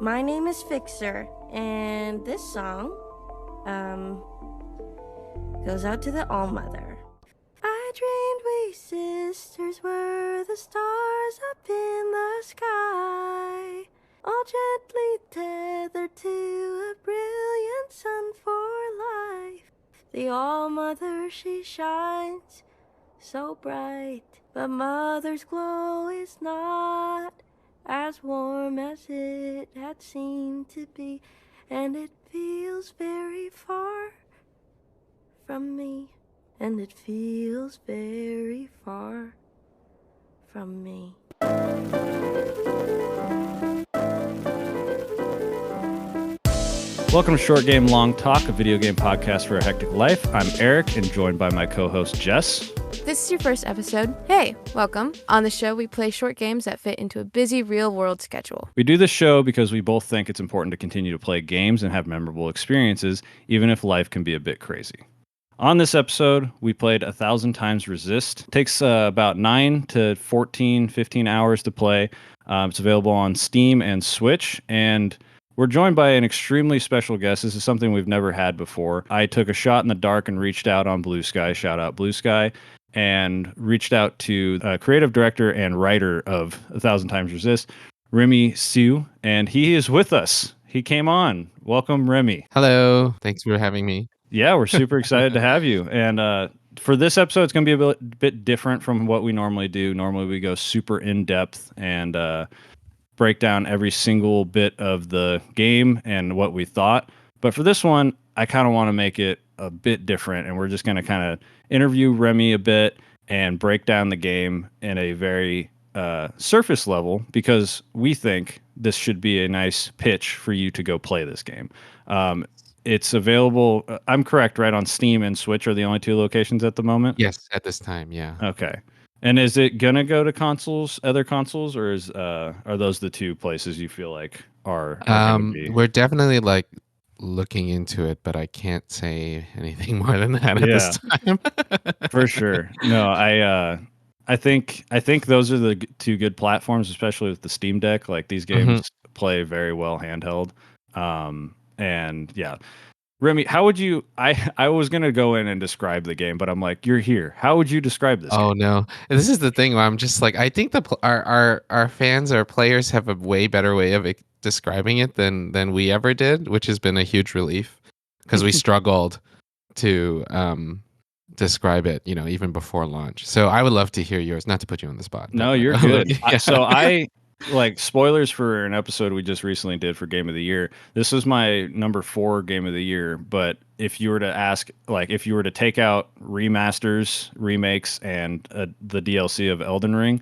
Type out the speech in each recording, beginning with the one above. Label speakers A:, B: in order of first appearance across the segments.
A: My name is Fixer, and this song, goes out to the All-Mother. I dreamed we sisters were the stars up in the sky, all gently tethered to a brilliant sun for life. The All-Mother, she shines so bright, but Mother's glow is not as warm as it had seemed to be, and it feels very far from me, and it feels very far from me.
B: Welcome to Short Game Long Talk, a video game podcast for a hectic life. I'm Eric, and joined by my co-host Jess.
C: This is your first episode. Hey, welcome. On the show, we play short games that fit into a busy real-world schedule.
B: We do this show because we both think it's important to continue to play games and have memorable experiences, even if life can be a bit crazy. On this episode, we played 1000xRESIST. It takes about 9 to 14, 15 hours to play. It's available on Steam and Switch, and we're joined by an extremely special guest. This is something we've never had before. I took a shot in the dark and reached out on Bluesky, shout out Bluesky, and reached out to creative director and writer of 1000xRESIST, Remy Siu, and he is with us. He came on. Welcome, Remy.
D: Hello. Thanks for having me.
B: Yeah, we're super excited to have you. And for this episode, it's going to be a bit different from what we normally do. Normally, we go super in-depth and break down every single bit of the game and what we thought. But for this one, I kind of want to make it a bit different, and we're just going to kind of interview Remy a bit and break down the game in a very surface level, because we think this should be a nice pitch for you to go play this game. It's available, I'm correct, right, on Steam and Switch are the only two locations at the moment?
D: Yes, at this time, yeah.
B: Okay. And is it gonna go to other consoles, or are those the two places you feel like are gonna be?
D: We're definitely looking into it, but I can't say anything more than that at this time.
B: For sure. No, I think those are the two good platforms, especially with the Steam Deck. Like, these games play very well handheld. And yeah. Remy, how would you? I was gonna go in and describe the game, but I'm like, you're here. How would you describe this?
D: Oh no, this is the thing where I'm just like, I think our fans, our players, have a way better way of describing it than we ever did, which has been a huge relief, because we struggled to describe it, even before launch. So I would love to hear yours. Not to put you on the spot.
B: No, you're good. So spoilers for an episode we just recently did for Game of the Year. This was my number 4 Game of the Year, but if you were to take out remasters, remakes, and the DLC of Elden Ring,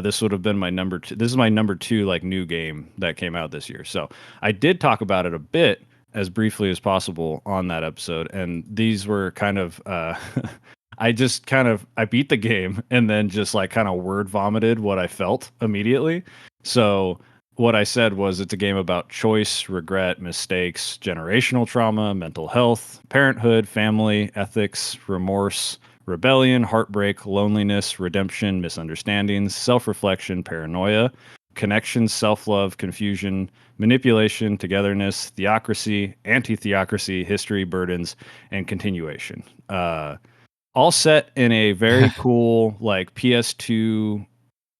B: this would have been my number 2. This is my number 2 new game that came out this year. So I did talk about it a bit, as briefly as possible, on that episode, and these were kind of I beat the game and then just kind of word vomited what I felt immediately. So what I said was, it's a game about choice, regret, mistakes, generational trauma, mental health, parenthood, family, ethics, remorse, rebellion, heartbreak, loneliness, redemption, misunderstandings, self-reflection, paranoia, connection, self-love, confusion, manipulation, togetherness, theocracy, anti-theocracy, history, burdens, and continuation. All set in a very cool, PS2,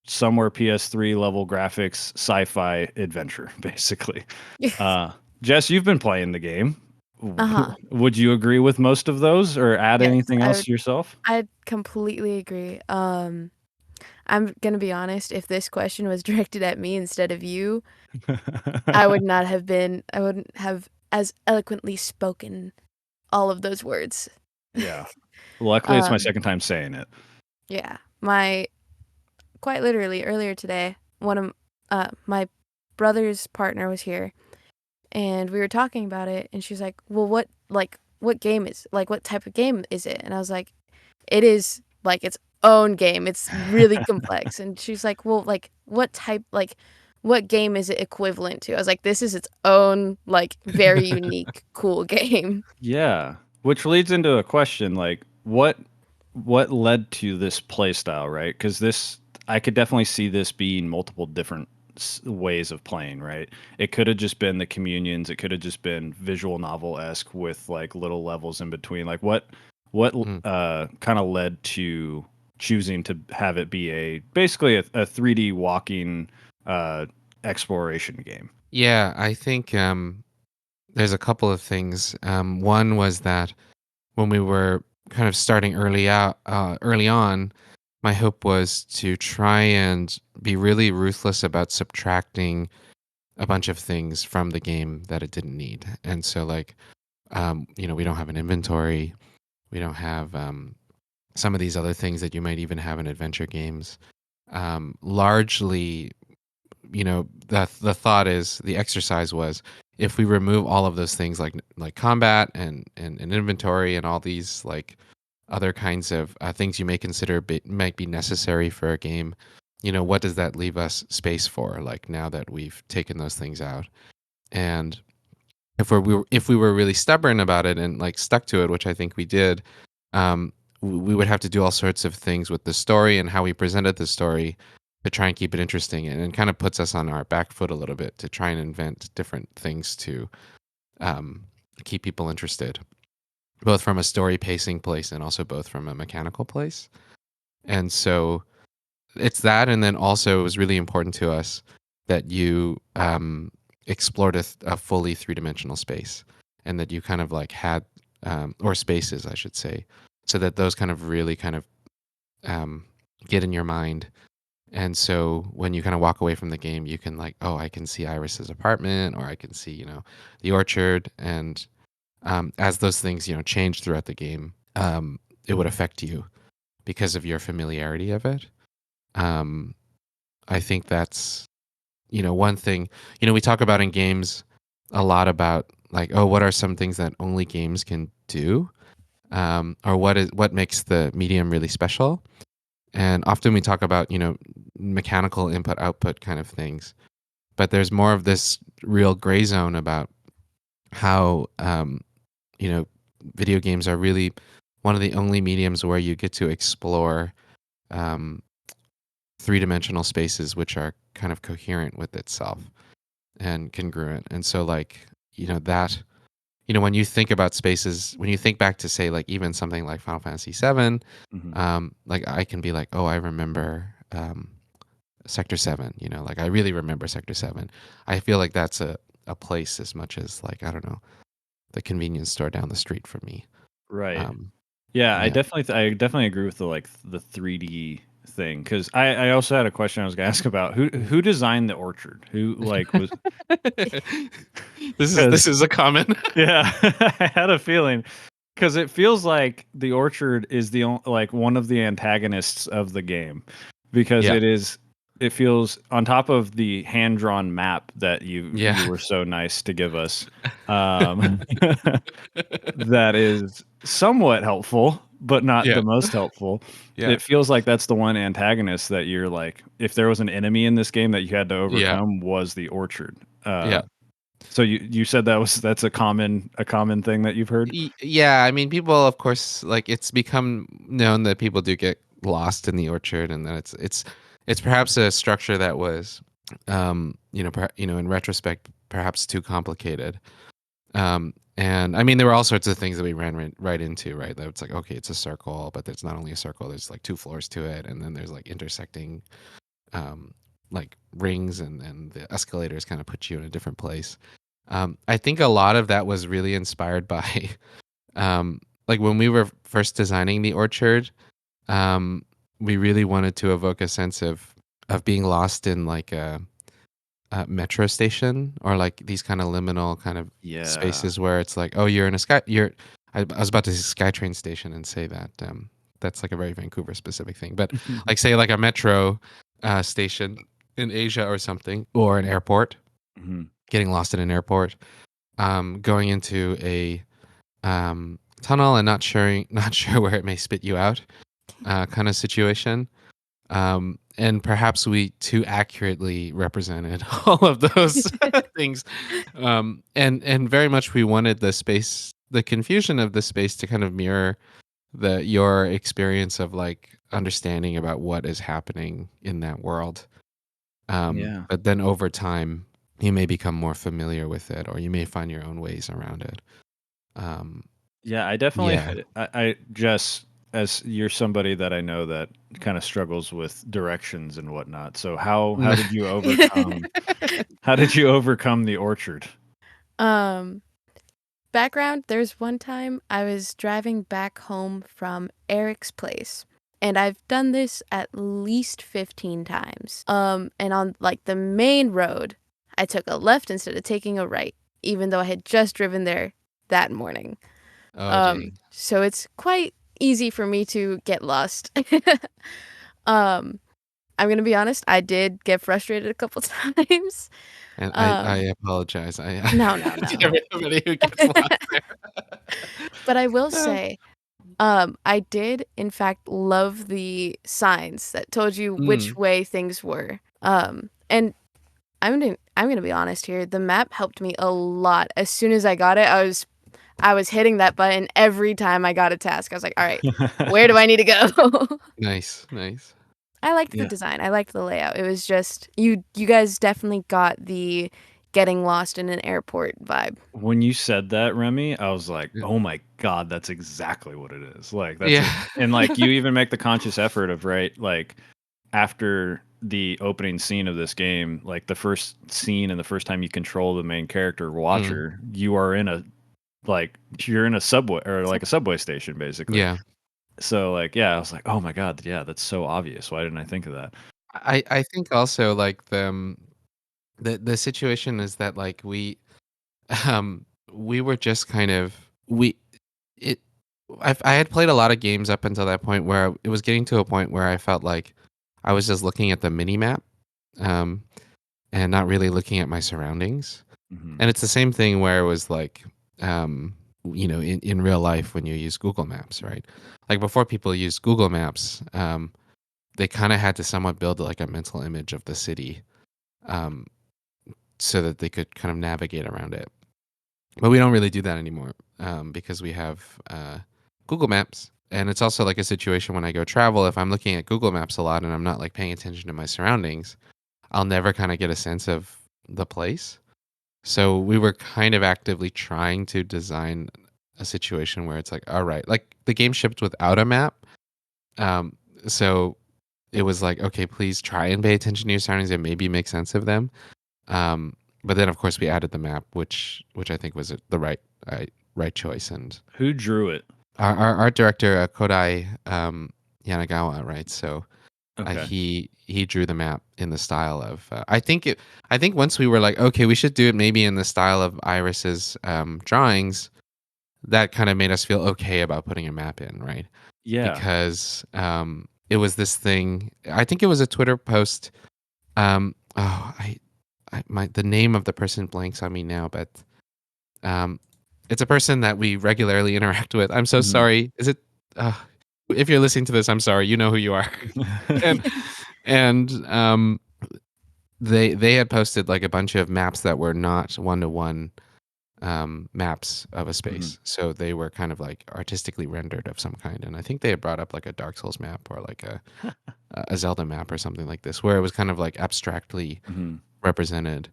B: somewhere PS3 level graphics, sci-fi adventure, basically. Jess, you've been playing the game. Would you agree with most of those, or add anything else yourself?
C: I completely agree. I'm gonna be honest. If this question was directed at me instead of you, I wouldn't have as eloquently spoken all of those words.
B: Yeah. Luckily, it's my second time saying it.
C: Yeah. Quite literally, earlier today, one of my brother's partner was here, and we were talking about it, and she was like, well, what game is, what type of game is it? And I was like, it is its own game. It's really complex. And she's like, well, what game is it equivalent to? I was like, this is its own, very unique, cool game.
B: Yeah. Which leads into a question, what led to this play style, right? Because I could definitely see this being multiple different ways of playing, right? It could have just been the communions. It could have just been visual novel-esque with like little levels in between. Like what kind of led to choosing to have it be basically a 3D walking exploration game?
D: Yeah, I think there's a couple of things. One was that when we were kind of starting early on, my hope was to try and be really ruthless about subtracting a bunch of things from the game that it didn't need. And so, like, we don't have an inventory. We don't have some of these other things that you might even have in adventure games. Largely, the thought is, the exercise was, if we remove all of those things like combat and inventory and all these like other kinds of things you may consider might be necessary for a game, what does that leave us space for, like, now that we've taken those things out? And if we were really stubborn about it and like stuck to it, which I think we did, we would have to do all sorts of things with the story and how we presented the story to try and keep it interesting, and it kind of puts us on our back foot a little bit to try and invent different things to keep people interested, both from a story pacing place and also both from a mechanical place. And so it's that, and then also it was really important to us that you explored a fully three-dimensional space, and that you kind of like had or spaces, I should say, so that those kind of really kind of get in your mind. And so when you kind of walk away from the game, you can like, oh, I can see Iris's apartment, or I can see, the orchard. And as those things, change throughout the game, it would affect you because of your familiarity of it. I think that's, one thing, we talk about in games a lot about like, oh, what are some things that only games can do? Or what makes the medium really special? And often we talk about, mechanical input output kind of things, but there's more of this real gray zone about how, video games are really one of the only mediums where you get to explore three-dimensional spaces which are kind of coherent with itself and congruent. And so like, that, when you think about spaces, when you think back to, say, like even something like Final Fantasy VII, like I can be like, oh, I remember Sector 7, like I really remember Sector 7. I feel like that's a place as much as, like, I don't know, the convenience store down the street from me.
B: Right. Yeah, I definitely agree with the 3D thing, because I also had a question I was gonna ask about who designed the orchard, who like was
D: this is a comment.
B: Yeah, I had a feeling, because it feels like the orchard is like one of the antagonists of the game, because it feels, on top of the hand-drawn map that you were so nice to give us, that is somewhat helpful, but not the most helpful. It feels like that's the one antagonist that you're like, if there was an enemy in this game that you had to overcome, was the orchard. So you said that's a common thing that you've heard?
D: Yeah, I mean, people, of course, like, it's become known that people do get lost in the orchard, and that it's perhaps a structure that was, in retrospect, perhaps too complicated. And I mean, there were all sorts of things that we ran right into, right? That it's like, okay, it's a circle, but it's not only a circle. There's like 2 floors to it, and then there's like intersecting, like rings, and the escalators kind of put you in a different place. I think a lot of that was really inspired by, like when we were first designing the orchard, we really wanted to evoke a sense of being lost in like a metro station, or like these kind of liminal kind of spaces where it's like, oh, you're in I was about to say SkyTrain station and say that that's like a very Vancouver specific thing, but like, say, like a metro station in Asia or something, or an airport, getting lost in an airport, going into a tunnel and not sure where it may spit you out, kind of situation. And perhaps we too accurately represented all of those things. And very much we wanted the confusion of the space to kind of mirror your experience of like understanding about what is happening in that world.
B: Yeah.
D: But then over time, you may become more familiar with it, or you may find your own ways around it. Um,
B: Yeah, I definitely,
D: yeah.
B: I just, as you're somebody that I know that kind of struggles with directions and whatnot. So how did you overcome the orchard?
C: Um, background, there's one time I was driving back home from Eric's place. And I've done this at least 15 times. And on like the main road, I took a left instead of taking a right, even though I had just driven there that morning.
D: Oh, dang.
C: So it's quite easy for me to get lost. um, I'm gonna be honest, I did get frustrated a couple times.
D: And I
C: Um,
D: apologize.
C: no,
D: To
C: no.
D: everybody who gets lost there.
C: But I will say, I did in fact love the signs that told you which
D: Mm.
C: way things were. And I'm gonna be honest here. The map helped me a lot. As soon as I got it, I was hitting that button every time I got a task. I was like, all right, where do I need to go?
D: Nice, nice.
C: I liked the
B: Yeah.
C: design. I liked the layout. It was just you guys definitely got the getting lost in an airport vibe.
B: When you said that, Remy, I was like,
D: Yeah.
B: "Oh my god, that's exactly what it is." Like
D: Yeah.
B: and like you even make the conscious effort of like after the opening scene of this game, like the first scene and the first time you control the main character
D: Mm.
B: Watcher, you are in you're in a subway or like a subway station basically.
D: Yeah.
B: So like yeah, I was like, "Oh my god, yeah, that's so obvious. Why didn't I think of that?"
D: I think also like the situation is that like we were just kind of we it I had played a lot of games up until that point where it was getting to a point where I felt like I was just looking at the mini map, um, and not really looking at my surroundings.
B: Mhm.
D: And it's the same thing where it was like, um, in real life when you use Google Maps, right? Like before people used Google Maps, they kind of had to somewhat build like a mental image of the city, um, so that they could kind of navigate around it. But we don't really do that anymore, because we have Google Maps. And it's also like a situation when I go travel, if I'm looking at Google Maps a lot and I'm not like paying attention to my surroundings, I'll never kind of get a sense of the place. So we were kind of actively trying to design a situation where it's like, all right, like the game shipped without a map. Um, so it was like, okay, please try and pay attention to your surroundings and maybe make sense of them. But then of course we added the map, which I think was the right choice. And
B: Who drew it?
D: our art director, Kodai Yanagawa, right? So
B: Okay.
D: he drew the map in the style of I think once we were like, okay, we should do it maybe in the style of Iris's drawings. That kind of made us feel okay about putting a map in, right?
B: Yeah.
D: Because it was this thing. I think it was a Twitter post. The name of the person blanks on me now, but um, it's a person that we regularly interact with. I'm so
B: Mhm.
D: sorry. Is it? If you're listening to this, I'm sorry. You know who you are. and and they had posted like a bunch of maps that were not one-to-one maps of a space. So they were kind of like artistically rendered of some kind. And I think they had brought up like a Dark Souls map or like a Zelda map or something like this, where it was kind of like abstractly
B: Mhm.
D: represented.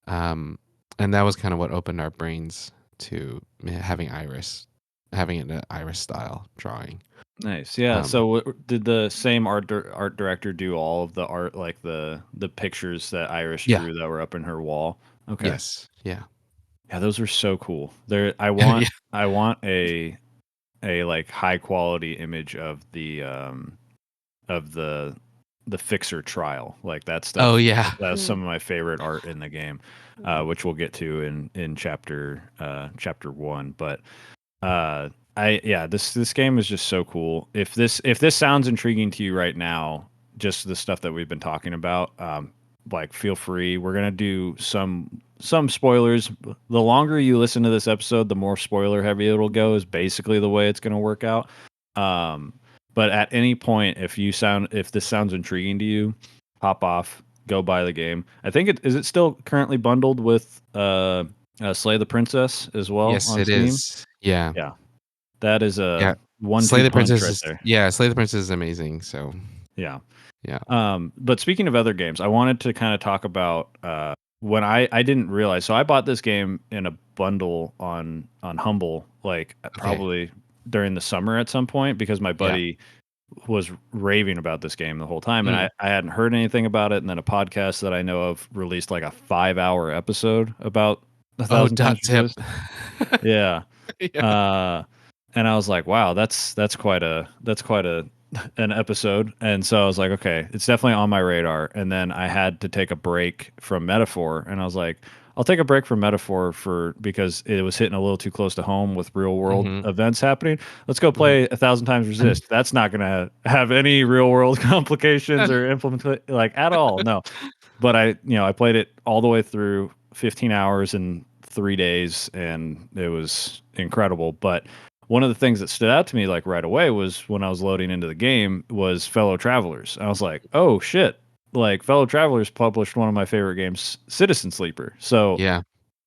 D: And that was kind of what opened our brains to having an Iris style drawing.
B: Nice. Yeah.
D: Um,
B: So did the same art director do all of the art, like the pictures that Irish
D: yeah.
B: drew that were up in her wall? Okay.
D: Yes. Yeah.
B: Yeah, those are so cool.
D: Yeah.
B: I want a like high quality image of the fixer trial. Like that
D: Oh
B: stuff.
D: yeah.
B: That's some of my favorite art in the game, which we'll get to in chapter 1. But this game is just so cool. If this sounds intriguing to you right now, just the stuff that we've been talking about, like feel free. We're gonna do some spoilers. The longer you listen to this episode, the more spoiler heavy it'll go. Is basically the way it's gonna work out. Um, but at any point, if this sounds intriguing to you, hop off, go buy the game. I think it still currently bundled with Slay the Princess as well
D: Yes,
B: on
D: it
B: Steam.
D: is. Yeah.
B: Yeah, that is a
D: Yeah.
B: one-two punch right there.
D: Slay the Princess is amazing. So
B: Yeah.
D: Yeah.
B: But speaking of other games, I wanted to kind of talk about when I didn't realize. So I bought this game in a bundle on Humble, like probably during the summer at some point, because my buddy was raving about this game the whole time, and I hadn't heard anything about it. And then a podcast that I know of released like a 5-hour episode about a thousand times
D: Zip.
B: resist. Yeah. And I was like, wow, that's quite an episode. And so I was like, okay, it's definitely on my radar. And then I had to take a break from Metaphor, and I was like, I'll take a break from Metaphor because it was hitting a little too close to home with real world events happening. Let's go play 1000 times resist. That's not going to have any real world complications or implement like at all. No. But I played it all the way through 15 hours in 3 days, and it was incredible. But one of the things that stood out to me like right away was when I was loading into the game was Fellow Travelers. I was like, oh shit. Like Fellow Travelers published one of my favorite games, Citizen Sleeper. So
D: Yeah.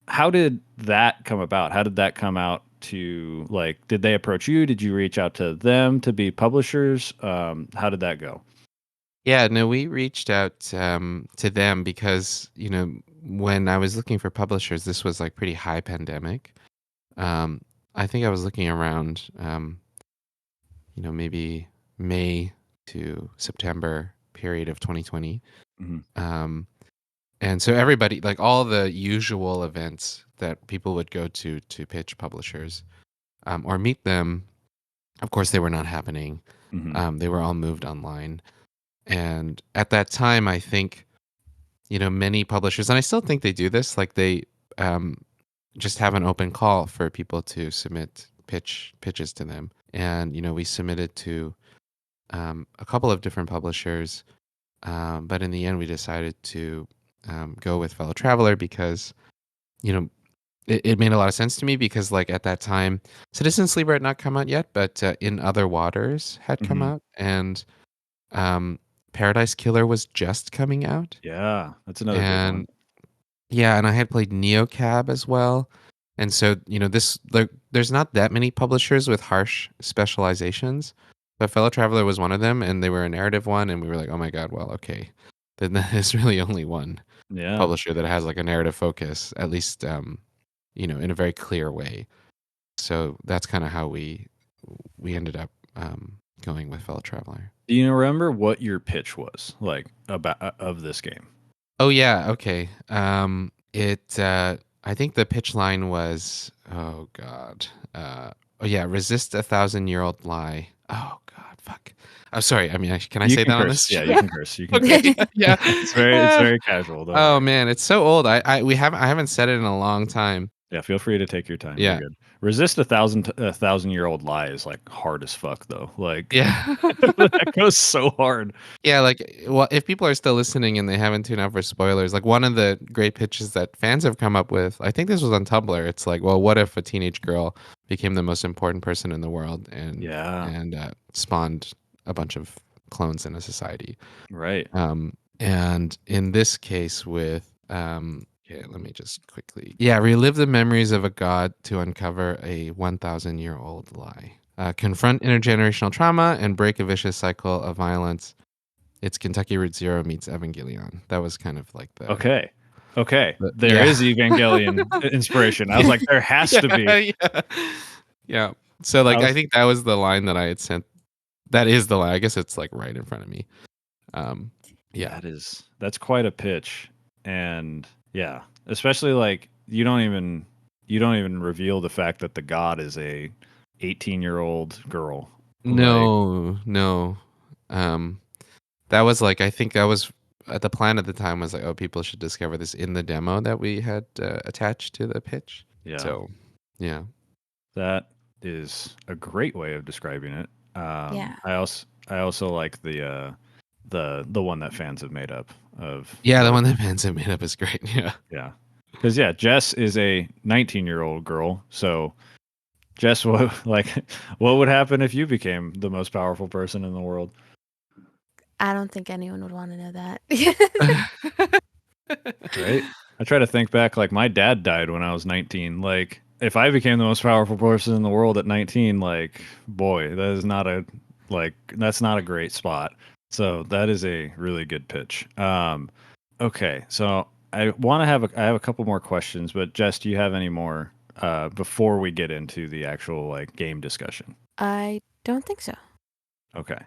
B: how did that come about? How did that come out to like, did they approach you? Did you reach out to them to be publishers? How did that go?
D: Yeah, no, we reached out to them because, when I was looking for publishers, this was like pretty high pandemic. I think I was looking around, maybe May to September period of 2020. And so everybody, like all the usual events that people would go to pitch publishers or meet them, of course, they were not happening. They were all moved online. And at that time, I think, many publishers, and I still think they do this, like they just have an open call for people to submit pitches to them. And, we submitted to a couple of different publishers. But in the end, we decided to go with Fellow Traveler because, it made a lot of sense to me because, like, at that time, Citizen Sleeper had not come out yet, but In Other Waters had come out. And Paradise Killer was just coming out.
B: Yeah, that's another good one.
D: Yeah, and I had played Neocab as well. And so, there's not that many publishers with harsh specializations, but Fellow Traveler was one of them, and they were a narrative one, and we were like, oh my God, well, okay. Then there's really only one publisher that has like a narrative focus, at least, in a very clear way. So that's kind of how we ended up going with Fellow Traveler.
B: Do you remember what your pitch was like about of this game?
D: Oh yeah, okay. I think the pitch line was, oh God, resist 1,000-year-old lie. Oh God, fuck. I'm sorry. I mean, can I say that on this?
B: Yeah, you can curse. You can curse.
D: Yeah,
B: it's very casual.
D: Oh
B: worry.
D: Man, it's so old. I haven't said it in a long time.
B: Yeah, feel free to take your time.
D: Yeah.
B: You're good. Resist 1,000-year-old lie is like hard as fuck though. Like that goes so hard.
D: Yeah, like well, if people are still listening and they haven't tuned out for spoilers, like one of the great pitches that fans have come up with, I think this was on Tumblr. It's like, well, what if a teenage girl became the most important person in the world and spawned a bunch of clones in a society,
B: right?
D: And in this case with okay, let me just quickly. Yeah, relive the memories of a god to uncover a 1,000-year-old lie. Confront intergenerational trauma and break a vicious cycle of violence. It's Kentucky Route Zero meets Evangelion. That was kind of like the...
B: Okay. There is Evangelion inspiration. I was like, there has to be.
D: Yeah. So like, I think that was the line that I had sent. That is the line. I guess it's like right in front of me. Yeah.
B: That's quite a pitch. And yeah, especially like you don't even reveal the fact that the god is a 18-year-old girl.
D: No. That was like, I think that was the plan at the time was like, oh, people should discover this in the demo that we had attached to the pitch.
B: Yeah.
D: So, yeah.
B: That is a great way of describing it.
C: Yeah.
B: I also like the one that fans have made up of.
D: Yeah, the one that fans have made up is great. Yeah.
B: Yeah. Because Jess is a 19-year-old girl. So Jess, what would happen if you became the most powerful person in the world?
C: I don't think anyone would want to know that.
B: Right? I try to think back, like my dad died when I was 19. Like if I became the most powerful person in the world at 19, like boy, that's not a great spot. So that is a really good pitch. Okay, so I have a couple more questions, but Jess, do you have any more before we get into the actual like game discussion?
C: I don't think so.
B: Okay.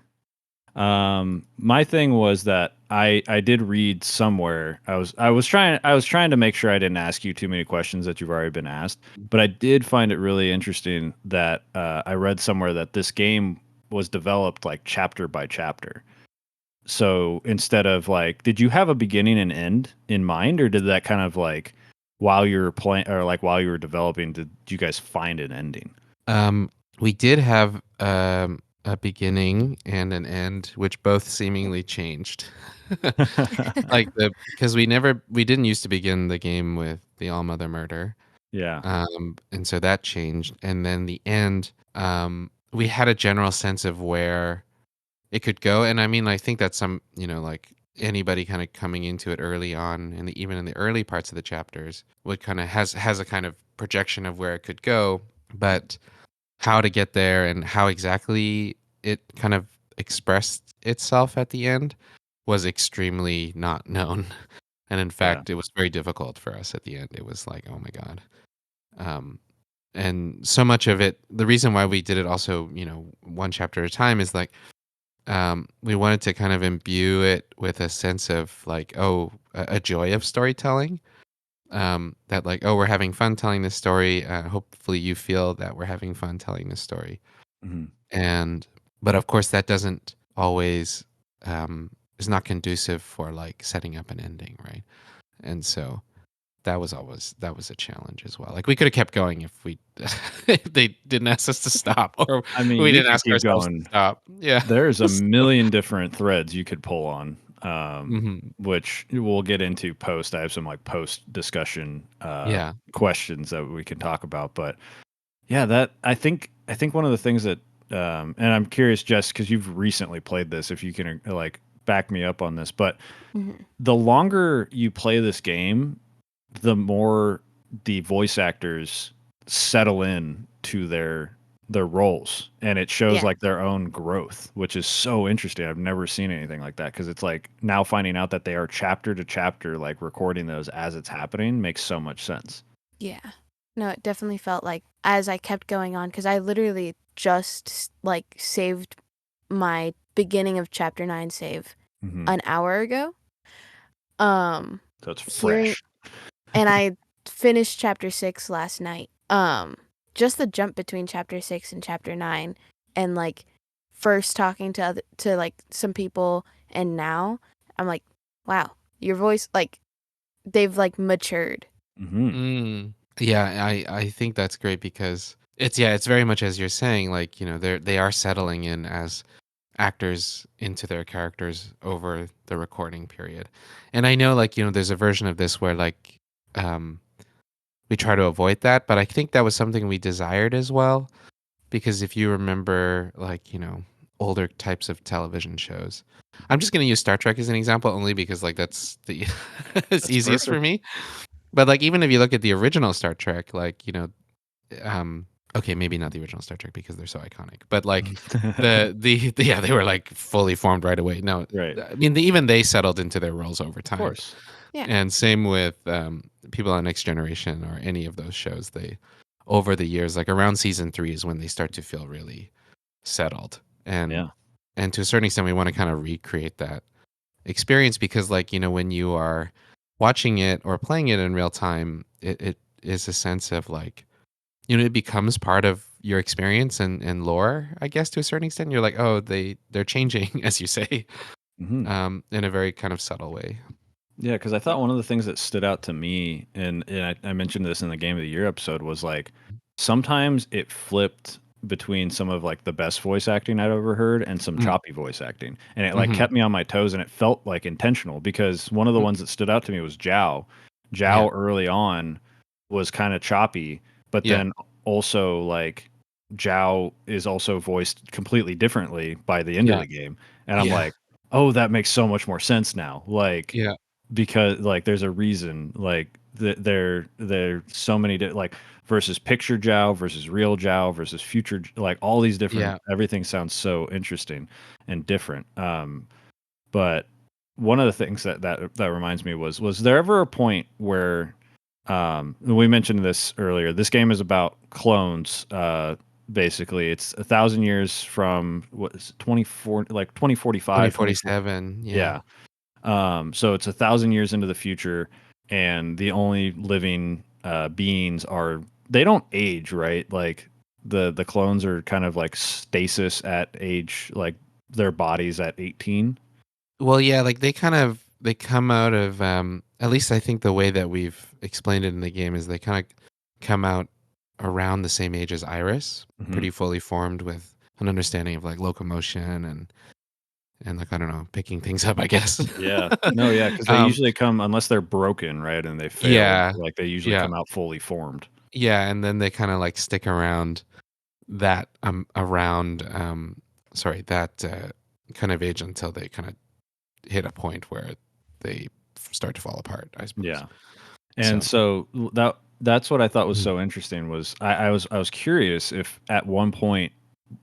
B: My thing was that I did read somewhere. I was trying to make sure I didn't ask you too many questions that you've already been asked, but I did find it really interesting that I read somewhere that this game was developed like chapter by chapter. So instead of like, did you have a beginning and end in mind, or did that kind of like while you were playing or like while you were developing, did you guys find an ending?
D: We did have a beginning and an end, which both seemingly changed. Like because we didn't used to begin the game with the All Mother murder,
B: Yeah.
D: and so that changed. And then the end, we had a general sense of where it could go. And I mean, I think that's some, like anybody kind of coming into it early on, and even in the early parts of the chapters, would kind of has a kind of projection of where it could go, but how to get there and how exactly it kind of expressed itself at the end was extremely not known. And in
B: Yeah.
D: fact, it was very difficult for us at the end. It was like, oh my God. Um, and so much of it, the reason why we did it also, one chapter at a time is like, we wanted to kind of imbue it with a sense of like, a joy of storytelling. That like, we're having fun telling this story. Hopefully you feel that we're having fun telling this story.
B: Hmm.
D: And but of course that doesn't always is not conducive for like setting up an ending, right? And so that was a challenge as well. Like we could have kept going if we if they didn't ask us to stop, or
B: I mean,
D: we
B: you
D: didn't
B: could
D: ask
B: keep
D: ourselves to
B: going.
D: stop. Yeah.
B: There's a million different threads you could pull on,
D: Hmm.
B: which we'll get into post. I have some like post discussion
D: Yeah.
B: questions that we can talk about. But yeah, that I think one of the things that, and I'm curious, Jess, because you've recently played this, if you can like back me up on this. But
C: Mhm.
B: the longer you play this game, the more the voice actors settle in to their roles, and it shows
C: Yeah.
B: like their own growth, which is so interesting. I've never seen anything like that, because it's like now finding out that they are chapter to chapter like recording those as it's happening makes so much sense.
C: Yeah. No, it definitely felt like as I kept going on, because I literally just like saved my beginning of chapter 9 save
B: Hmm.
C: an hour ago. Um,
B: So it's
C: hearing
B: fresh.
C: and I finished chapter 6 last night. Just the jump between chapter 6 and chapter 9, and like first talking to like some people, and now I'm like, wow, your voice, like they've like matured.
B: Hmm.
D: Yeah, I think that's great because it's very much as you're saying, like, they are settling in as actors into their characters over the recording period. And I know, like, there's a version of this where like um we try to avoid that, but I think that was something we desired as well, because if you remember, like, older types of television shows. I'm just going to use Star Trek as an example only because like that's the it's
B: That's
D: easiest for
B: perfect.
D: me. But like even if you look at the original Star Trek, like, okay, maybe not the original Star Trek because they're so iconic, but like yeah, they were like fully formed right away. No,
B: Right.
D: I mean, even they settled into their roles over
B: Of
D: time.
B: course.
C: Yeah.
D: And same with people on Next Generation or any of those shows. They over the years, like around season 3 is when they start to feel really settled.
B: Yeah.
D: And to a certain extent, we want to kind of recreate that experience because, like, when you are watching it or playing it in real time, it is a sense of like, it becomes part of your experience and lore, I guess, to a certain extent. You're like, oh, they're changing, as you say,
B: Hmm.
D: in a very kind of subtle way.
B: Yeah, because I thought one of the things that stood out to me, and I mentioned this in the Game of the Year episode, was like sometimes it flipped between some of like the best voice acting I'd ever heard and some
D: Mm,
B: choppy voice acting, and it like
D: mhm,
B: kept me on my toes, and it felt like intentional because one of the
D: mm,
B: ones that stood out to me was Zhao.
D: yeah,
B: Zhao early on was kind of choppy, but
D: yeah,
B: then also like Zhao is also voiced completely differently by the end of
D: yeah,
B: the game, and I'm
D: yeah,
B: like, oh, that makes so much more sense now. Like
D: yeah,
B: because like there's a reason like there so many like versus picture Jow versus real Jow versus future like all these different
D: yeah.
B: everything sounds so interesting and different. But one of the things that reminds me was there ever a point where we mentioned this earlier? This game is about clones. Basically, it's 1,000 years from what is it, 24 like 2045,
D: 2047.
B: yeah. So it's 1,000 years into the future, and the only living beings they don't age, right? Like the clones are kind of like stasis at age, like their bodies at 18.
D: Well, yeah, like they come out of at least I think the way that we've explained it in the game is they kind of come out around the same age as Iris,
B: Mhm.
D: pretty fully formed with an understanding of like locomotion and like I don't know, picking things up, I guess.
B: Yeah. No, yeah, because they
D: Um,
B: usually come unless they're broken, right, and they failed.
D: yeah,
B: Like they usually
D: yeah,
B: come out fully formed.
D: yeah, and then they kind of like stick around that sorry, that kind of age until they kind of hit a point where they start to fall apart, I suppose.
B: Yeah. And
D: So,
B: so that's what I thought was
D: Mhm.
B: so interesting was I was curious if at one point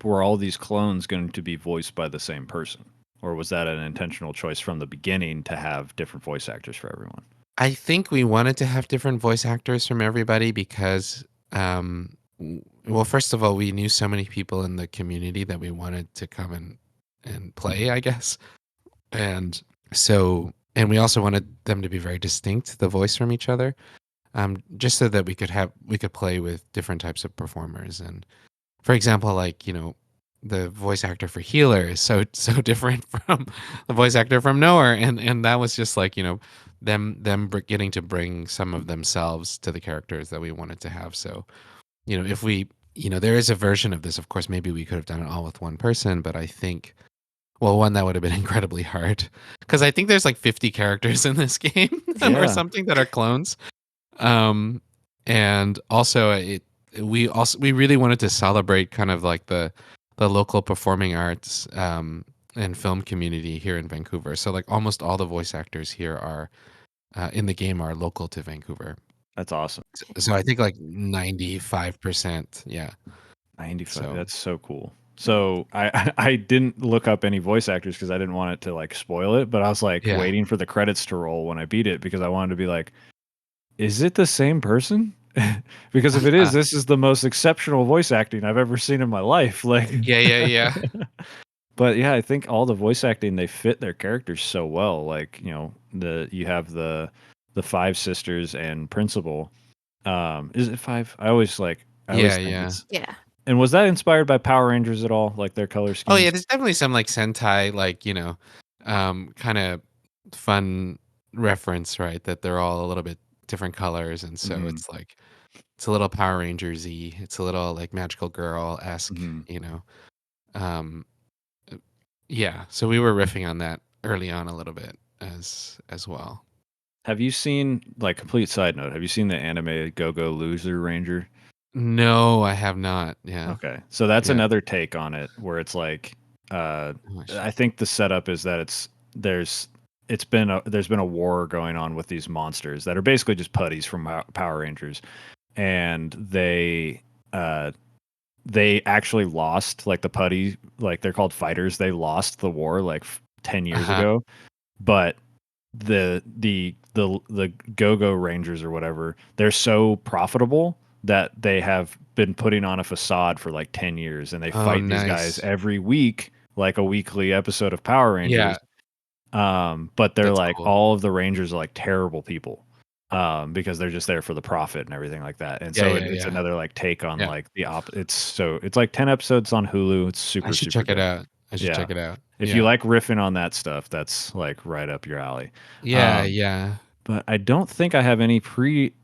B: were all these clones going to be voiced by the same person, or was that an intentional choice from the beginning to have different voice actors for everyone?
D: I think we wanted to have different voice actors from everybody because, well, first of all, we knew so many people in the community that we wanted to come and play, I guess. And and we also wanted them to be very distinct, the voice from each other, just so that we could play with different types of performers. And for example, like, the voice actor for Healer is so different from the voice actor from Nowhere, and that was just like, getting to bring some of themselves to the characters that we wanted to have. So, if we, there is a version of this, of course, maybe we could have done it all with one person, but I think, well, one, that would have been incredibly hard because I think there's like 50 characters in this game or
B: Yeah.
D: something that are clones. And also we really wanted to celebrate kind of like the local performing arts and film community here in Vancouver. So like almost all the voice actors here are in the game are local to Vancouver.
B: That's awesome.
D: So I think like 95%. Yeah.
B: 95.
D: So
B: That's so cool. So I didn't look up any voice actors because I didn't want it to like spoil it, but I was like
D: yeah.
B: waiting for the credits to roll when I beat it because I wanted to be like, is it the same person? Because if it is, this is the most exceptional voice acting I've ever seen in my life. Like,
D: Yeah.
B: but yeah, I think all the voice acting they fit their characters so well. Like, you have the five sisters and principal. Is it five? I always think
D: Yeah.
B: it's.
C: Yeah.
B: And was that inspired by Power Rangers at all? Like their color
D: Oh yeah,
B: schemes?
D: there's definitely some like Sentai, like, kind of fun reference, right? That they're all a little bit different colors, and so
B: Mhm,
D: it's a little Power Rangers-y. It's a little like Magical Girl-esque,
B: mhm.
D: Um, yeah. So we were riffing on that early on a little bit as well.
B: Have you seen, like, complete side note, have you seen the anime Go Go Loser Ranger?
D: No, I have not. Yeah.
B: Okay. So that's
D: Yeah.
B: another take on it where it's like
D: Oh,
B: I think the setup is that there's been a war going on with these monsters that are basically just putties from Power Rangers, and uh they actually lost, like, the putty, like, they're called fighters. They lost the war like 10 years
D: uh-huh.
B: ago, but the Go-Go Rangers or whatever, they're so profitable that they have been putting on a facade for like 10 years, and they
D: Oh,
B: fight these guys
D: nice.
B: every week, like a weekly episode of Power
D: Yeah,
B: Rangers. But they're
D: that's
B: like,
D: cool.
B: all of the Rangers are like terrible people. Because they're just there for the profit and everything like that. And
D: Yeah,
B: so
D: yeah,
B: it's
D: yeah.
B: another like take on
D: Yeah.
B: like it's like 10 episodes on Hulu. It's
D: I
B: super,
D: should
B: super
D: check it
B: good.
D: out. I should
B: Yeah.
D: check it out.
B: If you
D: Yeah.
B: like riffing on that stuff, that's like right up your alley.
D: Yeah,
B: Um,
D: yeah.
B: but I don't think I have any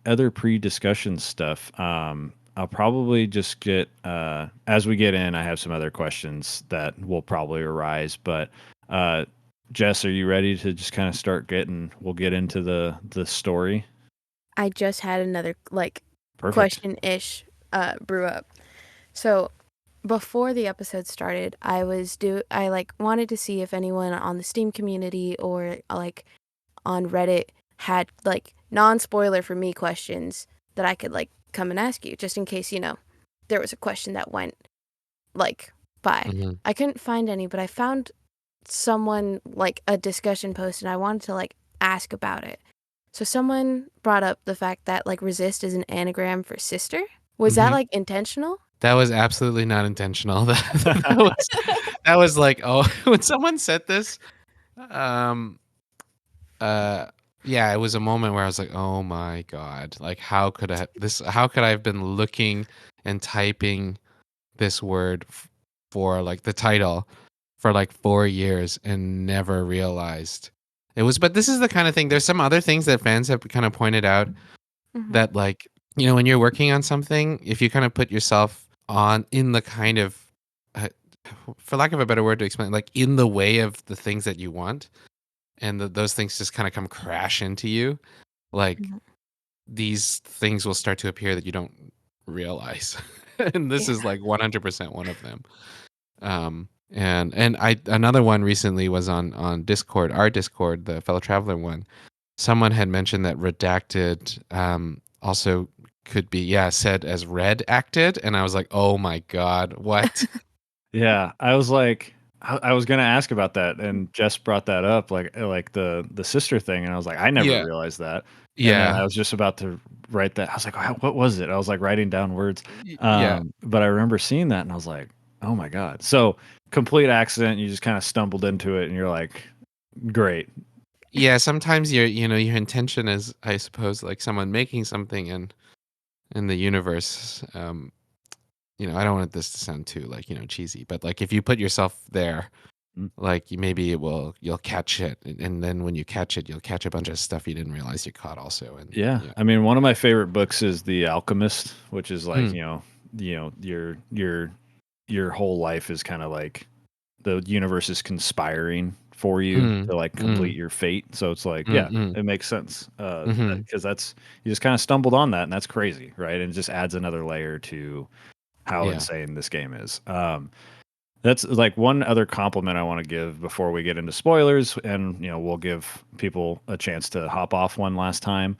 B: other pre-discussion stuff. I'll probably just get as we get in, I have some other questions that will probably arise. But Jess, are you ready to just kind of we'll get into the story?
C: I just had another like
B: Perfect.
C: question-ish brew up. So before the episode started, I like wanted to see if anyone on the Steam community or like on Reddit had like non-spoiler for me questions that I could like come and ask you just in case, there was a question that went like by.
D: Mhm.
C: I couldn't find any, but I found someone like a discussion post, and I wanted to like ask about it. So someone brought up the fact that like resist is an anagram for sister. Was that like intentional?
D: That was absolutely not intentional. That was like, oh, when someone said this, um, yeah, it was a moment where I was like, oh my God, like how could I have been looking and typing this word for like the title for like 4 years and never realized it was. But this is the kind of thing, there's some other things that fans have kind of pointed out that like, when you're working on something, if you kind of put yourself on in the kind of, for lack of a better word to explain, like in the way of the things that you want, and those things just kind of come crash into you, like these things will start to appear that you don't realize. And this is like 100% one of them. And I another one recently was on Discord, our Discord, the Fellow Traveler one. Someone had mentioned that redacted also could be said as red acted, and I was like, oh my God, what?
B: Yeah, I was like, I was gonna ask about that, and Jess brought that up, like the sister thing, and I was like, I never
D: Yeah.
B: realized that. And then
D: Yeah.
B: I was just about to write that. I was like, what was it? I was like writing down words.
D: Yeah.
B: But I remember seeing that, and I was like, oh my God. So complete accident. You just kind of stumbled into it, and you're like, great.
D: Yeah, sometimes your intention is, I suppose, like someone making something in the universe. I don't want this to sound too like cheesy, but like if you put yourself there, like maybe you'll catch it, and then when you catch it, you'll catch a bunch of stuff you didn't realize you caught also. And
B: Yeah. I mean, one of my favorite books is The Alchemist, which is like your whole life is kind of like the universe is conspiring for you to like complete your fate. So it's like, it makes sense. Because that's, you just kind of stumbled on that, and that's crazy, right? And it just adds another layer to how insane this game is. That's like one other compliment I want to give before we get into spoilers, and we'll give people a chance to hop off one last time.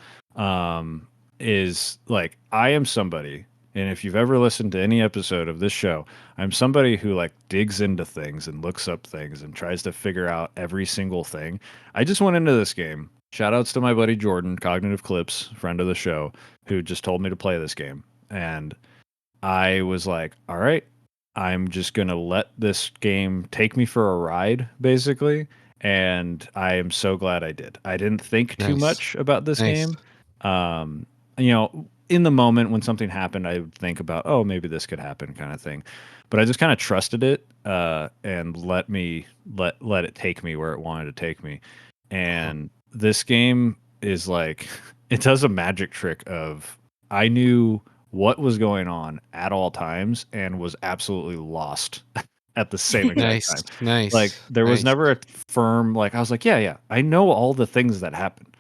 B: Is like, I am somebody, and if you've ever listened to any episode of this show, I'm somebody who like digs into things and looks up things and tries to figure out every single thing. I just went into this game. Shout outs to my buddy Jordan, Cognitive Clips, friend of the show, who just told me to play this game. And I was like, all right, I'm just going to let this game take me for a ride, basically. And I am so glad I did. I didn't think too much about this game. In the moment when something happened, I would think about, oh, maybe this could happen, kind of thing. But I just kind of trusted it and let it take me where it wanted to take me. And this game is like, it does a magic trick of, I knew what was going on at all times and was absolutely lost at the same exact time.
D: Nice.
B: Like there was never a firm, like I was like, yeah, I know all the things that happened.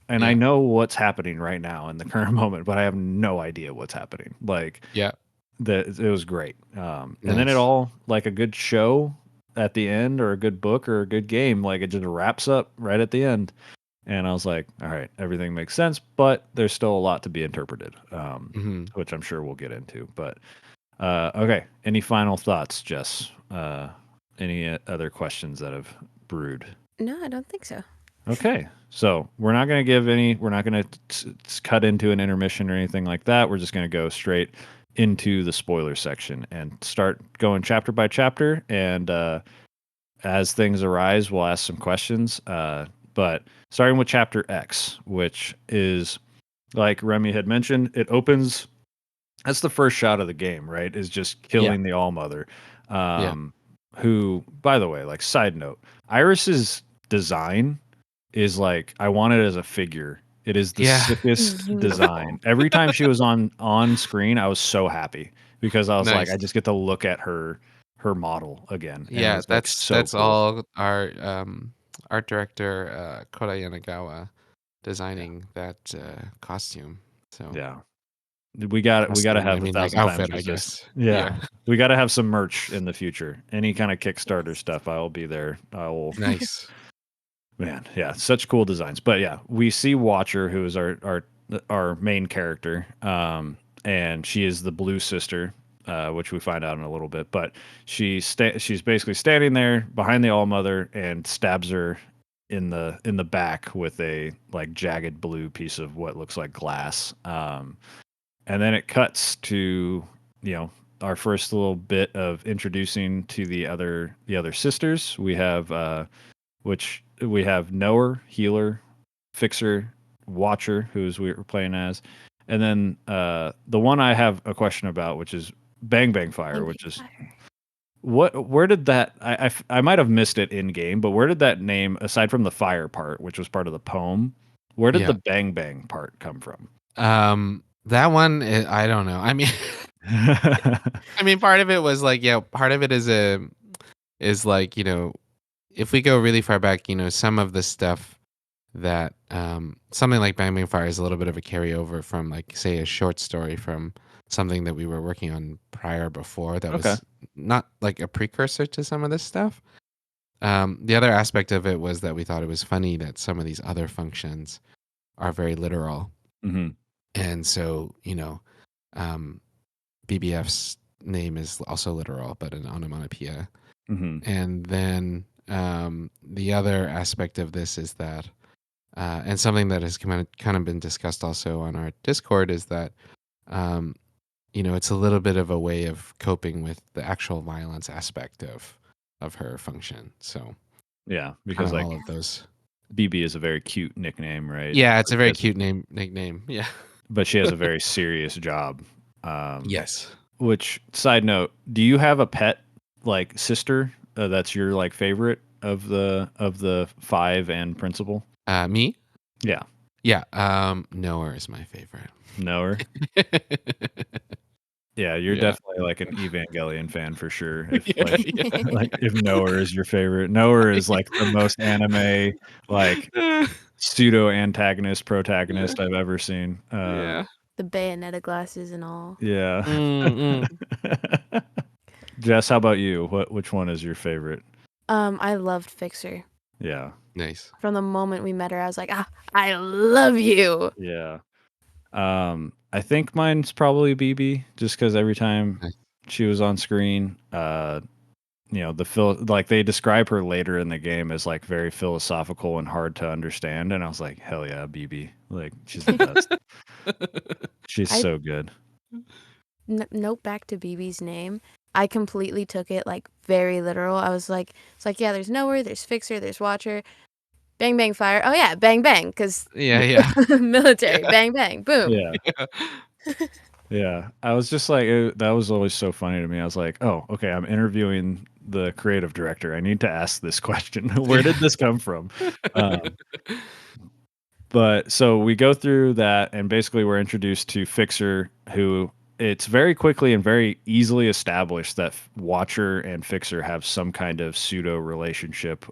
B: And I know what's happening right now in the current moment, but I have no idea what's happening. Like, it was great. And then it all, like a good show at the end, or a good book, or a good game, like it just wraps up right at the end. And I was like, all right, everything makes sense, but there's still a lot to be interpreted, which I'm sure we'll get into. But okay, any final thoughts, Jess? Any other questions that have brewed?
C: No, I don't think so.
B: Okay, so we're not going to cut into an intermission or anything like that. We're just going to go straight into the spoiler section and start going chapter by chapter. And as things arise, we'll ask some questions. But starting with chapter X, which is, like Remy had mentioned, it opens. That's the first shot of the game, right? Is just killing the All-Mother. Who, by the way, like side note, Iris's design is like, I want it as a figure. It is the sickest design. Every time she was on screen, I was so happy because I was like, I just get to look at her model again.
D: Yeah, that's
B: cool.
D: all our art director Kora Yanagawa designing that costume. So
B: we got to have 1000
D: outfit,
B: times
D: I
B: resist.
D: guess.
B: We got to have some merch in the future. Any kind of Kickstarter stuff, I will be there. I will.
D: Nice.
B: Man, yeah, such cool designs. But yeah, we see Watcher, who is our main character, and she is the blue sister which we find out in a little bit. But she's basically standing there behind the All Mother and stabs her in the back with a like jagged blue piece of what looks like glass. And then it cuts to our first little bit of introducing to the other sisters. We have Knower, Healer, Fixer, Watcher, who's we were playing as, and then the one I have a question about, which is Bang Bang Fire, which is where did that I might have missed it in game, but where did that name, aside from the fire part, which was part of the poem, where did the Bang Bang part come from?
D: That one, I don't know. I mean, part of it was like, part of it is like, if we go really far back, some of the stuff that something like Bang Bang Fire is a little bit of a carryover from, like, say, a short story from something that we were working on before that was not like a precursor to some of this stuff. The other aspect of it was that we thought it was funny that some of these other functions are very literal.
B: Mm-hmm.
D: And so, BBF's name is also literal, but an onomatopoeia.
B: Mm-hmm.
D: And then the other aspect of this is that, and something that has kind of been discussed also on our Discord, is that, it's a little bit of a way of coping with the actual violence aspect of her function. So
B: yeah, because like
D: all of those.
B: BB is a very cute nickname, right?
D: Yeah, it's a very cute nickname. Yeah.
B: But she has a very serious job.
D: Yes.
B: Which, side note, do you have a pet like sister that's your like favorite of the 5 and principal?
D: Me?
B: Yeah.
D: Yeah. Knower is my favorite.
B: Knower? Yeah, you're definitely like an Evangelion fan for sure. If if Knower is your favorite. Knower is like the most anime like pseudo antagonist protagonist I've ever seen.
C: The Bayonetta glasses and all.
B: Yeah.
D: Mm-hmm.
B: Jess, how about you? Which one is your favorite?
C: I loved Fixer.
B: Yeah.
D: Nice.
C: From the moment we met her, I was like, I love you.
B: Yeah. I think mine's probably BB, just because every time she was on screen, like they describe her later in the game as like very philosophical and hard to understand, and I was like, hell yeah, BB, like she's the best. She's so good.
C: Note back to BB's name. I completely took it like very literal. I was like, it's like, yeah, there's Knower, there's Fixer, there's Watcher. Bang Bang Fire. Oh yeah, bang bang, because military. Bang bang, boom.
B: Yeah. I was just like, that was always so funny to me. I was like, oh, okay, I'm interviewing the creative director. I need to ask this question. Where did this come from? But so we go through that, and basically we're introduced to Fixer, who it's very quickly and very easily established that Watcher and Fixer have some kind of pseudo relationship,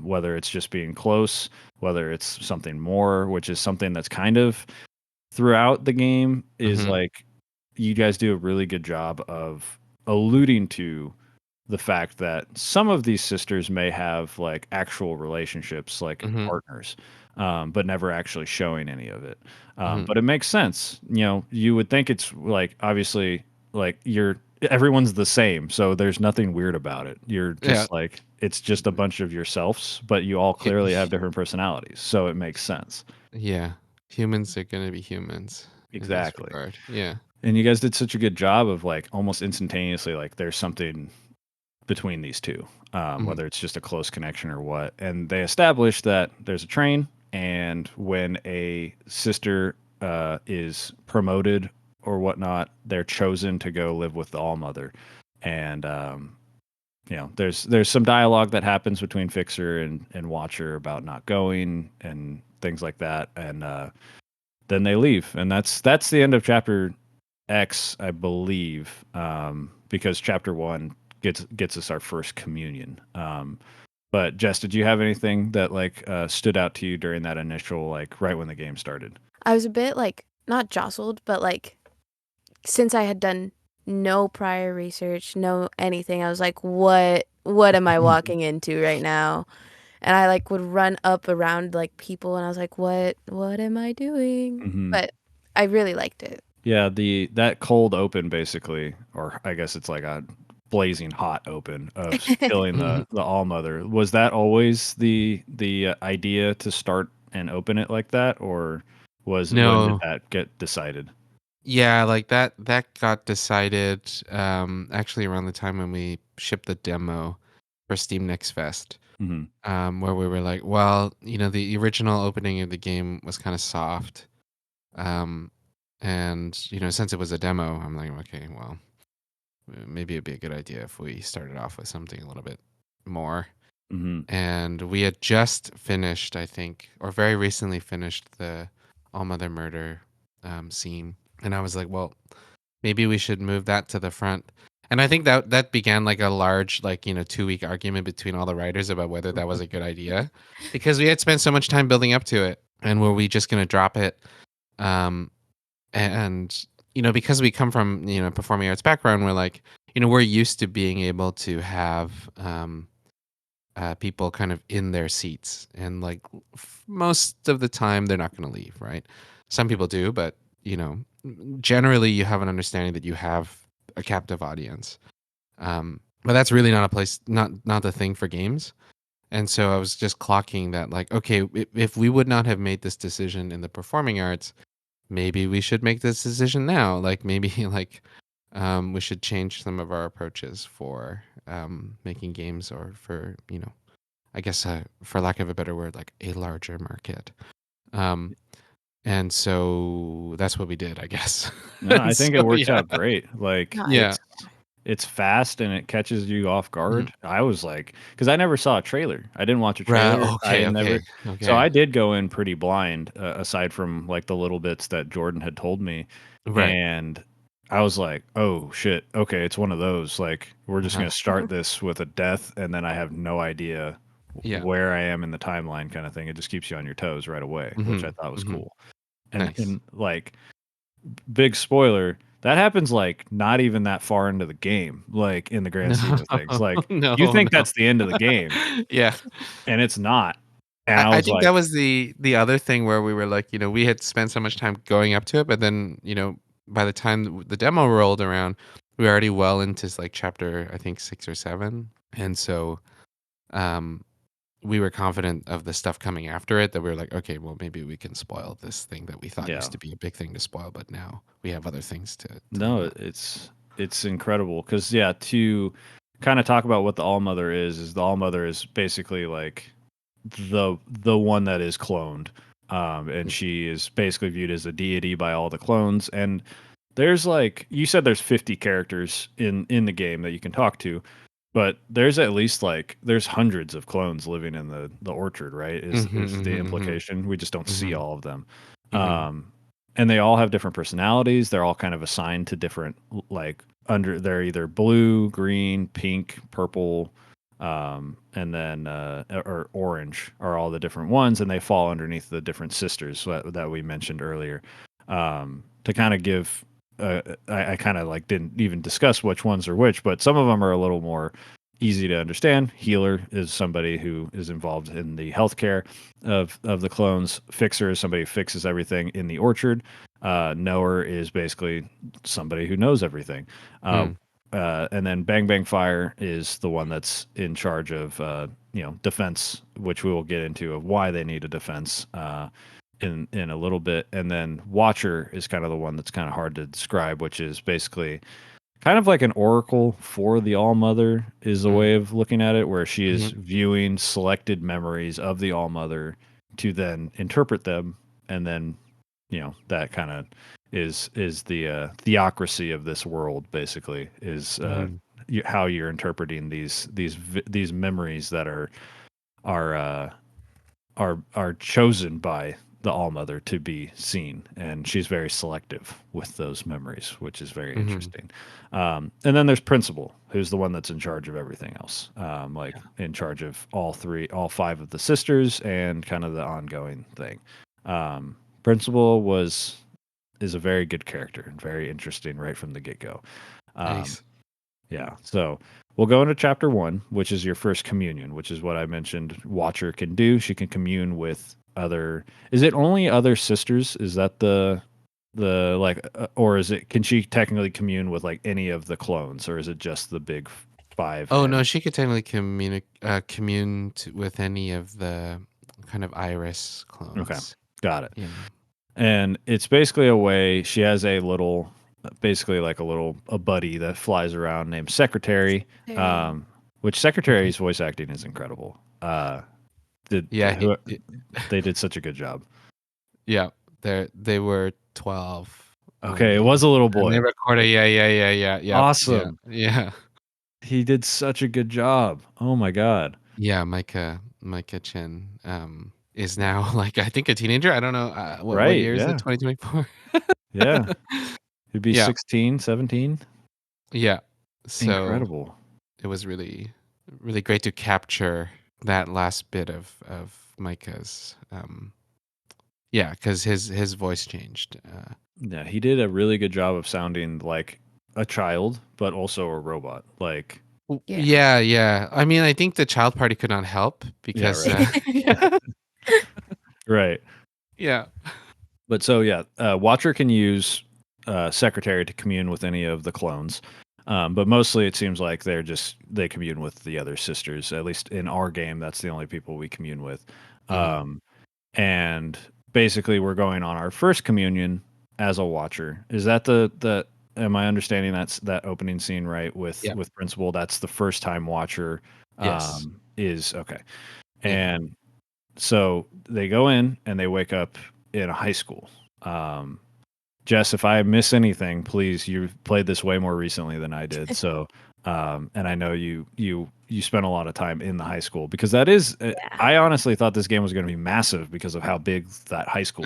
B: whether it's just being close, whether it's something more, which is something that's kind of throughout the game is like you guys do a really good job of alluding to the fact that some of these sisters may have like actual relationships, like partners, but never actually showing any of it. But it makes sense. You would think it's like, obviously, like everyone's the same, so there's nothing weird about it. You're just like, it's just a bunch of yourselves, but you all clearly have different personalities, so it makes sense.
D: Yeah. Humans are going to be humans.
B: Exactly.
D: Yeah.
B: And you guys did such a good job of like almost instantaneously, like there's something between these two, whether it's just a close connection or what. And they established that there's a train, and when a sister is promoted or whatnot, they're chosen to go live with the All Mother. And there's some dialogue that happens between Fixer and Watcher about not going and things like that. And then they leave, and that's the end of chapter X, I believe, because chapter 1 gets us our first communion. But Jess, did you have anything that like stood out to you during that initial, like right when the game started?
C: I was a bit like not jostled, but like since I had done no prior research, no anything, I was like, what am I walking into right now? And I like would run up around like people, and I was like, what am I doing? But I really liked it.
B: Yeah, that cold open basically, or I guess it's like a blazing hot open of killing the All Mother. Was that always the idea to start and open it like that, or was when did
D: No.
B: that get decided?
D: Yeah, like that got decided actually around the time when we shipped the demo for Steam Next Fest.
B: Hmm.
D: Where we were like, well, the original opening of the game was kind of soft. Um, and since it was a demo, I'm like, okay, well, maybe it'd be a good idea if we started off with something a little bit more.
B: Hmm.
D: And we had just finished, I think, or very recently finished the All Mother Murder scene, and I was like, well, maybe we should move that to the front. And I think that began like a large, like 2-week argument between all the writers about whether that was a good idea, because we had spent so much time building up to it, and were we just going to drop it? Um, and because we come from performing arts background, we're like, we're used to being able to have people kind of in their seats, and like most of the time they're not going to leave, right? Some people do, but generally you have an understanding that you have a captive audience. But that's really not a place, not the thing for games. And so I was just clocking that, like, okay, if we would not have made this decision in the performing arts, maybe we should make this decision now. Like maybe like we should change some of our approaches for making games, or for I guess for lack of a better word, like a larger market. Um, and so that's what we did, I guess.
B: No, I think it
D: So,
B: works
D: yeah,
B: out great. Like
D: yeah,
B: it's fast and it catches you off
D: mhm.
B: guard. I was like, because I never saw a trailer. I didn't watch a
D: Right.
B: trailer. I
D: Okay,
B: never.
D: okay,
B: So
D: okay.
B: I did go in pretty blind, aside from like the little bits that Jordan had told me,
D: Right.
B: and I was like, oh shit, okay, it's one of those. Like we're just
D: Uh-huh.
B: gonna start this with a death, and then I have no idea
D: Yeah.
B: where I am in the timeline, kind of thing. It just keeps you on your toes right away, which I
D: Hmm.
B: thought was
D: Hmm.
B: cool. And
D: Nice.
B: like big spoiler, that happens like not even that far into the game, like in the grand
D: No,
B: scheme of things. Like
D: no,
B: you think
D: no.
B: that's the end of the game,
D: Yeah.
B: and it's not. And I
D: I
B: was
D: think that
B: like,
D: was the other thing where we were like, we had spent so much time going up to it, but then, by the time the demo rolled around, we were already well into like chapter, I think 6 or 7. And so um we were confident of the stuff coming after it, that we were like, okay, well, maybe we can spoil this thing that we thought
B: yeah,
D: used to be a big thing to spoil, but now we have other things to
B: no, it's incredible because yeah, to kind of talk about what the All Mother is the All Mother is basically like the one that is cloned, and she is basically viewed as a deity by all the clones. And there's like you said, there's 50 characters in the game that you can talk to, but there's at least like there's hundreds of clones living in the orchard, right?
D: Mhm,
B: Is the
D: mhm,
B: implication. We just don't see
D: mhm,
B: all of them.
D: mhm,
B: Um, and they all have different personalities. They're all kind of assigned to different like under they're either blue, green, pink, purple, and then or orange are all the different ones, and they fall underneath the different sisters that we mentioned earlier. To kind of give I kind of like didn't even discuss which ones are which, but some of them are a little more easy to understand. Healer is somebody who is involved in the healthcare of the clones. Fixer is somebody who fixes everything in the orchard. Knower is basically somebody who knows everything. Uh,
D: mm,
B: and then Bang Bang Fire is the one that's in charge of defense, which we will get into of why they need a defense in a little bit. And then Watcher is kind of the one that's kind of hard to describe, which is basically kind of like an oracle for the All Mother is a
D: mm,
B: way of looking at it, where she is
D: mhm,
B: viewing selected memories of the All Mother to then interpret them, and then that kind of is the theocracy of this world. Basically, is
D: mhm,
B: how you're interpreting these memories that are uh, are chosen by the All Mother to be seen, and she's very selective with those memories, which is very
D: mhm.
B: interesting. And then there's Principal, who's the one that's in charge of everything else, like
D: Yeah.
B: in charge of all five of the sisters and kind of the ongoing thing. Principal is a very good character and very interesting right from the get go. Um,
D: Nice.
B: yeah. So we'll go into chapter 1, which is your first communion, which is what I mentioned. Watcher can do. She can commune with other. Is it only other sisters? Is that the the like, or is it? Can she technically commune with like any of the clones, or is it just the big five?
D: Oh
B: and-
D: no, she could technically commune with any of the kind of Iris
B: Okay,
D: clones.
B: got it.
D: Yeah.
B: And it's basically a way. She has a little, basically like a buddy that flies around named Secretary. Which Secretary's voice acting is incredible.
D: Yeah.
B: They did such a good job.
D: Yeah. They were 12.
B: Okay, it was a little
D: And they
B: boy.
D: recorded. Yeah.
B: Awesome.
D: Yeah.
B: He did such a good job. Oh my god.
D: Yeah. Micah Chen is now like I think a teenager. I don't know what
B: Right,
D: year is it?
B: yeah.
D: 2024.
B: Yeah. He'd be
D: Yeah.
B: 16, 17.
D: Yeah. So
B: Incredible.
D: it was really really great to capture that last bit of Micah's yeah, because his voice changed.
B: Yeah, he did a really good job of sounding like a child, but also a robot. Like,
D: Yeah. I mean, I think the child party could not help because
B: right.
D: yeah.
B: But so yeah, Watcher can use Secretary to commune with any of the clones, but mostly it seems like they commune with the other sisters. At least in our game, that's the only people we commune with. And basically, we're going on our first communion as a Watcher. Is that the? Am I understanding that opening scene right with Principal? That's the first time Watcher.
D: Yes.
B: Is okay,
D: Yeah.
B: and so they go in and they wake up in a high school. Jess, if I miss anything, please. You've played this way more recently than I did, so and I know you spent a lot of time in the high school because that is. I honestly thought this game was going to be massive because of how big that high school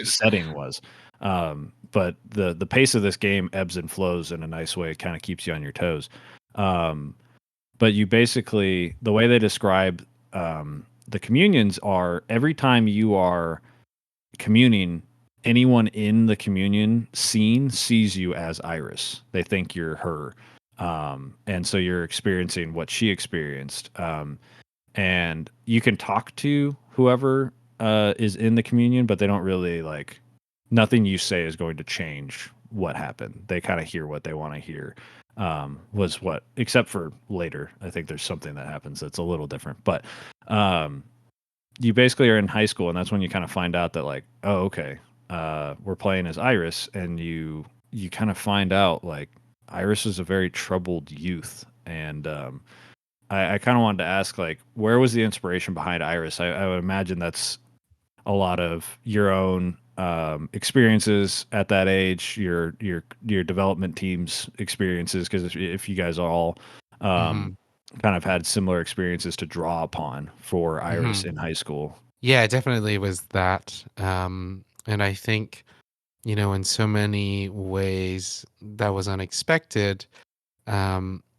B: setting was. But the pace of this game ebbs and flows in a nice way. It kind of keeps you on your toes. But you basically the way they describe the communions are every time you are communing, anyone in the communion scene sees you as Iris. They think you're her. And so you're experiencing what she experienced. And you can talk to whoever is in the communion, but they don't really like nothing you say is going to change what happened. They kind of hear what they want to hear. Was what, except for later, I think there's something that happens that's a little different. But you basically are in high school, and that's when you kind of find out that like, oh, okay, we're playing as Iris, and you kind of find out like Iris is a very troubled youth, and I kind of wanted to ask like, where was the inspiration behind Iris? I would imagine that's a lot of your own experiences at that age, your development team's experiences, because if you guys are all kind of had similar experiences to draw upon for Iris in high school.
D: Yeah, it definitely was that. And I think, in so many ways that was unexpected.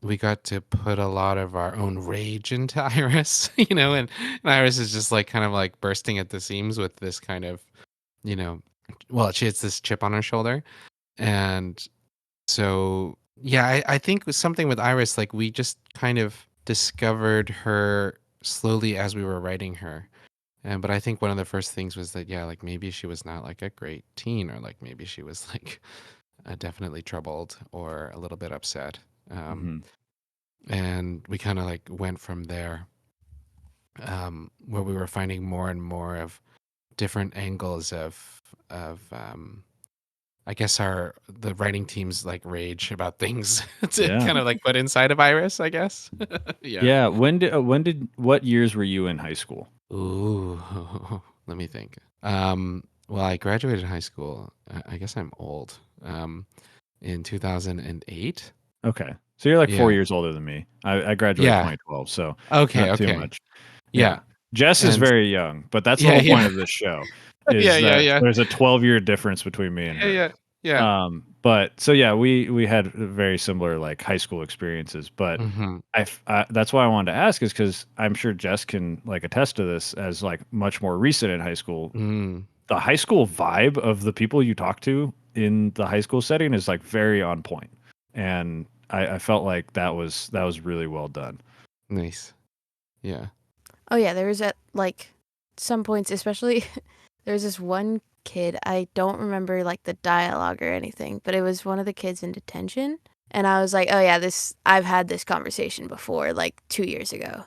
D: We got to put a lot of our own rage into Iris, and Iris is just like kind of like bursting at the seams with this kind of, well, she has this chip on her shoulder. And so, yeah, I think something with Iris, like we just kind of discovered her slowly as we were writing her. But I think one of the first things was that, yeah, like maybe she was not like a great teen, or like maybe she was like definitely troubled or a little bit upset. And we kind of like went from there, where we were finding more and more of different angles of I guess the writing team's like rage about things to kind of like put inside of Iris, I guess.
B: Yeah. What years were you in high school?
D: Ooh, let me think. Well, I graduated high school. I guess I'm old. In 2008.
B: Okay, so you're like 4 years older than me. I graduated 2012, so not too much.
D: Yeah.
B: Jess is very young, but that's the whole point of this show. Is that there's a 12-year difference between me and her.
D: Yeah.
B: But so yeah, we had very similar like high school experiences. But that's why I wanted to ask is because I'm sure Jess can like attest to this as like much more recent in high school. The high school vibe of the people you talk to in the high school setting is like very on point, and I felt like that was really well done.
D: Nice. Yeah.
C: Oh yeah, there was at like some points, especially there was this one kid. I don't remember like the dialogue or anything, but it was one of the kids in detention. And I was like, oh yeah, I've had this conversation before, like 2 years ago.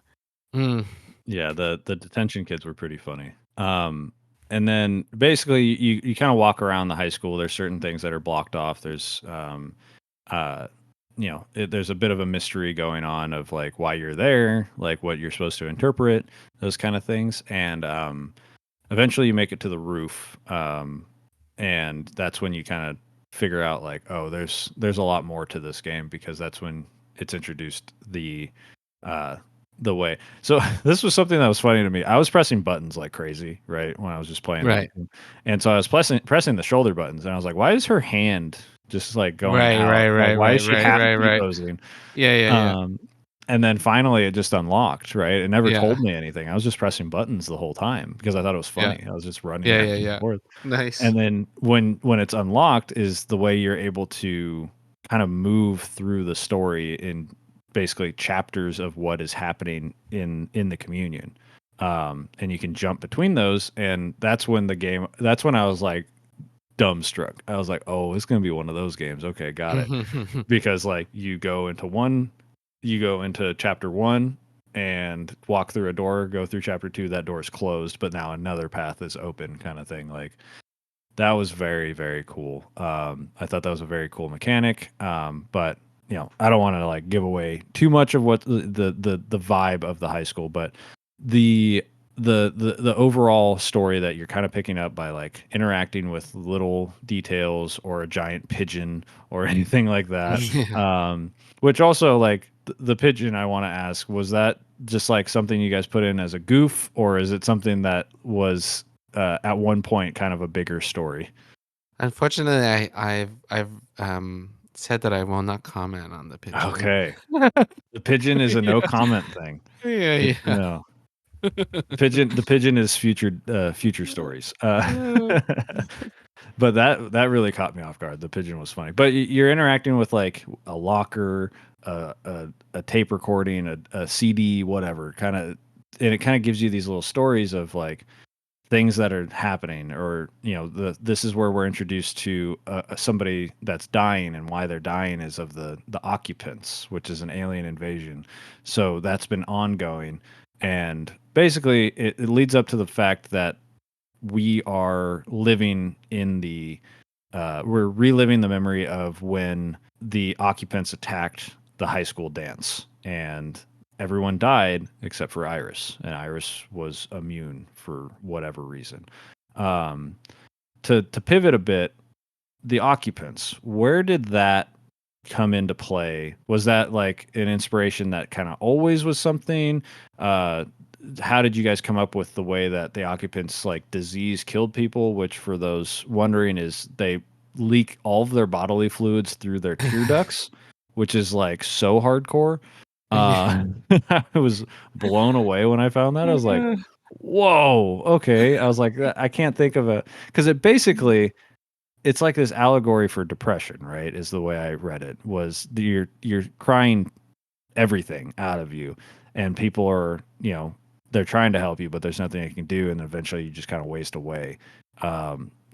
D: Mm.
B: Yeah, the detention kids were pretty funny. And then basically you kind of walk around the high school. There's certain things that are blocked off. There's there's a bit of a mystery going on of like why you're there, like what you're supposed to interpret, those kind of things. And eventually you make it to the roof. And that's when you kind of figure out like, oh, there's a lot more to this game, because that's when it's introduced the way. So this was something that was funny to me. I was pressing buttons like crazy, right, when I was just playing.
D: Right.
B: And so I was pressing the shoulder buttons, and I was like, why is her hand just like going
D: Right,
B: out?
D: right,
B: Like,
D: right,
B: why
D: right,
B: is she
D: right,
B: half
D: right, right.
B: posing?
D: Yeah.
B: And then finally it just unlocked, right? It never
D: Yeah.
B: told me anything. I was just pressing buttons the whole time because I thought it was funny. I was just running back and forth.
D: Nice.
B: And then when it's unlocked is the way you're able to kind of move through the story in basically chapters of what is happening in the communion. And you can jump between those, and that's when I was like dumbstruck. I was like, oh, it's gonna be one of those games. Okay, got it. Because like you go into chapter 1 and walk through a door, go through chapter 2, that door is closed, but now another path is open, kind of thing. Like, that was very, very cool. I thought that was a very cool mechanic. But I don't want to like give away too much of what the vibe of the high school, but the overall story that you're kind of picking up by like interacting with little details or a giant pigeon or anything like that. Which also, like, the pigeon, I want to ask, was that just like something you guys put in as a goof, or is it something that was at one point kind of a bigger story?
D: Unfortunately, I've said that I will not comment on the pigeon.
B: Okay. The pigeon is a no comment thing.
D: Yeah.
B: No. The pigeon is future stories. But that really caught me off guard. The pigeon was funny. But you're interacting with like a locker, a tape recording, a CD, whatever, kind of, and it kind of gives you these little stories of like things that are happening, or this is where we're introduced to somebody that's dying, and why they're dying is of the occupants, which is an alien invasion. So that's been ongoing, and basically it leads up to the fact that we are living in we're reliving the memory of when the occupants attacked the high school dance, and everyone died except for Iris, and Iris was immune for whatever reason. To pivot a bit, the occupants, where did that come into play? Was that like an inspiration that kind of always was something? How did you guys come up with the way that the occupants, like, disease killed people, which for those wondering is they leak all of their bodily fluids through their tear ducts, which is like so hardcore. I was blown away when I found that. I was like, whoa, okay. I was like, I can't think of because it's like this allegory for depression, right? Is the way I read it. Was you're crying everything out of you, and people are, they're trying to help you, but there's nothing you can do, and eventually you just kind of waste away.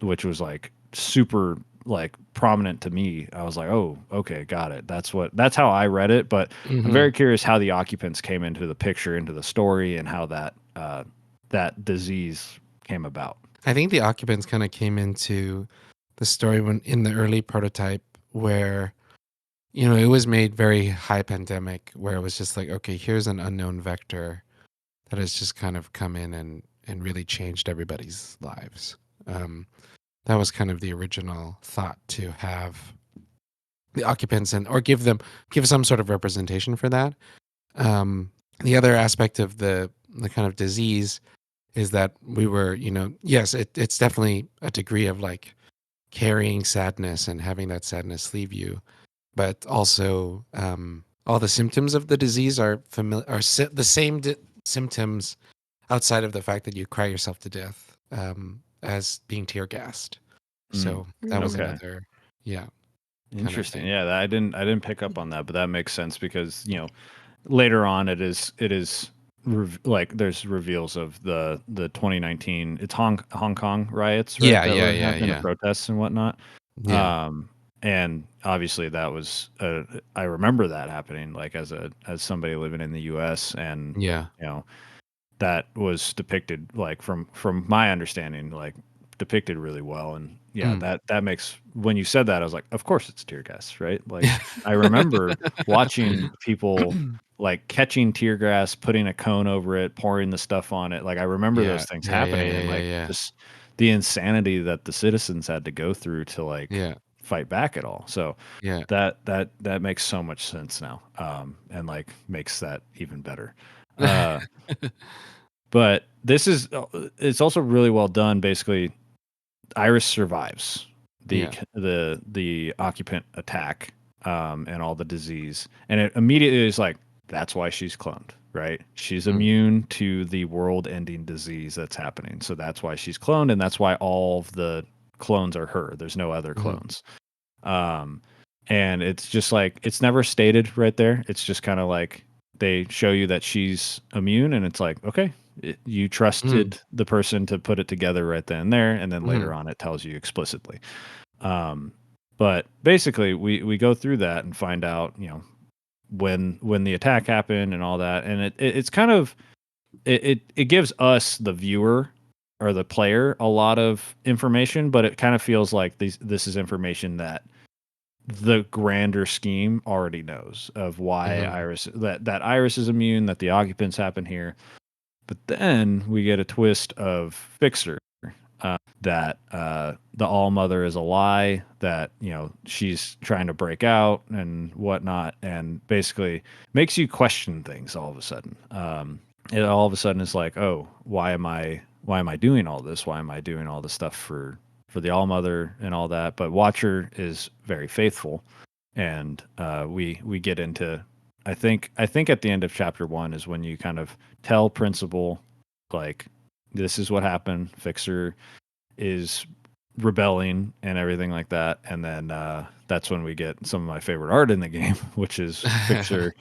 B: Which was like super like prominent to me. I was like, oh, okay, got it. That's how I read it. But I'm very curious how the occupants came into the picture, into the story, and how that disease came about.
D: I think the occupants kind of came into the story when in the early prototype, where it was made very high pandemic, where it was just like, okay, here's an unknown vector that has just kind of come in and really changed everybody's lives. That was kind of the original thought, to have the occupants or give some sort of representation for that. The other aspect of the kind of disease is that we were, yes, it's definitely a degree of like carrying sadness and having that sadness leave you, but also all the symptoms of the disease are the same symptoms outside of the fact that you cry yourself to death, as being tear gassed. So that was another,
B: interesting. Yeah, I didn't pick up on that, but that makes sense because later on it is like there's reveals of the 2019, it's Hong Kong riots, right?
D: Yeah,
B: That
D: yeah,
B: were
D: yeah,
B: happening, the
D: yeah,
B: protests and whatnot.
D: yeah.
B: And obviously that was I remember that happening, like as somebody living in the U.S. and
D: Yeah.
B: you know that was depicted, like from my understanding, like depicted really well. And yeah,
D: Mm.
B: that makes, when you said that, I was like, of course it's tear gas, right? Like I remember watching people like catching tear gas, putting a cone over it, pouring the stuff on it. Like I remember
D: Yeah,
B: those things
D: yeah, yeah,
B: happening,
D: yeah,
B: and
D: yeah,
B: like
D: yeah.
B: just the insanity that the citizens had to go through to like
D: Yeah,
B: fight back at all. So
D: yeah.
B: that makes so much sense now, and like makes that even better. Uh, but this is it's also really well done. Basically, Iris survives the
D: Yeah.
B: the occupant attack, and all the disease, and it immediately is like that's why she's cloned, right? She's
D: Mm.
B: immune to the world-ending disease that's happening, so that's why she's cloned, and that's why all of the clones are her. There's no other
D: Mhm.
B: clones. Um, and it's just like it's never stated right there. It's just kind of like they show you that she's immune, and it's like okay, you
D: Mm.
B: trusted the person to put it together right then and there, and then later
D: Mhm.
B: on it tells you explicitly. Um, but basically, we go through that and find out, when the attack happened and all that, and it's kind of it gives us, the viewer or the player, a lot of information, but it kind of feels like this is information that the grander scheme already knows of why
D: Mhm.
B: that Iris is immune, that the occupants happen here. But then we get a twist of Fixer, that the All Mother is a lie, that she's trying to break out and whatnot, and basically makes you question things all of a sudden. It all of a sudden is like, oh, why am I doing all this? Why am I doing all this stuff for the All Mother and all that? But Watcher is very faithful, and we get into, I think at the end of chapter 1 is when you kind of tell Principal, like, this is what happened. Fixer is rebelling and everything like that, and then that's when we get some of my favorite art in the game, which is Fixer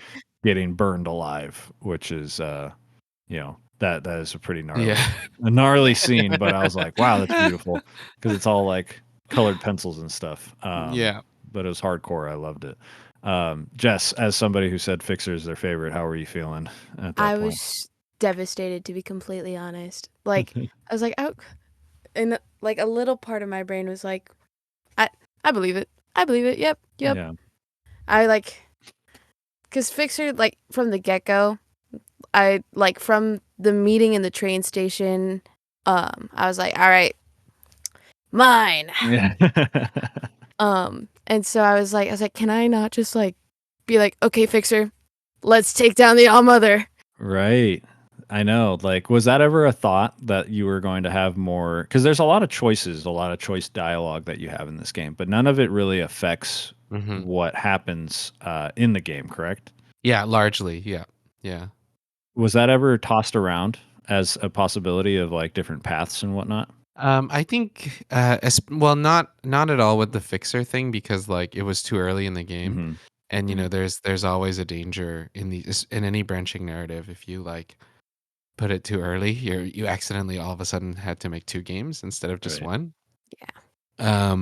B: getting burned alive, which is that is a pretty
D: Yeah.
B: gnarly scene. But I was like, wow, that's beautiful, because it's all like colored pencils and stuff.
D: Yeah.
B: But it was hardcore. I loved it. Jess, as somebody who said Fixer is their favorite, how were you feeling at that
C: I
B: point?
C: was devastated, to be completely honest. Like, I was like, oh, and like a little part of my brain was like, I I believe it. I believe it. Yep.
B: Yeah.
C: I like, cause Fixer, like, from the get-go, I like, from the meeting in the train station, I was like, all right, mine.
B: Yeah.
C: And so I was like, can I not just like be like, okay, Fixer, let's take down the All Mother.
B: Right. I know. Like, was that ever a thought that you were going to have more? Because there's a lot of choices, a lot of choice dialogue that you have in this game, but none of it really affects
D: Mhm.
B: what happens in the game, correct?
D: Yeah, largely. Yeah. Yeah.
B: Was that ever tossed around as a possibility of like different paths and whatnot?
D: I think well, not at all with the Fixer thing, because like it was too early in the game.
B: Hmm.
D: And
C: Mhm.
D: there's always a danger in any branching narrative. If you like put it too early, you accidentally all of a sudden had to make 2 games instead of just
B: Right.
D: 1.
C: Yeah.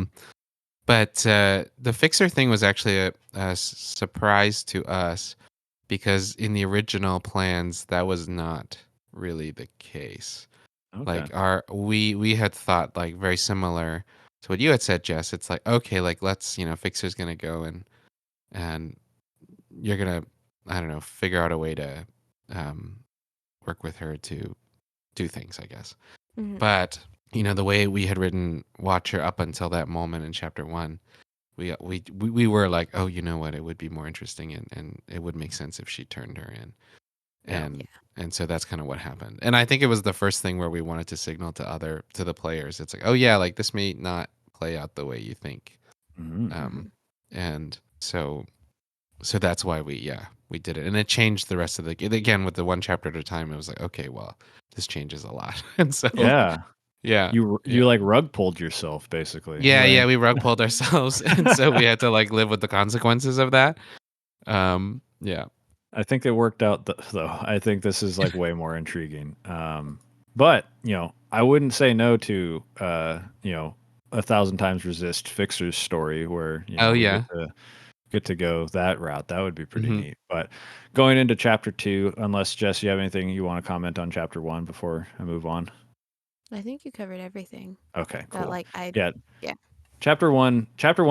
D: But the Fixer thing was actually a surprise to us, because in the original plans that was not really the case.
B: Okay.
D: Like we had thought like very similar to what you had said, Jess. It's like, okay, like let's, Fixer's gonna go and you're gonna, I don't know, figure out a way to um work with her to do things, I guess.
C: Mhm.
D: But the way we had written Watcher up until that moment in chapter 1, we were like, oh, you know what, it would be more interesting, and it would make sense if she turned her in.
B: Yeah.
D: And so that's kind of what happened. And I think it was the first thing where we wanted to signal to the players. It's like, oh yeah, like this may not play out the way you think.
B: Hmm.
D: Um and so that's why we did it. And it changed the rest of the game. Again, with the one chapter at a time, it was like, okay, well, this changes a lot. And so
B: Yeah.
D: yeah.
B: You
D: Yeah.
B: like rug pulled yourself, basically,
D: Yeah,
B: right?
D: yeah, we rug pulled ourselves. And so we had to like live with the consequences of that. Yeah.
B: I think it worked out though. I think this is like way more intriguing. But I wouldn't say no to 1000xRESIST Fixer's story, where
D: Oh
B: we
D: yeah.
B: get to go that route. That would be pretty
D: Hmm.
B: neat. But going into chapter 2, unless Jess, you have anything you want to comment on chapter 1 before I move on?
C: I think you covered everything
B: Okay,
C: that
B: cool.
C: I
B: Yeah,
C: yeah.
B: chapter 1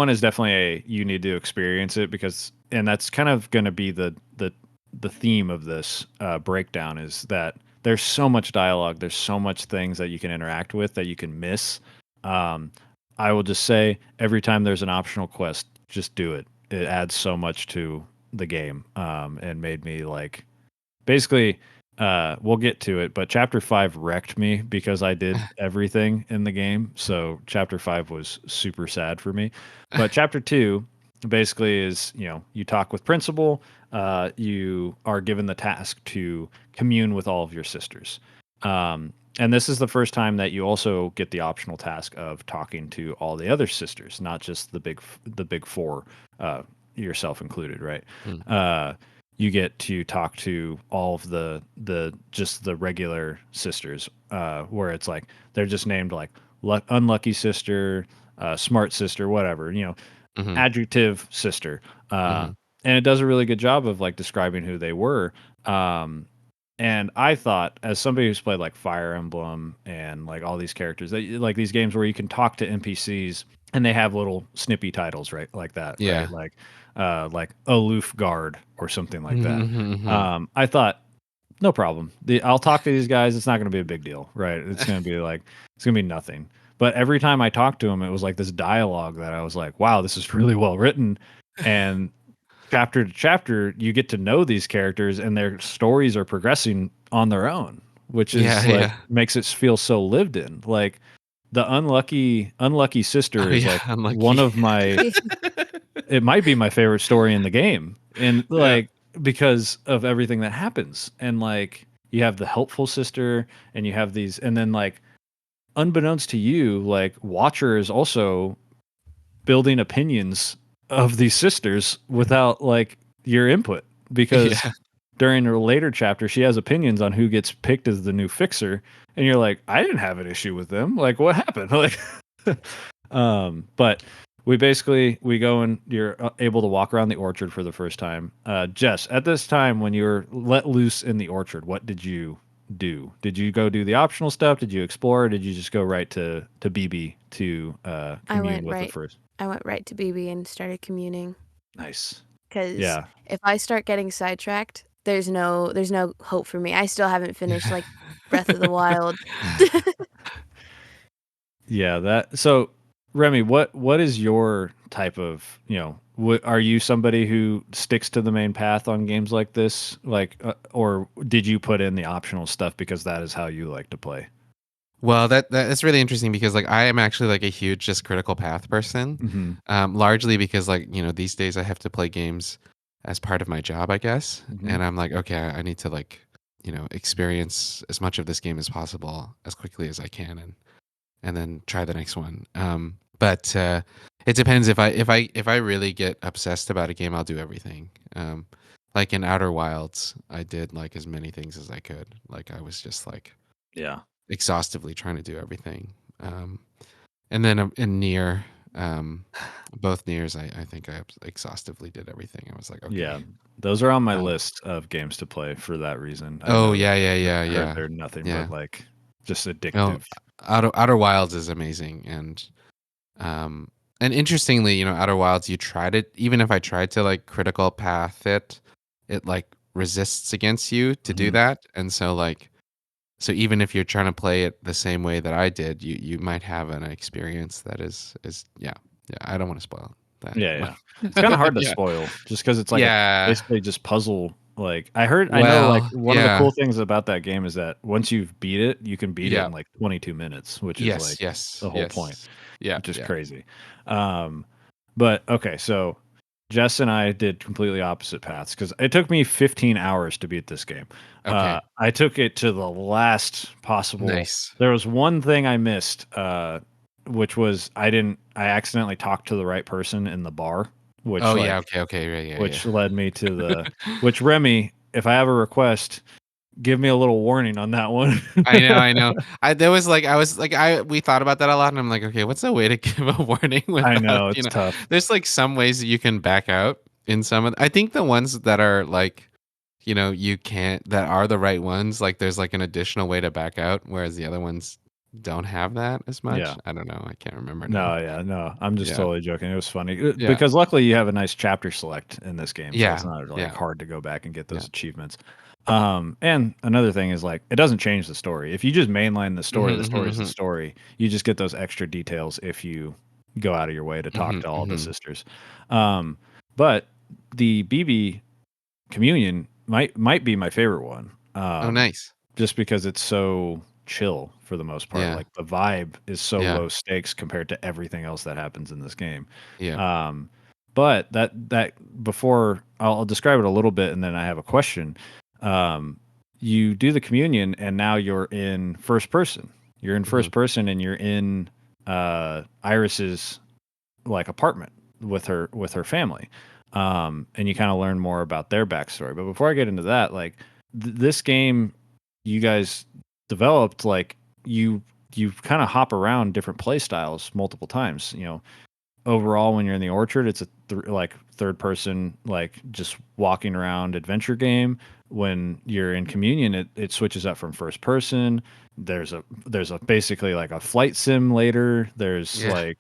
B: is definitely you need to experience it, and that's kind of going to be the theme of this breakdown, is that there's so much dialogue, there's so much things that you can interact with that you can miss. um, I will just say, every time there's an optional quest, just do it. It adds so much to the game, and made me like, basically, we'll get to it, but chapter 5 wrecked me because I did everything in the game. So chapter 5 was super sad for me. But chapter 2 basically is, you talk with principal. You are given the task to commune with all of your sisters. And this is the first time that you also get the optional task of talking to all the other sisters, not just the big four, yourself included, right?
D: Mm.
B: You get to talk to all of just the regular sisters, where it's like they're just named like unlucky sister, smart sister, whatever,
D: Hmm.
B: adjective sister.
D: Hmm.
B: And it does a really good job of like describing who they were. um and I thought, as somebody who's played like Fire Emblem and like all these characters, like these games where you can talk to NPCs and they have little snippy titles, right? Like that, right?
D: Yeah.
B: Like aloof guard or something like that.
D: Hmm. Hmm.
B: I thought, no problem. I'll talk to these guys. It's not going to be a big deal, right? It's going to be like, it's going to be nothing. But every time I talked to them, it was like this dialogue that I was like, wow, this is really well written. And chapter to chapter, you get to know these characters and their stories are progressing on their own, which
D: Yeah.
B: is like
D: Yeah.
B: makes it feel so lived in. Like the unlucky sister
D: Oh
B: is
D: yeah.
B: like one
D: Unlucky.
B: of my, it might be my favorite story in the game. And
D: Yeah.
B: like, because of everything that happens. And like, you have the helpful sister and you have these, and then like, unbeknownst to you, like Watcher is also building opinions of these sisters without like your input, because
D: Yeah.
B: during a later chapter she has opinions on who gets picked as the new fixer, and you're like, I didn't have an issue with them, like what happened? Like but we go and you're able to walk around the orchard for the first time. Jess, at this time when you were let loose in the orchard, what did you do? Did you go do the optional stuff? Did you explore, or did you just go right to BB to
C: I
B: commune
C: went
B: with the
C: right
B: first?
C: I went right to BB and started communing,
B: Nice.
C: because
B: Yeah.
C: if I start getting sidetracked, there's no hope for me. I still haven't finished like Breath of the Wild.
B: Yeah, so Remy, what is your type of, are you somebody who sticks to the main path on games like this? Like, or did you put in the optional stuff because that is how you like to play?
D: Well, that's really interesting because like I am actually like a huge just critical path person,
B: Mm-hmm.
D: largely because like these days I have to play games as part of my job, I guess,
B: Mm-hmm.
D: and I'm like, okay, I need to like experience as much of this game as possible as quickly as I can, and then try the next one. But it depends. If I really get obsessed about a game, I'll do everything. Like in Outer Wilds, I did like as many things as I could. Like I was just like
B: Yeah.
D: exhaustively trying to do everything. And then in Near, both Nears, I think I exhaustively did everything. I was like, okay.
B: Yeah. Those are on my
D: Um,
B: list of games to play for that reason. I
D: oh
B: know
D: yeah, yeah,
B: I've
D: yeah,
B: heard
D: yeah,
B: they're nothing
D: yeah.
B: but like just
D: Oh,
B: addictive.
D: Outer Wilds is amazing, um, and interestingly, Outer Wilds, you tried it. Even if I tried to like critical path it like resists against you to do
B: Mhm.
D: that, and so like. So even if you're trying to play it the same way that I did, you might have an experience that is yeah. I don't want to spoil that.
B: Yeah, yeah. It's kind of hard to
D: Yeah.
B: spoil just because it's like a
D: Yeah.
B: basically just puzzle. Like I know like
D: Well,
B: one of the
D: yeah.
B: cool things about that game is that once you've beat it, you can beat it
D: Yeah.
B: in like 22 minutes, which is
D: Yes,
B: like
D: yes,
B: the whole point,
D: yes. Yeah,
B: which is
D: yeah.
B: crazy. Um, but okay, so Jess and I did completely opposite paths because it took me 15 hours to beat this game.
D: Okay.
B: I took it to the last possible.
D: Nice.
B: There was one thing I missed, which was I accidentally talked to the right person in the bar. which
D: Oh yeah, okay, right,
B: which
D: yeah.
B: led me to the which Remy, if I have a request, give me a little warning on that one.
D: I know. We thought about that a lot, and I'm like, okay, what's a way to give a warning
B: I
D: without,
B: know it's tough.
D: there's like some ways that you can back out in some of. I think the ones that are like, you can't, that are the right ones. Like, there's like an additional way to back out, whereas the other ones don't have that as
B: Yeah.
D: much. I don't know. I can't remember now.
B: No, yeah, no. I'm just
D: Yeah,
B: totally joking. It was funny
D: yeah,
B: because luckily you have a nice chapter select in this game, so it's
D: yeah,
B: not like
D: yeah,
B: hard to go back and get
D: yeah.
B: those achievements. And another thing is like it doesn't change the story. If you just mainline the story is the
D: Mm-hmm,
B: story. You just get those extra details if you go out of your way to talk
D: mm-hmm,
B: to all the
D: mm-hmm.
B: sisters. But the BB communion might be my favorite one.
D: Oh, nice.
B: Just because it's so chill for the most part.
D: Yeah,
B: Like the vibe is so
D: yeah,
B: low stakes compared to everything else that happens in this game.
D: yeah.
B: Um, but that before I'll describe it a little bit and then I have a question. You do the communion and now you're in first person. You're in
D: Mm-hmm.
B: first person and you're in Iris's like apartment with her family. And you kind of learn more about their backstory. But before I get into that, like this game you guys developed, like you kind of hop around different play styles multiple times. Overall, when you're in the orchard, it's a like third person, like just walking around adventure game. When you're in communion, it switches up from first person. There's a basically like a flight sim later.
D: Yeah.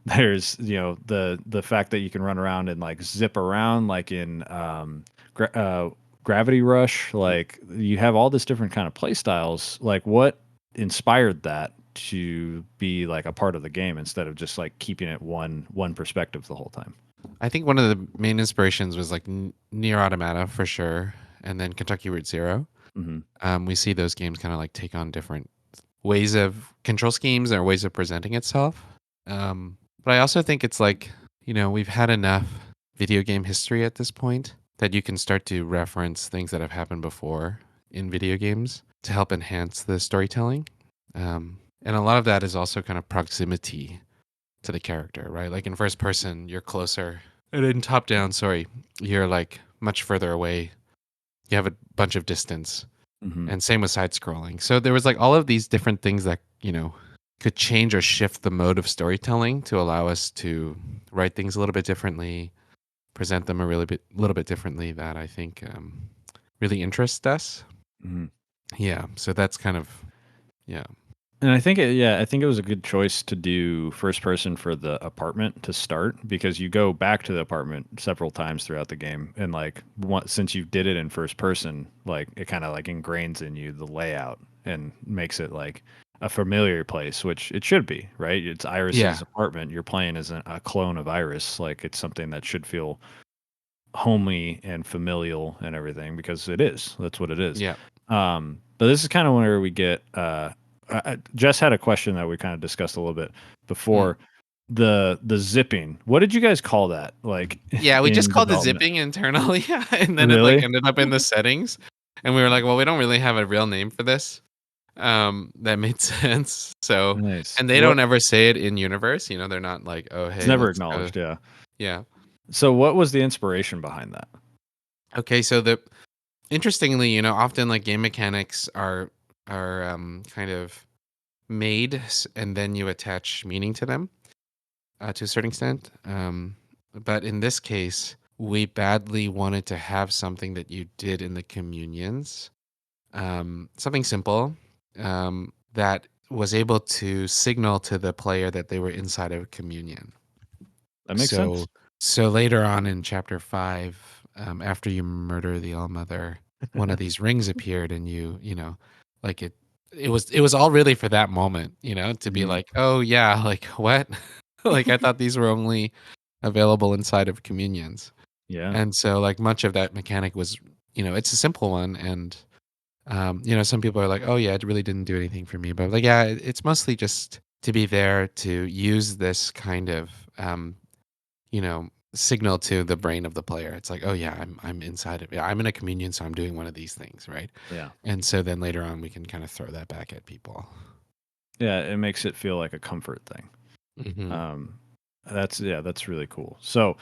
B: There's the fact that you can run around and like zip around like in Gravity Rush. Like you have all this different kind of play styles. Like what inspired that to be like a part of the game instead of just like keeping it one perspective the whole time?
D: I think one of the main inspirations was like Near Automata for sure, and then Kentucky Route Zero. We see those games kind of like take on different ways of control schemes or ways of presenting itself. But I also think it's like, we've had enough video game history at this point that you can start to reference things that have happened before in video games to help enhance the storytelling. And a lot of that is also kind of proximity to the character, right? Like in first person, you're closer. And in top down, you're like much further away. You have a bunch of distance. And same with side scrolling. So there was like all of these different things that, could change or shift the mode of storytelling to allow us to write things a little bit differently, present them a little bit differently that I think really interests us. Yeah. So that's kind of, yeah.
B: And I think it was a good choice to do first person for the apartment to start because you go back to the apartment several times throughout the game, and like since you did it in first person, like it kind of like ingrains in you the layout and makes it like a familiar place, which it should be, right? It's Iris's
D: Yeah.
B: apartment. You're playing as a clone of Iris, like it's something that should feel homely and familial and everything because it is. That's what it is.
D: Yeah.
B: But this is kind of where we get. Jess had a question that we kind of discussed a little bit before. The zipping. What did you guys call that? Like,
D: yeah, we just
B: in
D: called it
B: development?
D: zipping internally, and then it
B: Really?
D: like ended up in the settings, and we were like, well, we don't really have a real name for this. That made sense. So,
B: Nice.
D: and they don't ever say it in universe. They're not like, oh, hey,
B: It's never
D: let's go.
B: acknowledged. Yeah.
D: Yeah.
B: So, what was the inspiration behind that?
D: Okay, so interestingly, often like game mechanics are kind of made and then you attach meaning to them to a certain extent. But in this case, we badly wanted to have something that you did in the communions, something simple that was able to signal to the player that they were inside of communion.
B: That makes sense.
D: So later on in chapter 5, after you murder the All-Mother, one of these rings appeared, and like it was all really for that moment, to be like, oh yeah, like what? Like I thought these were only available inside of communions.
B: Yeah.
D: And so like much of that mechanic was, it's a simple one, and some people are like, oh yeah, it really didn't do anything for me, but like, yeah, it's mostly just to be there to use this kind of signal to the brain of the player. It's like, oh yeah, I'm inside of it. I'm in a communion, so I'm doing one of these things, right?
B: Yeah.
D: And so then later on, we can kind of throw that back at people.
B: Yeah, it makes it feel like a comfort thing.
D: Mm-hmm.
B: That's really cool. So,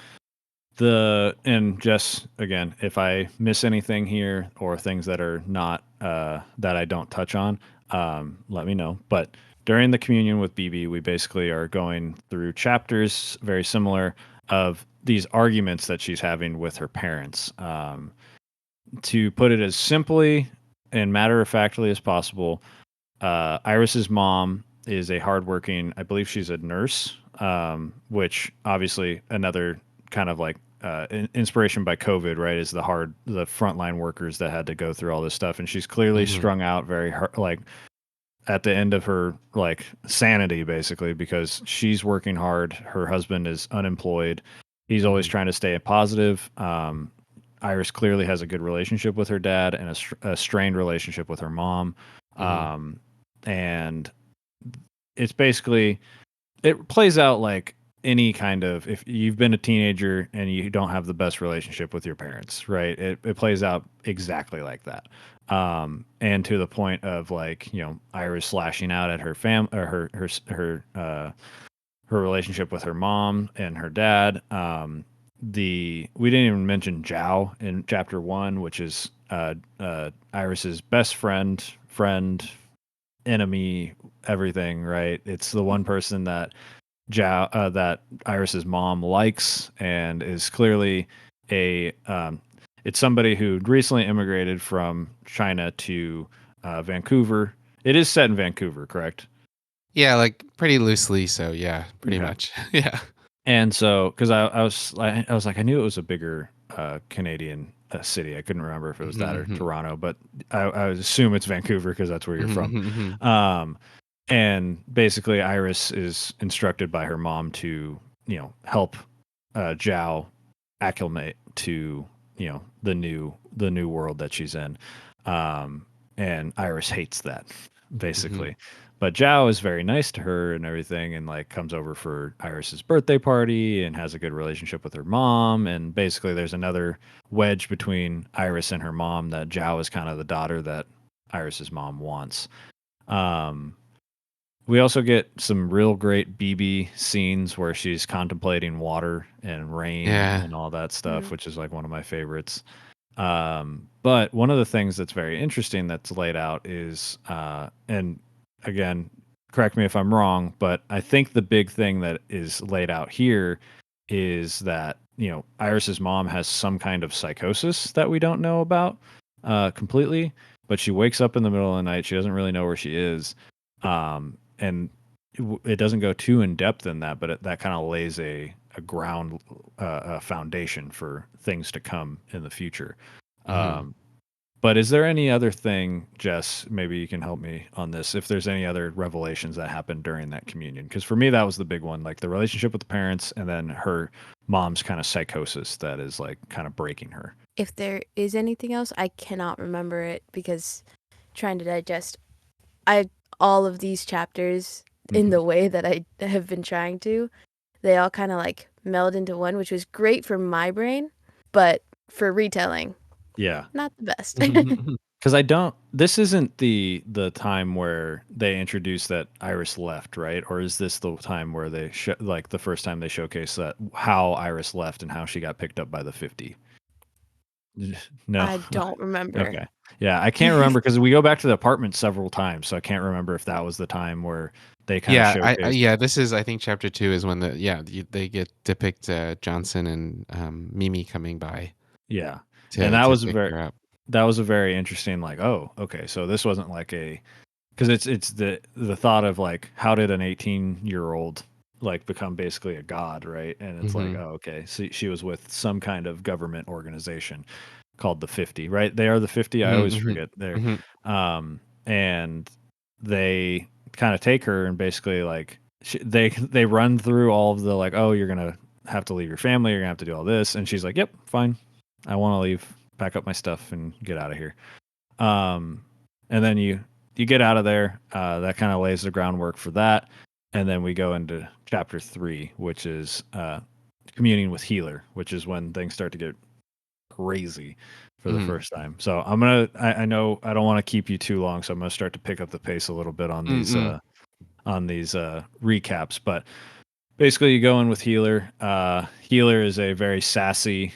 B: And Jess, again, if I miss anything here or things that are not that I don't touch on, let me know. But during the communion with BB, we basically are going through chapters very similar of these arguments that she's having with her parents. To put it as simply and matter of factly as possible, Iris's mom is a hardworking, I believe she's a nurse, which obviously another kind of like inspiration by COVID, right? Is the frontline workers that had to go through all this stuff, and she's clearly strung out, very hard, like at the end of her like sanity, basically, because she's working hard. Her husband is unemployed. He's always trying to stay positive. Iris clearly has a good relationship with her dad and a strained relationship with her mom. And it's basically, it plays out like any kind of, if you've been a teenager and you don't have the best relationship with your parents, right? It plays out exactly like that. And to the point of like, Iris lashing out at her or her relationship with her mom and her dad. We didn't even mention Zhao in chapter 1, which is Iris's best friend, enemy, everything, right? It's the one person that that Iris's mom likes and is clearly it's somebody who recently immigrated from China to Vancouver. It is set in Vancouver, correct?
D: Yeah, like pretty loosely. So yeah, pretty much. Yeah.
B: And so, because I was like, I knew it was a bigger Canadian city. I couldn't remember if it was that or Toronto, but I would assume it's Vancouver because that's where you're from. And basically, Iris is instructed by her mom to, help Zhao acclimate to, the new world that she's in. And Iris hates that, basically. But Zhao is very nice to her and everything, and like comes over for Iris's birthday party and has a good relationship with her mom. And basically, there's another wedge between Iris and her mom that Zhao is kind of the daughter that Iris's mom wants. We also get some real great BB scenes where she's contemplating water and rain and all that stuff, which is like one of my favorites. But one of the things that's very interesting that's laid out is, and again, correct me if I'm wrong, but I think the big thing that is laid out here is that, Iris's mom has some kind of psychosis that we don't know about completely, but she wakes up in the middle of the night. She doesn't really know where she is. And it doesn't go too in depth in that, but that kind of lays a ground, a foundation for things to come in the future. But is there any other thing, Jess, maybe you can help me on this, if there's any other revelations that happened during that communion? Because for me, that was the big one, like the relationship with the parents and then her mom's kind of psychosis that is like kind of breaking her.
C: If there is anything else, I cannot remember it because trying to digest all of these chapters in the way that I have been trying to, they all kind of like meld into one, which was great for my brain, but for retelling, not the best.
B: Because this isn't the time where they introduced that Iris left, right? Or is this the time where they like the first time they showcase that how Iris left and how she got picked up by the 50? No,
C: I don't remember.
B: Okay. Yeah, I can't remember because we go back to the apartment several times, so I can't remember if that was the time where they kind of showcased.
D: This is, I think, chapter 2 is when they depict Johnson and Mimi coming by.
B: Yeah, and that was a very interesting, like, oh, okay, so this wasn't like because it's the thought of like, how did an 18-year-old like become basically a god, right? And it's like, oh, okay, so she was with some kind of government organization called the 50, right? They are the 50. I always forget there. And they kind of take her and basically like they run through all of the like, oh, you're gonna have to leave your family, you're gonna have to do all this, and she's like, yep, fine, I want to leave, pack up my stuff and get out of here. And then you get out of there. That kind of lays the groundwork for that. And then we go into chapter 3, which is communing with Healer, which is when things start to get crazy for the first time. So I know I don't want to keep you too long, so I'm gonna start to pick up the pace a little bit on these recaps. But basically you go in with Healer. Healer is a very sassy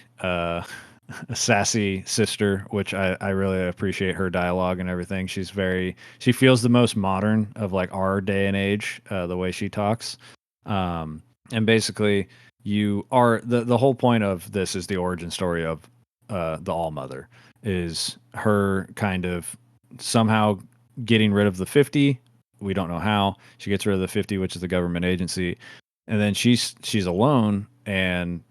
B: sister, which I really appreciate her dialogue and everything. She feels the most modern of like our day and age, the way she talks. And basically you are the whole point of this is the origin story of the All Mother, is her kind of somehow getting rid of the 50. We don't know how. She gets rid of the 50, which is the government agency, and then she's alone, and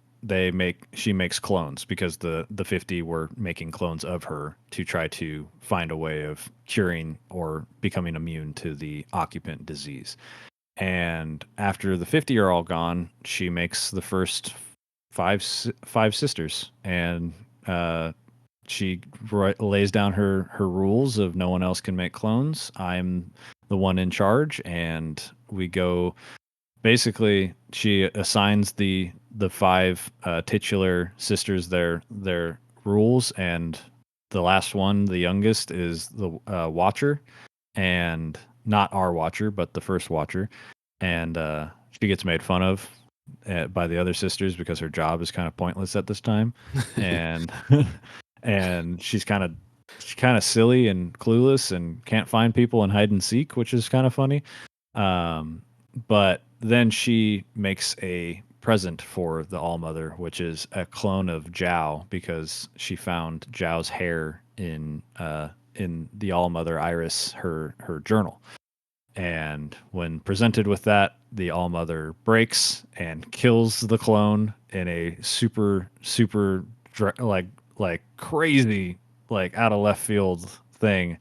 B: she makes clones because the 50 were making clones of her to try to find a way of curing or becoming immune to the occupant disease. And after the 50 are all gone, she makes the first five sisters, and she lays down her rules of no one else can make clones. I'm the one in charge, and we go. Basically, she assigns the five titular sisters their rules, and the last one, the youngest, is the Watcher, and not our Watcher, but the first Watcher, and she gets made fun of by the other sisters because her job is kind of pointless at this time, and and she's kind of silly and clueless and can't find people and hide and seek, which is kind of funny. But then she makes a present for the All Mother, which is a clone of Zhao, because she found Zhao's hair in the All Mother Iris, her journal. And when presented with that, the All Mother breaks and kills the clone in a super like crazy, like out of left field thing.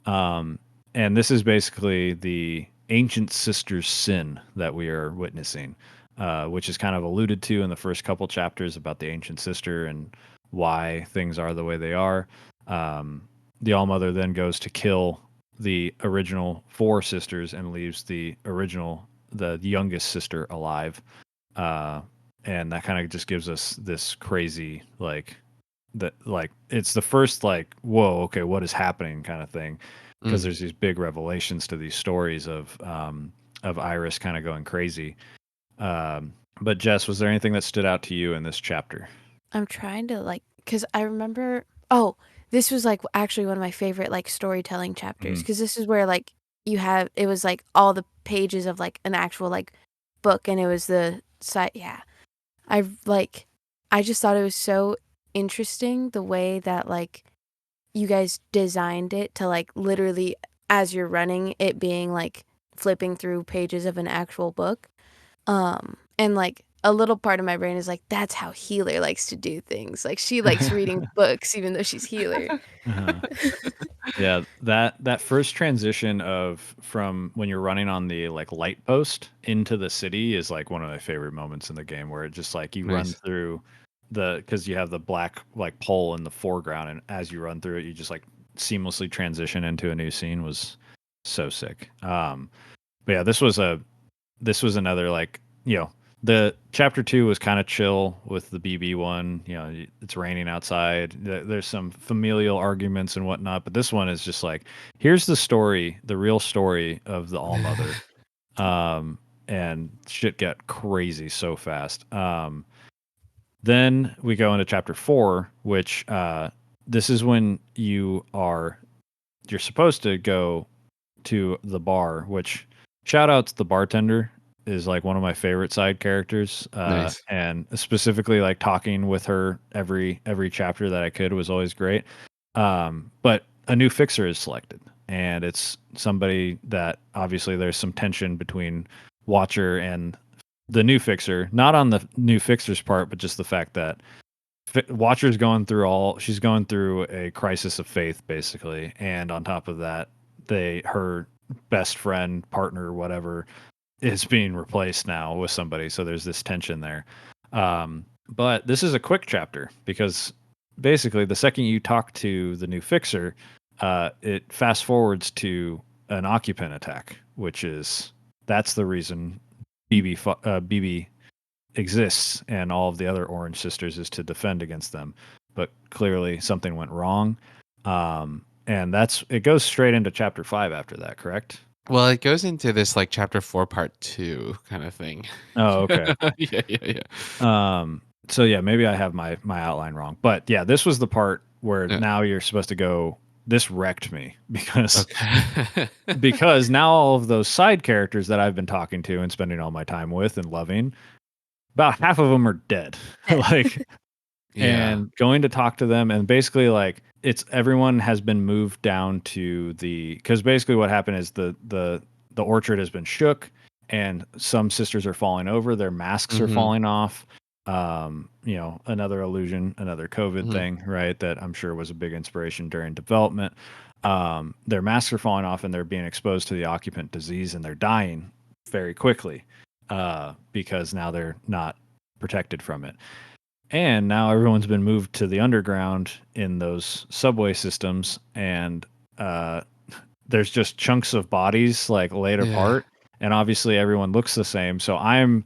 B: And this is basically the ancient sister's sin that we are witnessing, which is kind of alluded to in the first couple chapters about the ancient sister and why things are the way they are. The All Mother then goes to kill the original four sisters and leaves the youngest sister alive. And that kind of just gives us this crazy, like it's the first like, whoa, okay, what is happening kind of thing. Because there's these big revelations to these stories of Iris kind of going crazy. But Jess, was there anything that stood out to you in this chapter?
C: I'm trying to because I remember. Oh, this was like actually one of my favorite like storytelling chapters, because this is where like it was like all the pages of like an actual like book, and it was the site. Yeah, I just thought it was so interesting the way that like you guys designed it to like literally as you're running it being like flipping through pages of an actual book. And like a little part of my brain is like, that's how Healer likes to do things. Like she likes reading books even though she's Healer.
B: Uh-huh. Yeah, that first transition from when you're running on the like light post into the city is like one of my favorite moments in the game, where it just like you run through because you have the black like pole in the foreground, and as you run through it, you just like seamlessly transition into a new scene. Was so sick. But yeah, this was another like, the chapter 2 was kind of chill with the BB one. It's raining outside. There's some familial arguments and whatnot, but this one is just like, here's the story, the real story of the All Mother. And shit get crazy so fast. Then we go into chapter 4, which this is when you're supposed to go to the bar, which shout out to the bartender, is like one of my favorite side characters.
D: Nice.
B: And specifically like talking with her every chapter that I could was always great. But a new fixer is selected, and it's somebody that obviously there's some tension between Watcher and the new fixer, not on the new fixer's part, but just the fact that Watcher's she's going through a crisis of faith basically. And on top of that, her best friend, partner, whatever, is being replaced now with somebody. So there's this tension there. But this is a quick chapter because basically the second you talk to the new fixer, it fast forwards to an occupant attack, that's the reason BB exists, and all of the other Orange Sisters is to defend against them. But clearly something went wrong. And it goes straight into chapter 5 after that, correct?
D: Well, it goes into this like chapter 4, part 2 kind of thing.
B: Oh, okay.
D: Yeah.
B: So yeah, maybe I have my outline wrong, but yeah, this was the part where
D: Yeah.
B: now you're supposed to go. This wrecked me because
D: Okay.
B: because now all of those side characters that I've been talking to and spending all my time with and loving, about half of them are dead. Like,
D: Yeah.
B: and going to talk to them, and basically like it's everyone has been moved down to because basically what happened is the orchard has been shook, and some sisters are falling over, their masks are
D: Mm-hmm.
B: falling off. Another illusion, another COVID
D: Mm-hmm.
B: thing, right? That I'm sure was a big inspiration during development. Their masks are falling off, and they're being exposed to the occupant disease, and they're dying very quickly because now they're not protected from it. And now everyone's been moved to the underground in those subway systems, and there's just chunks of bodies like laid
D: Yeah.
B: apart, and obviously everyone looks the same. So I'm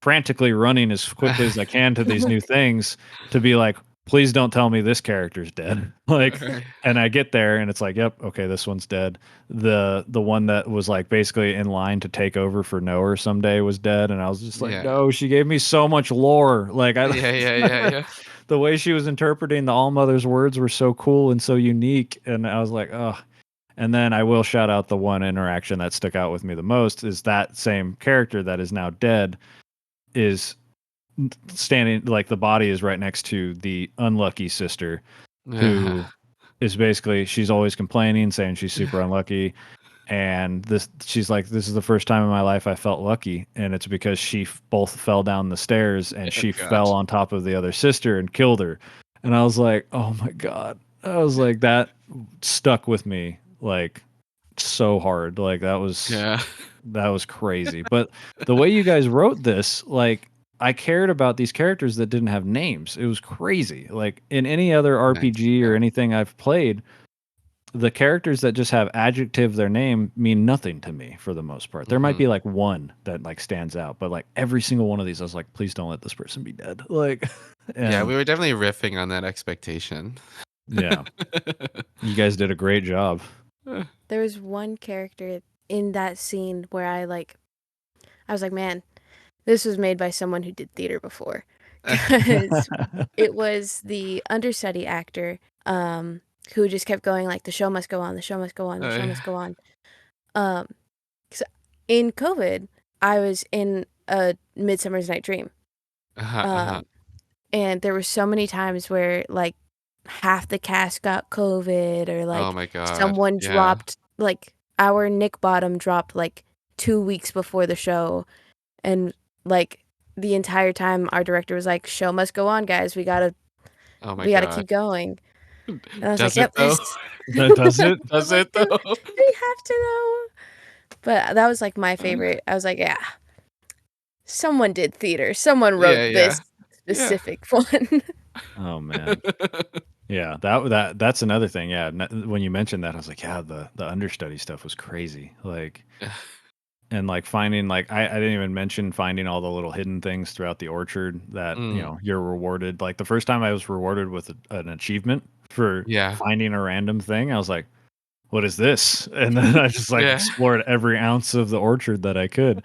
B: frantically running as quickly as I can to these new things to be like, please don't tell me this character's dead. Like, and I get there and it's like, yep, okay, this one's dead. The one that was like basically in line to take over for Noah someday was dead, and I was just like,
D: Yeah.
B: no, she gave me so much lore. Like
D: Yeah.
B: the way she was interpreting the Allmother's words were so cool and so unique, and I was like, oh. And then I will shout out the one interaction that stuck out with me the most is that same character that is now dead is standing, like the body is right next to the unlucky sister who is basically, she's always complaining, saying she's super unlucky. And she's like, this is the first time in my life I felt lucky. And it's because she both fell down the stairs and she fell on top of the other sister and killed her. And I was like, oh my God. I was like, that stuck with me like so hard. Like that was crazy. But the way you guys wrote this, like, I cared about these characters that didn't have names. It was crazy. Like in any other RPG or anything I've played, the characters that just have adjective their name mean nothing to me for the most part. There might be like one that like stands out, but like every single one of these, I was like, please don't let this person be dead. Like,
D: Yeah, we were definitely riffing on that expectation.
B: Yeah. You guys did a great job.
C: There was one character in that scene where I was like, man, this was made by someone who did theater before. Because it was the understudy actor who just kept going like, the show must go on, the show must go on, the show must go on. So in COVID, I was in a Midsummer's Night Dream. And there were so many times where like half the cast got COVID, or like
D: oh my God,
C: someone dropped, like our Nick Bottom dropped like 2 weeks before the show. And like the entire time our director was like, show must go on, guys. We gotta keep going. And I was
D: does
C: like,
D: it though?
B: Does it?
D: Does it though?
C: We have to know. But that was like my favorite. I was like, yeah, someone did theater. Someone wrote this specific one.
B: Oh man. Yeah, that's another thing. Yeah, when you mentioned that, I was like, yeah, the understudy stuff was crazy. Like, and like finding, like I didn't even mention finding all the little hidden things throughout the orchard that you're rewarded. Like the first time I was rewarded with an achievement for finding a random thing, I was like, what is this? And then I just like explored every ounce of the orchard that I could.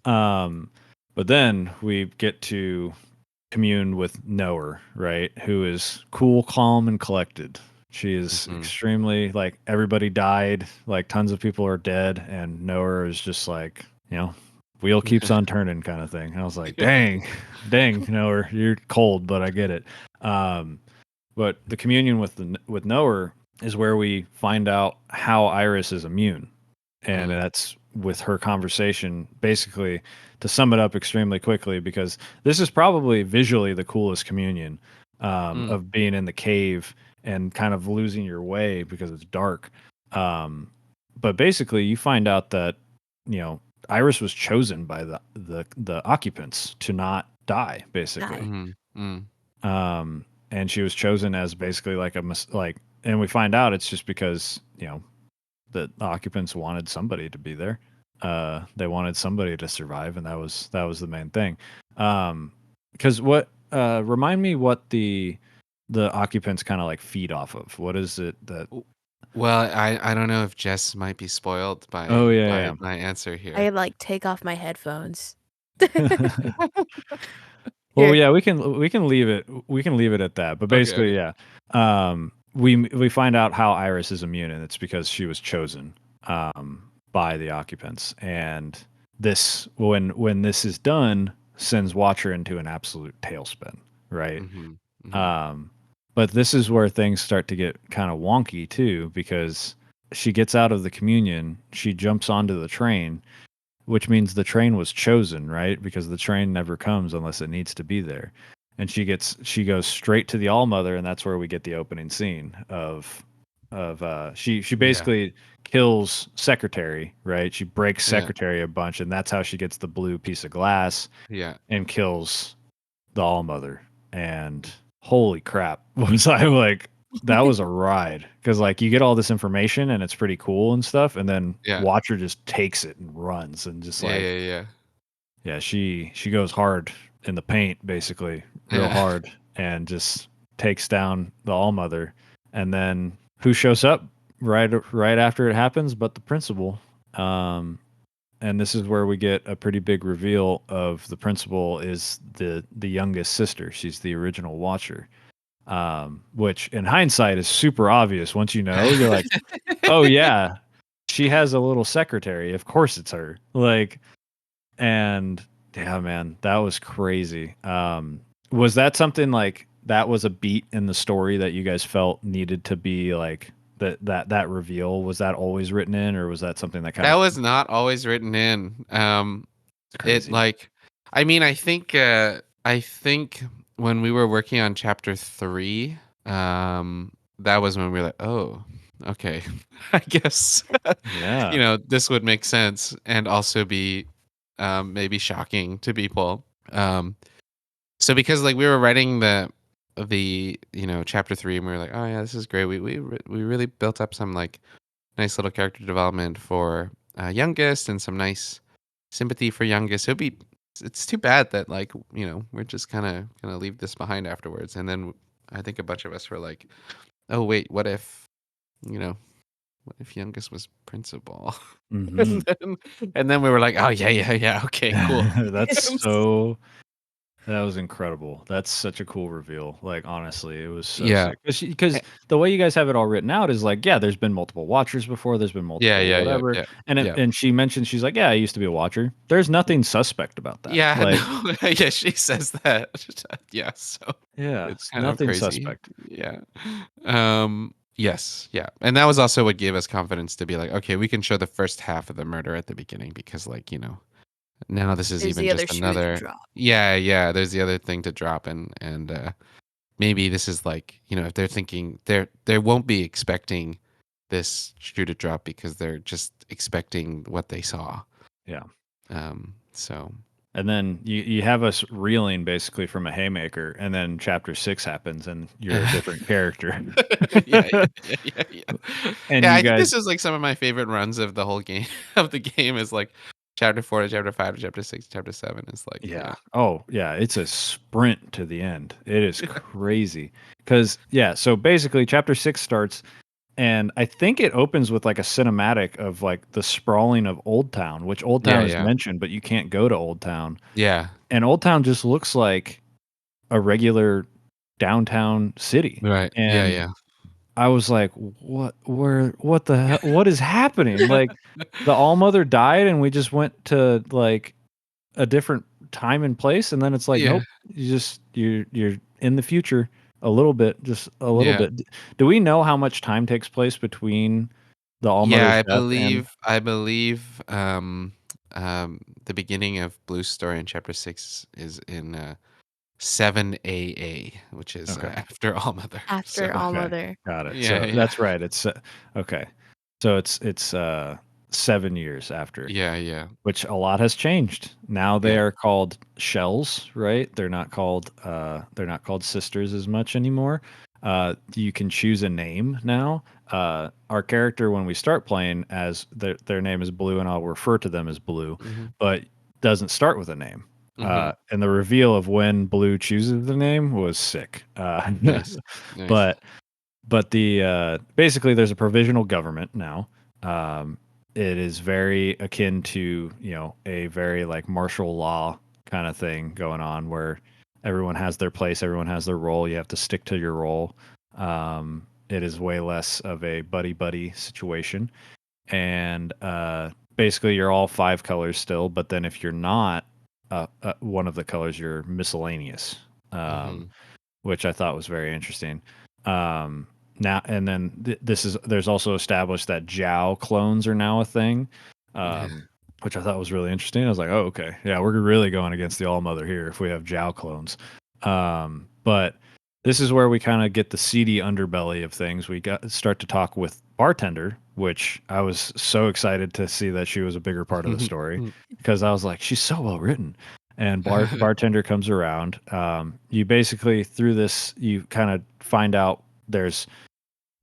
B: But then we get to commune with Noah, right? Who is cool, calm, and collected. She is extremely, like, everybody died, like tons of people are dead, and Noah is just like, wheel keeps on turning kind of thing. And I was like, dang, Noah, you're cold, but I get it. But the communion with Noah is where we find out how Iris is immune. And that's with her conversation, basically, to sum it up extremely quickly, because this is probably visually the coolest communion of being in the cave and kind of losing your way because it's dark. But basically, you find out that, Iris was chosen by the occupants to not die, basically. And she was chosen as basically like and we find out it's just because, the occupants wanted somebody to be there. They wanted somebody to survive, and that was the main thing. Because remind me what the occupants kind of like feed off of. What is it that?
D: Well, I don't know if Jess might be spoiled
B: Oh
D: by
B: yeah,
D: my answer here.
C: I like take off my headphones.
B: yeah. Well,
C: Here.
B: yeah, we can leave it at that. But
D: Okay,
B: basically,
D: okay.
B: yeah, we find out how Iris is immune, and it's because she was chosen by the occupants. And this, when this is done, sends Watcher into an absolute tailspin, right?
D: Mm-hmm. Mm-hmm.
B: Um, but this is where things start to get kind of wonky too, because she gets out of the communion, she jumps onto the train, which means the train was chosen, right? Because the train never comes unless it needs to be there. And she goes straight to the All Mother, and that's where we get the opening scene of she
D: Yeah.
B: basically kills Secretary, right? She breaks
D: Yeah.
B: Secretary a bunch, and that's how she gets the blue piece of glass
D: Yeah.
B: and kills the All Mother. And holy crap, was I like that was a ride, because like you get all this information and it's pretty cool and stuff, and then
D: Yeah.
B: Watcher just takes it and runs and just
D: Yeah.
B: like
D: Yeah.
B: yeah, she goes hard in the paint, basically real
D: Yeah.
B: hard, and just takes down the All Mother. And then who shows up right after it happens but the principal. And this is where we get a pretty big reveal of the principal is the youngest sister. She's the original Watcher, which in hindsight is super obvious. Once you know, you're like, oh yeah, she has a little secretary, of course it's her. Like, and yeah, man, that was crazy. Was that something like that was a beat in the story that you guys felt needed to be like that reveal? Was that always written in, or was that something that kind
D: That
B: of
D: was not always written in. It
B: crazy?
D: like, I mean, I think when we were working on chapter 3, that was when we were like, oh, okay, I guess,
B: Yeah.
D: this would make sense and also be, maybe shocking to people. So because like we were writing the chapter 3, and we were like, oh yeah, this is great. We really built up some like nice little character development for youngest and some nice sympathy for youngest. It's too bad that like we're just kind of gonna leave this behind afterwards. And then I think a bunch of us were like, oh wait, you know what if youngest was principal?
B: Hmm.
D: And then we were like, oh yeah, okay, cool.
B: That's so that was incredible. That's such a cool reveal. Like honestly, it was so
D: Yeah.
B: sick. Because the way you guys have it all written out is like, yeah, there's been multiple watchers before. There's been
D: Yeah,
B: multiple
D: yeah, yeah,
B: whatever.
D: yeah,
B: And
D: yeah.
B: and she mentioned she's like, yeah, I used to be a watcher. There's nothing suspect about that.
D: Yeah,
B: Like,
D: no, yeah, she says that. Yeah, so
B: yeah,
D: it's kind of
B: nothing
D: crazy.
B: suspect.
D: Yeah. Yes, yeah. And that was also what gave us confidence to be like, okay, we can show the first half of the murder at the beginning because like, now this is
C: There's
D: even
C: the other
D: just
C: shoe to
D: another.
C: drop.
D: Yeah, there's the other thing to drop, and maybe this is like, if they're thinking they won't be expecting this shoe to drop because they're just expecting what they saw.
B: Yeah.
D: So
B: And then you have us reeling basically from a haymaker, and then chapter 6 happens and you're a different character.
D: yeah, yeah.
B: And
D: Yeah,
B: you
D: I think
B: guys
D: this is like some of my favorite runs of the whole game of the game is like chapter 4 to chapter 5 to chapter 6 to chapter 7 is like
B: yeah. Oh, yeah. It's a sprint to the end. It is crazy. Because, yeah. So basically, chapter 6 starts, and I think it opens with like a cinematic of like the sprawling of Old Town, which Old
D: yeah,
B: Town is
D: yeah,
B: mentioned, but you can't go to Old Town.
D: yeah,
B: And Old Town just looks like a regular downtown city.
D: right, yeah,
B: And
D: yeah,
B: I was like, what the hell, what is happening? Like, the All Mother died, and we just went to like a different time and place, and then it's like,
D: yeah,
B: nope, you're in the future a little bit, just a little
D: yeah,
B: bit. Do we know how much time takes place between the All
D: yeah.
B: Mother's
D: I
B: death and
D: believe, I believe, the beginning of Blue's story in chapter 6 is in 7 AA, which is
B: okay,
D: after All Mother. So
C: After All
B: okay,
C: Mother.
B: got it.
D: yeah,
B: So
D: yeah,
B: that's right. It's okay. So it's 7 years after,
D: yeah, yeah,
B: which a lot has changed. Now they
D: yeah.
B: are called shells, right? They're not called sisters as much anymore. You can choose a name now. Our character, when we start playing, as their name is Blue, and I'll refer to them as Blue,
D: Mm-hmm.
B: but doesn't start with a name.
D: Mm-hmm.
B: And the reveal of when Blue chooses the name was sick.
D: Nice, nice.
B: But but the basically there's a provisional government now. It is very akin to, a very like martial law kind of thing going on where everyone has their place, everyone has their role. You have to stick to your role. It is way less of a buddy buddy situation, and basically you're all 5 colors still. But then if you're not one of the colors, you're miscellaneous, which I thought was very interesting. Now and then there's also established that Jiao clones are now a thing, which I thought was really interesting. I was like, oh, okay, yeah, we're really going against the All Mother here if we have Jiao clones. But this is where we kind of get the seedy underbelly of things. We start to talk with Bartender, which I was so excited to see that she was a bigger part of the story because I was like, she's so well written. And Bartender comes around. You basically, through this, you kind of find out there's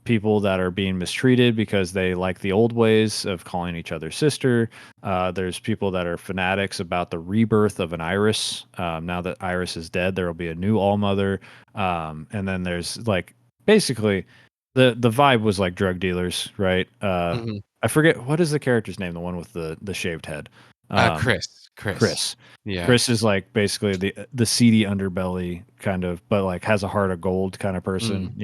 B: people that are being mistreated because they like the old ways of calling each other sister. There's people that are fanatics about the rebirth of an Iris. Now that Iris is dead, there will be a new All Mother. And then there's like basically the vibe was like drug dealers, right? I forget what is the character's name, the one with the shaved head. Chris. Yeah. Chris is like basically the seedy underbelly kind of, but like has a heart of gold kind of person,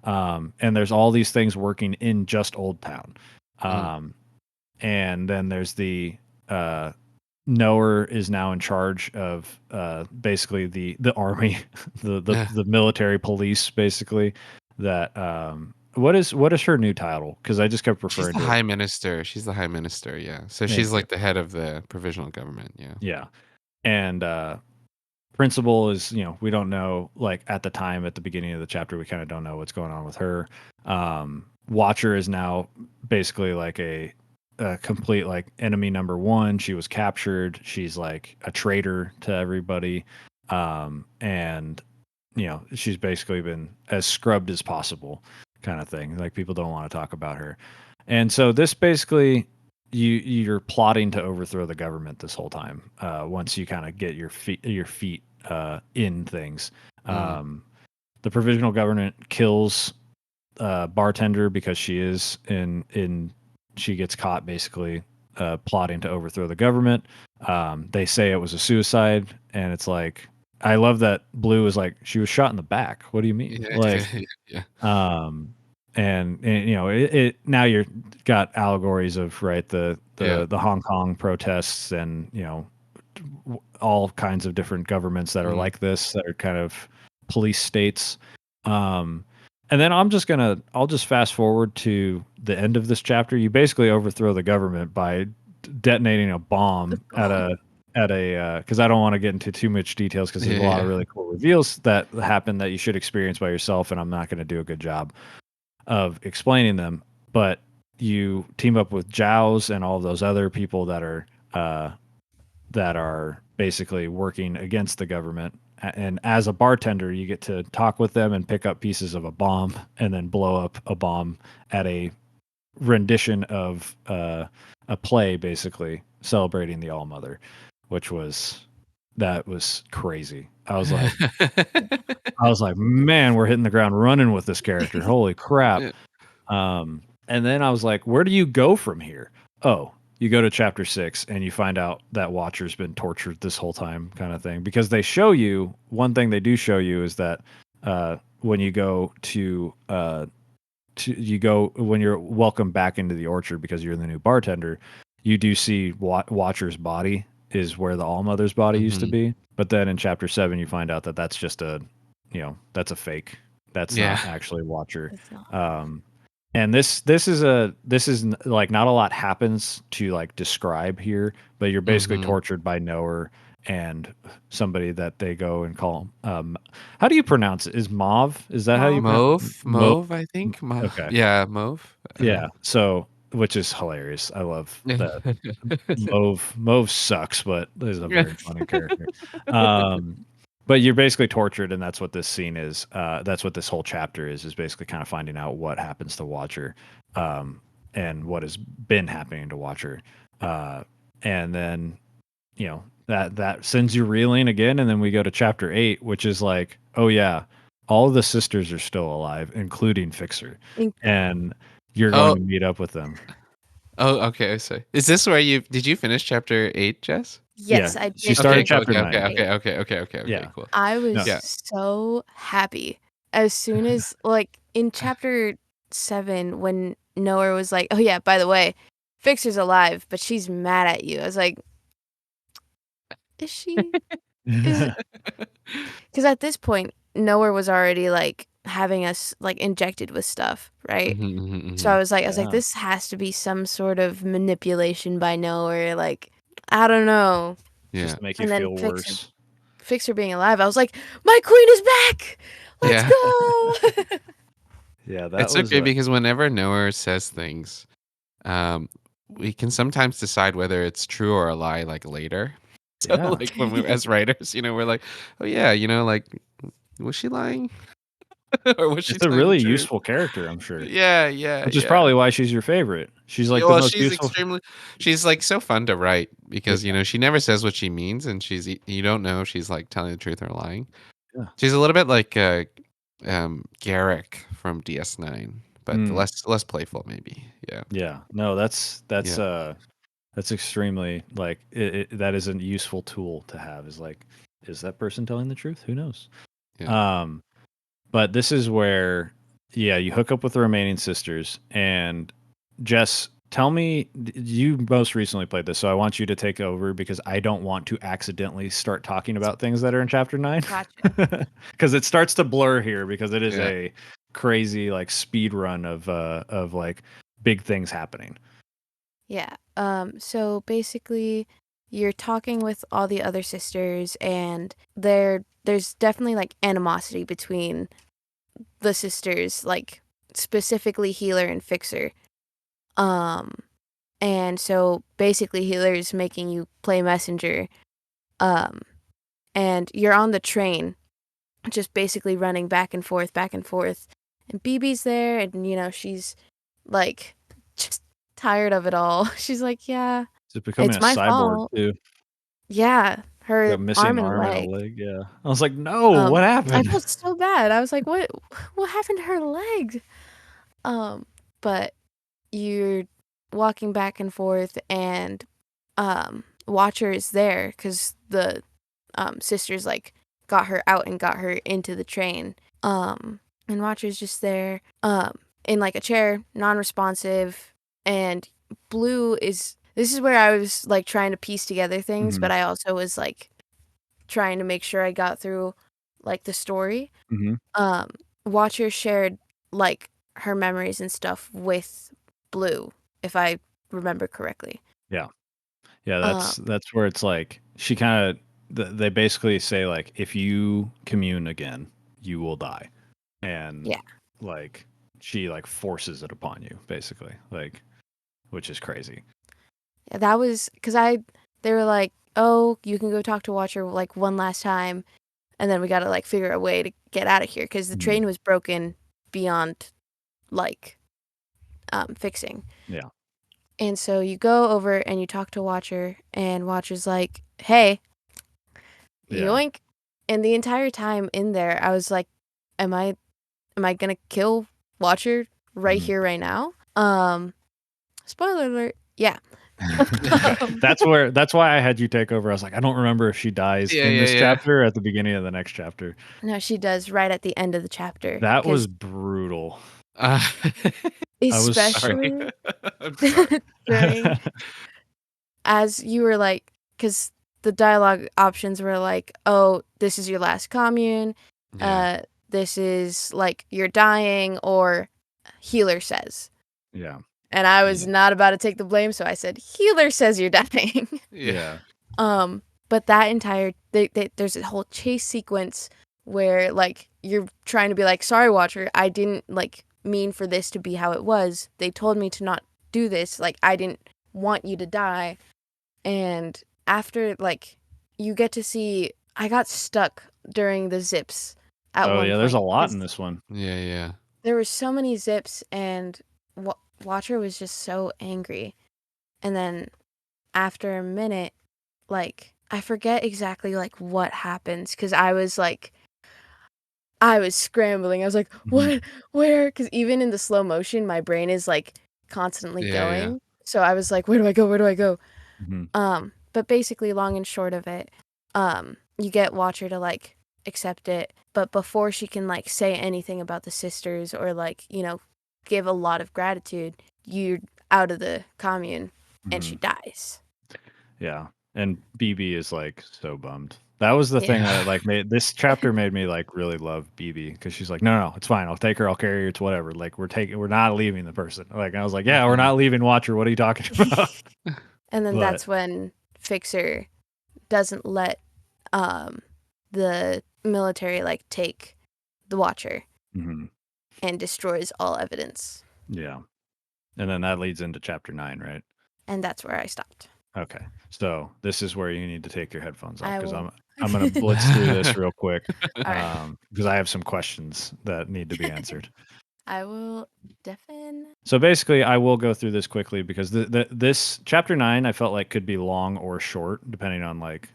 B: and there's all these things working in just Old Town. And then there's the Knower is now in charge of basically the army, the military police, basically. That what is her new title? Because I just kept referring to
D: High Minister. She's the High Minister, yeah. So she's like the head of the provisional government, yeah.
B: Yeah. And Principal is, we don't know, like at the time, at the beginning of the chapter, we kind of don't know what's going on with her. Watcher is now basically like a complete like enemy number 1. She was captured. She's like a traitor to everybody. And, she's basically been as scrubbed as possible kind of thing. Like people don't want to talk about her. And so this basically, you're plotting to overthrow the government this whole time. Once you kind of get your feet in things, the provisional government kills Bartender because she is she gets caught basically plotting to overthrow the government. They say it was a suicide, and it's like I love that Blue is like she was shot in the back. What do you mean? And it now you're got allegories of the Hong Kong protests and all kinds of different governments that are like this, that are kind of police states. And then I'll just fast forward to the end of this chapter. You basically overthrow the government by detonating a bomb at a because I don't want to get into too much details because there's a lot of really cool reveals that happen that you should experience by yourself, and I'm not going to do a good job of explaining them. But you team up with Jows and all those other people that are basically working against the government. And as a bartender, you get to talk with them and pick up pieces of a bomb and then blow up a bomb at a rendition of a play, basically celebrating the All Mother, which was crazy. I was like, man, we're hitting the ground running with this character. Holy crap. And then I was like, where do you go from here? Oh, you go to chapter 6 and you find out that Watcher's been tortured this whole time, kind of thing. Because they show you, one thing they do show you is that when you go when you're welcomed back into the orchard because you're the new bartender, you do see Watcher's body is where the All Mother's body used to be. But then in chapter 7, you find out that that's just that's a fake. That's not actually Watcher. And this is like not a lot happens to like describe here, but you're basically tortured by Knower and somebody that they go and call how do you pronounce it? Is Mauve? Is that how you
D: Mauve, I think.
B: Okay.
D: Yeah, Mauve.
B: Yeah. So, which is hilarious. I love that. Mauve sucks, but is a very funny character. But you're basically tortured, and that's what this scene is. That's what this whole chapter is basically kind of finding out what happens to Watcher, and what has been happening to Watcher. And then, that sends you reeling again, and then we go to chapter 8, which is like, oh yeah, all of the sisters are still alive, including Fixer,
C: In-
B: and you're
D: Oh,
B: going to meet up with them.
D: oh, okay. So, is this where did you finish chapter 8, Jess?
C: Yes,
B: Yeah,
C: I
B: she
C: did.
B: started
D: Okay, cool.
B: chapter
D: Okay,
B: 9.
D: okay.
B: Yeah.
D: Cool.
C: I was
B: No.
C: so happy as soon as like in chapter 7 when Noah was like, "Oh yeah, by the way, Fixer's alive, but she's mad at you." I was like, "Is she? Is Because at this point, Noah was already like having us like injected with stuff, right? So I was like,
B: Yeah.
C: this has to be some sort of manipulation by Noah, like I don't know."
D: Yeah.
B: Just to make you
C: And then
B: feel worse.
C: Fixer being alive, I was like, "My queen is back! Let's
D: Yeah.
C: go!"
B: Yeah, that
D: It's
B: was
D: okay because whenever Noah says things, we can sometimes decide whether it's true or a lie like later. So
B: Yeah.
D: like when we as writers, we're like, oh yeah, like was she lying? Or was she
B: It's a
D: telling the
B: really
D: truth?
B: useful character, I'm sure.
D: Yeah.
B: Which is probably why she's your favorite. She's like
D: Yeah,
B: the
D: well,
B: most useful.
D: she's like so fun to write because she never says what she means, and you don't know if she's like telling the truth or lying.
B: Yeah.
D: She's a little bit like Garrick from DS9, but
B: Mm.
D: less playful maybe. Yeah.
B: Yeah. No, that's extremely like that is a useful tool to have. Is like, is that person telling the truth? Who knows?
D: Yeah.
B: But this is where, yeah, you hook up with the remaining sisters. And Jess, tell me, you most recently played this, so I want you to take over because I don't want to accidentally start talking about things that are in chapter 9.
C: Gotcha.
B: Because it starts to blur here because it is
D: Yeah.
B: a crazy like speed run of like big things happening.
C: Yeah. So basically you're talking with all the other sisters and there's definitely like animosity between the sisters, like specifically Healer and Fixer. And so basically Healer's making you play messenger. And you're on the train just basically running back and forth. And BB's there and she's like just tired of it all. She's like, "Yeah,
B: Is it becoming
C: it's
B: a
C: my
B: cyborg
C: fault."
B: too?
C: Yeah, her
B: Got missing
C: arm and
B: arm and a
C: leg.
B: leg. Yeah, I was like, no, what
C: I
B: happened?
C: felt so bad. I was like, what happened to her leg?" But you're walking back and forth and Watcher is there because the sisters like got her out and got her into the train. And Watcher's just there in like a chair, non-responsive, and Blue is this is where I was like trying to piece together things, but I also was like trying to make sure I got through like the story.
B: Mm-hmm.
C: Watcher shared like her memories and stuff with Blue, if I remember correctly.
B: Yeah,
C: Um,
B: that's where it's like she kind of they basically say like if you commune again, you will die, and
C: Yeah.
B: like she like forces it upon you basically, like, which is crazy.
C: Yeah, that was because they were like, "Oh, you can go talk to Watcher like one last time, and then we gotta like figure a way to get out of here because the train was broken beyond like fixing."
B: Yeah.
C: And so you go over and you talk to Watcher, and Watcher's like, "Hey,
B: Yeah.
C: yoink!" And the entire time in there, I was like, "Am I gonna kill Watcher right here, right now?" Spoiler alert. Yeah.
B: That's why I had you take over. I was like, I don't remember if she dies in this chapter or at the beginning of the next chapter.
C: No, she does right at the end of the chapter.
B: That was brutal.
C: Especially
D: I'm sorry.
C: during as you were like, because the dialogue options were like, "Oh, this is your last commune.
D: Yeah.
C: This is like you're dying," or Healer says.
B: Yeah.
C: And I was not about to take the blame, so I said, "Healer says you're dying."
B: Yeah.
C: But that entire there's a whole chase sequence where like you're trying to be like, "Sorry, Watcher, I didn't like mean for this to be how it was. They told me to not do this. Like I didn't want you to die." And after like you get to see, I got stuck during the zips at one point.
B: There's a lot
C: 'Cause
B: in this one.
D: Yeah.
C: there were so many zips, and Watcher was just so angry. And then after a minute, like I forget exactly like what happens because I was like, I was scrambling. I was like, what? Where? Because even in the slow motion, my brain is like constantly going. So I was like, where do I go? Where do I go? But basically, long and short of it, you get Watcher to like accept it, but before she can like say anything about the sisters or like, you know, give a lot of gratitude, you're out of the commune and she dies.
B: Yeah. And BB is like so bummed. That was the thing that like made this chapter made me like really love BB because she's like, no, it's fine. I'll take her. I'll carry her. It's whatever. Like we're not leaving the person. Like I was like, yeah, we're not leaving Watcher. What are you talking about?
C: And then that's when Fixer doesn't let the military like take the Watcher and destroys all evidence.
B: Yeah. And then that leads into chapter 9, right?
C: And that's where I stopped.
B: Okay. So this is where you need to take your headphones off because
C: will.
B: I'm going to blitz through this real quick
C: right.
B: because I have some questions that need to be answered.
C: I will deafen.
B: So basically, I will go through this quickly because this chapter 9 I felt like could be long or short depending on like.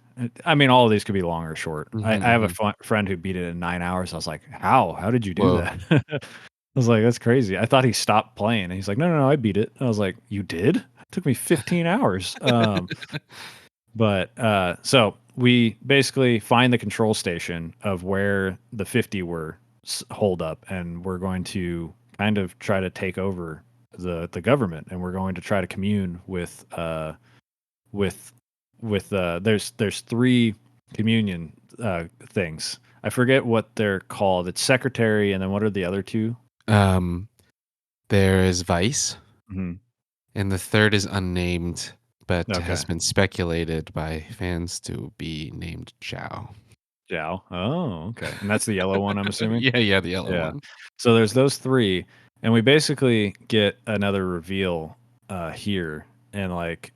B: I mean, all of these could be long or short. I have a friend who beat it in 9 hours. I was like, how? How did you do that? I was like, that's crazy. I thought he stopped playing. And he's like, no, I beat it. I was like, you did? It took me 15 hours. But so we basically find the control station of where the 50 were holed up, and we're going to kind of try to take over the government, and we're going to try to commune with there's 3 communion things. I forget what they're called. It's secretary, and then what are the other 2?
D: There is Vice,
B: and
D: the third is unnamed, but has been speculated by fans to be named Zhao.
B: Zhao. Oh, okay. And that's the yellow one, I'm assuming?
D: Yeah, the yellow one.
B: So there's those 3, and we basically get another reveal here, and like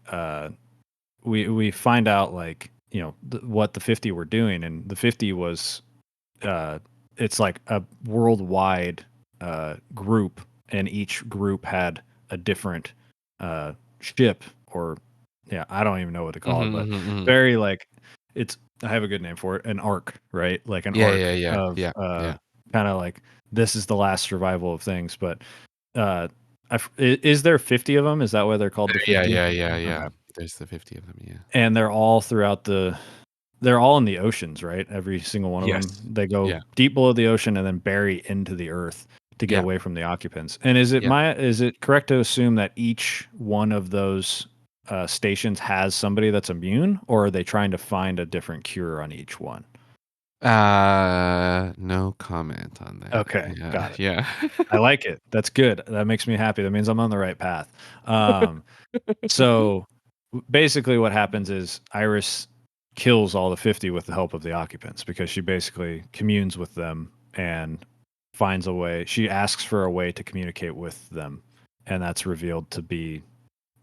B: we find out like, you know, what the 50 were doing, and the 50 was it's like a worldwide group, and each group had a different ship, or I don't even know what to call it, but very like I have a good name for it, an arc, right? Like an arc of kind of like this is the last survival of things. But is there 50 of them? Is that why they're called the 50?
D: Yeah.
B: Okay.
D: There's the 50 of them, yeah.
B: And they're all throughout they're all in the oceans, right? Every single one of them. They go deep below the ocean and then bury into the earth to get away from the occupants. And is it correct to assume that each one of those stations has somebody that's immune, or are they trying to find a different cure on each one?
D: No comment on that.
B: Okay, got it.
D: Yeah.
B: I like it. That's good. That makes me happy. That means I'm on the right path. So basically what happens is Iris kills all the 50 with the help of the occupants, because she basically communes with them and finds a way. She asks for a way to communicate with them, and that's revealed to be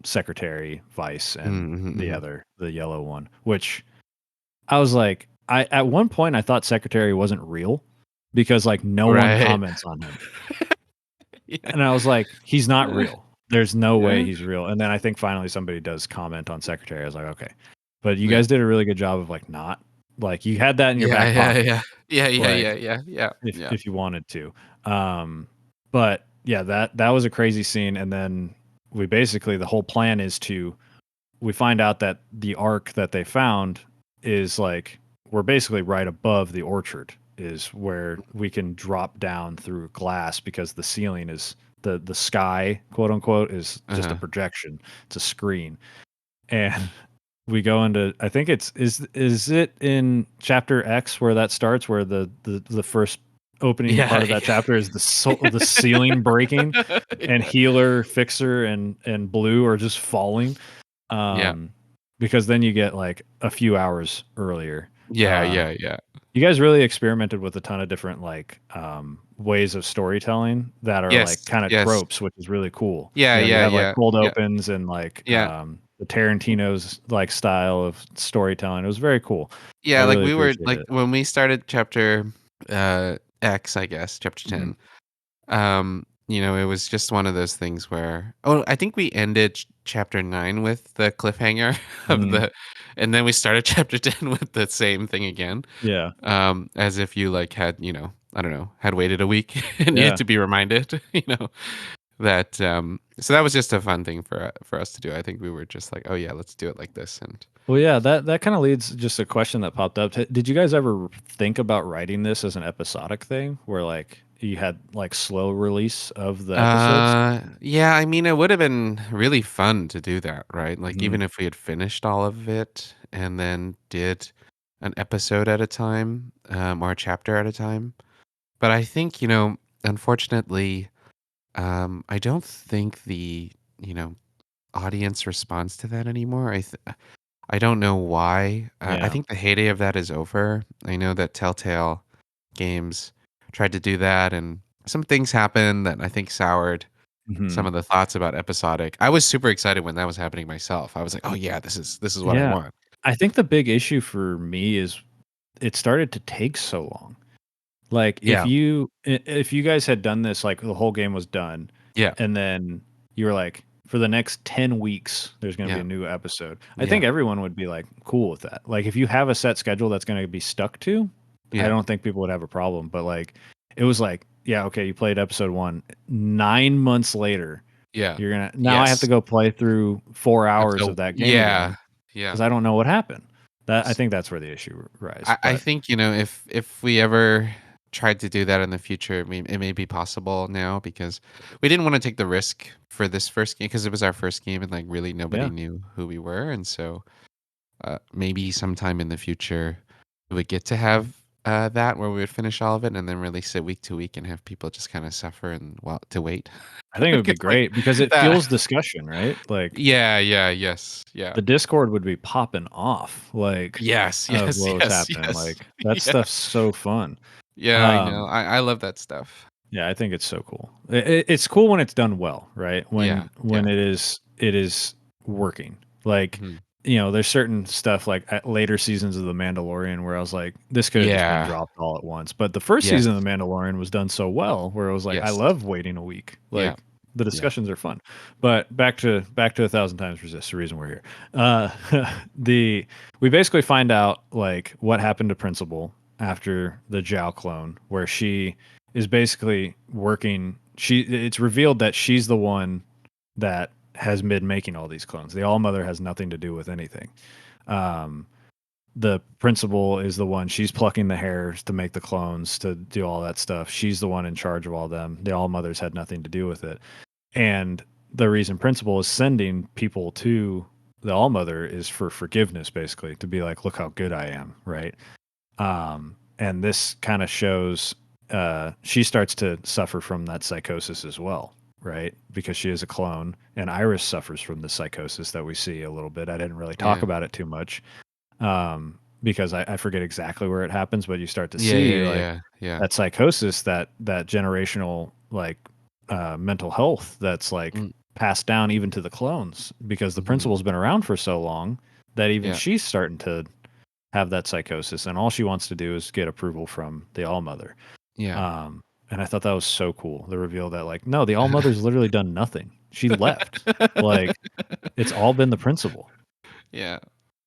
B: Secretary, Vice, and the yellow one, which I was like, at one point I thought Secretary wasn't real because like no one comments on him. And I was like, he's not real. There's no way he's real. And then I think finally somebody does comment on Secretary. I was like, okay. But you guys did a really good job of like not like you had that in your back pocket.
D: Yeah.
B: If you wanted to. But yeah, that was a crazy scene. And then we basically, the whole plan is we find out that the arc that they found is like, we're basically right above the orchard is where we can drop down through glass, because the ceiling is the sky, quote unquote, is just a projection. It's a screen. And we go into, I think is it in chapter X where that starts, where the first opening part of that chapter is the ceiling breaking and Healer, Fixer, and Blue are just falling. Because then you get like a few hours earlier.
D: Yeah.
B: You guys really experimented with a ton of different like ways of storytelling that are like kind of tropes, which is really cool. You have like cold opens and like the Tarantino's like style of storytelling. It was very cool.
D: Yeah, like we were like when we started chapter X, I guess, chapter 10. It was just one of those things where I think we ended chapter 9 with the cliffhanger of and then we started chapter 10 with the same thing again.
B: Yeah.
D: As if you like had, I don't know, had waited a week and
B: Yeah.
D: needed to be reminded, that so that was just a fun thing for us to do. I think we were just like, oh yeah, let's do it like this. And
B: Well, yeah, that kind of leads just a question that popped up. Did you guys ever think about writing this as an episodic thing where like you had like slow release of the episodes?
D: yeah, I mean, it would have been really fun to do that, right? Like
B: Mhm.
D: even if we had finished all of it and then did an episode at a time, or a chapter at a time. But I think, unfortunately, I don't think the, audience responds to that anymore. I don't know why. I
B: Yeah.
D: think the heyday of that is over. I know that Telltale Games tried to do that, and some things happened that I think soured some
B: Mhm.
D: of the thoughts about episodic. I was super excited when that was happening myself. I was like, "Oh yeah, this is what I
B: Yeah.
D: want."
B: I think the big issue for me is it started to take so long. Like
D: Yeah,
B: if you guys had done this, like the whole game was done,
D: yeah,
B: and then you were like, for the next 10 weeks, there's going to be
D: yeah,
B: a new episode. I think
D: yeah,
B: everyone would be like cool with that. Like if you have a set schedule that's going to be stuck to, I
D: yeah,
B: don't think people would have a problem. But like it was like, yeah, okay, you played episode 1. 9 months later,
D: yeah.
B: you're gonna now I have to
D: Yes.
B: go play through 4 hours of
D: Episode.
B: that game
D: Yeah,
B: again
D: yeah.
B: because I don't know what happened. That I think that's where the issue rise.
D: I
B: But
D: think if we ever tried to do that in the future, it may be possible now because we didn't want to take the risk for this first game because it was our first game and like really nobody
B: yeah,
D: knew who we were, and so maybe sometime in the future we would get to have that where we would finish all of it and then release it week to week and have people just kind of suffer and well to wait.
B: I think it would be
D: Because like
B: great because it
D: that.
B: fuels discussion, right? Like
D: Yeah, yeah, yes, yeah.
B: the Discord would be popping off, like
D: Yes,
B: of
D: yes,
B: what was
D: yes,
B: happening.
D: yes.
B: Like that
D: Yeah.
B: stuff's so fun.
D: Yeah, I know.
B: Um,
D: I love that stuff.
B: yeah, I think it's so cool. It's cool when it's done well, right?
D: Yeah,
B: When
D: yeah.
B: it is working. Like
D: Mhm.
B: there's certain stuff like at later seasons of The Mandalorian where I was like, this could have just been
D: Yeah.
B: dropped all at once. But the first
D: Yes.
B: season of The Mandalorian was done so well where it was like, I
D: Yes.
B: love waiting a week.
D: Yeah.
B: Like the
D: Yeah.
B: discussions are fun. But back to 1000 xRESIST, the reason we're here. The we basically find out like what happened to Principal after the Zhao clone, where she is basically working. It's revealed that she's the one that has been making all these clones. The All Mother has nothing to do with anything. Um, the principal is the one, she's plucking the hairs to make the clones to do all that stuff. She's the one in charge of all them. The All Mothers had nothing to do with it. And the reason principal is sending people to the All Mother is for forgiveness, basically, to be like, look how good I am, right? And this kind of shows she starts to suffer from that psychosis as well, right? Because she is a clone, and Iris suffers from the psychosis that we see a little bit. I didn't really talk
D: Yeah.
B: about it too much because I forget exactly where it happens, but you start to
D: Yeah,
B: see
D: yeah,
B: like
D: yeah. Yeah.
B: that psychosis, that generational like mental health that's like
D: Mm,
B: passed down even to the clones because the
D: mhm.
B: principal's been around for so long that even
D: Yeah.
B: she's starting to have that psychosis, and all she wants to do is get approval from the All Mother.
D: Yeah.
B: And I thought that was so cool. The reveal that like, no, the All Mother's literally done nothing. She left. Like it's all been the principal.
D: Yeah.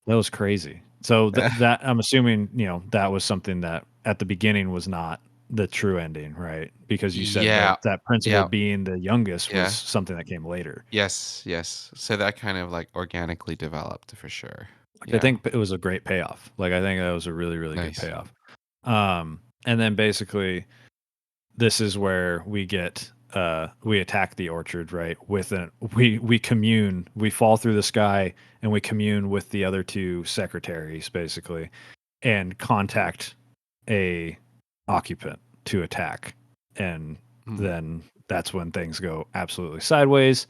B: That was crazy. So that I'm assuming, that was something that at the beginning was not the true ending, right? Because you said
D: Yeah.
B: that principal
D: Yeah.
B: being the youngest was
D: Yeah.
B: something that came later.
D: Yes, yes. So that kind of like organically developed for sure.
B: I
D: Yeah.
B: think it was a great payoff. Like I think that was a really, really good
D: Nice.
B: payoff. And then basically this is where we attack the orchard, right? We commune, we fall through the sky and we commune with the other two secretaries basically and contact a occupant to attack. And
D: Mm.
B: then that's when things go absolutely sideways.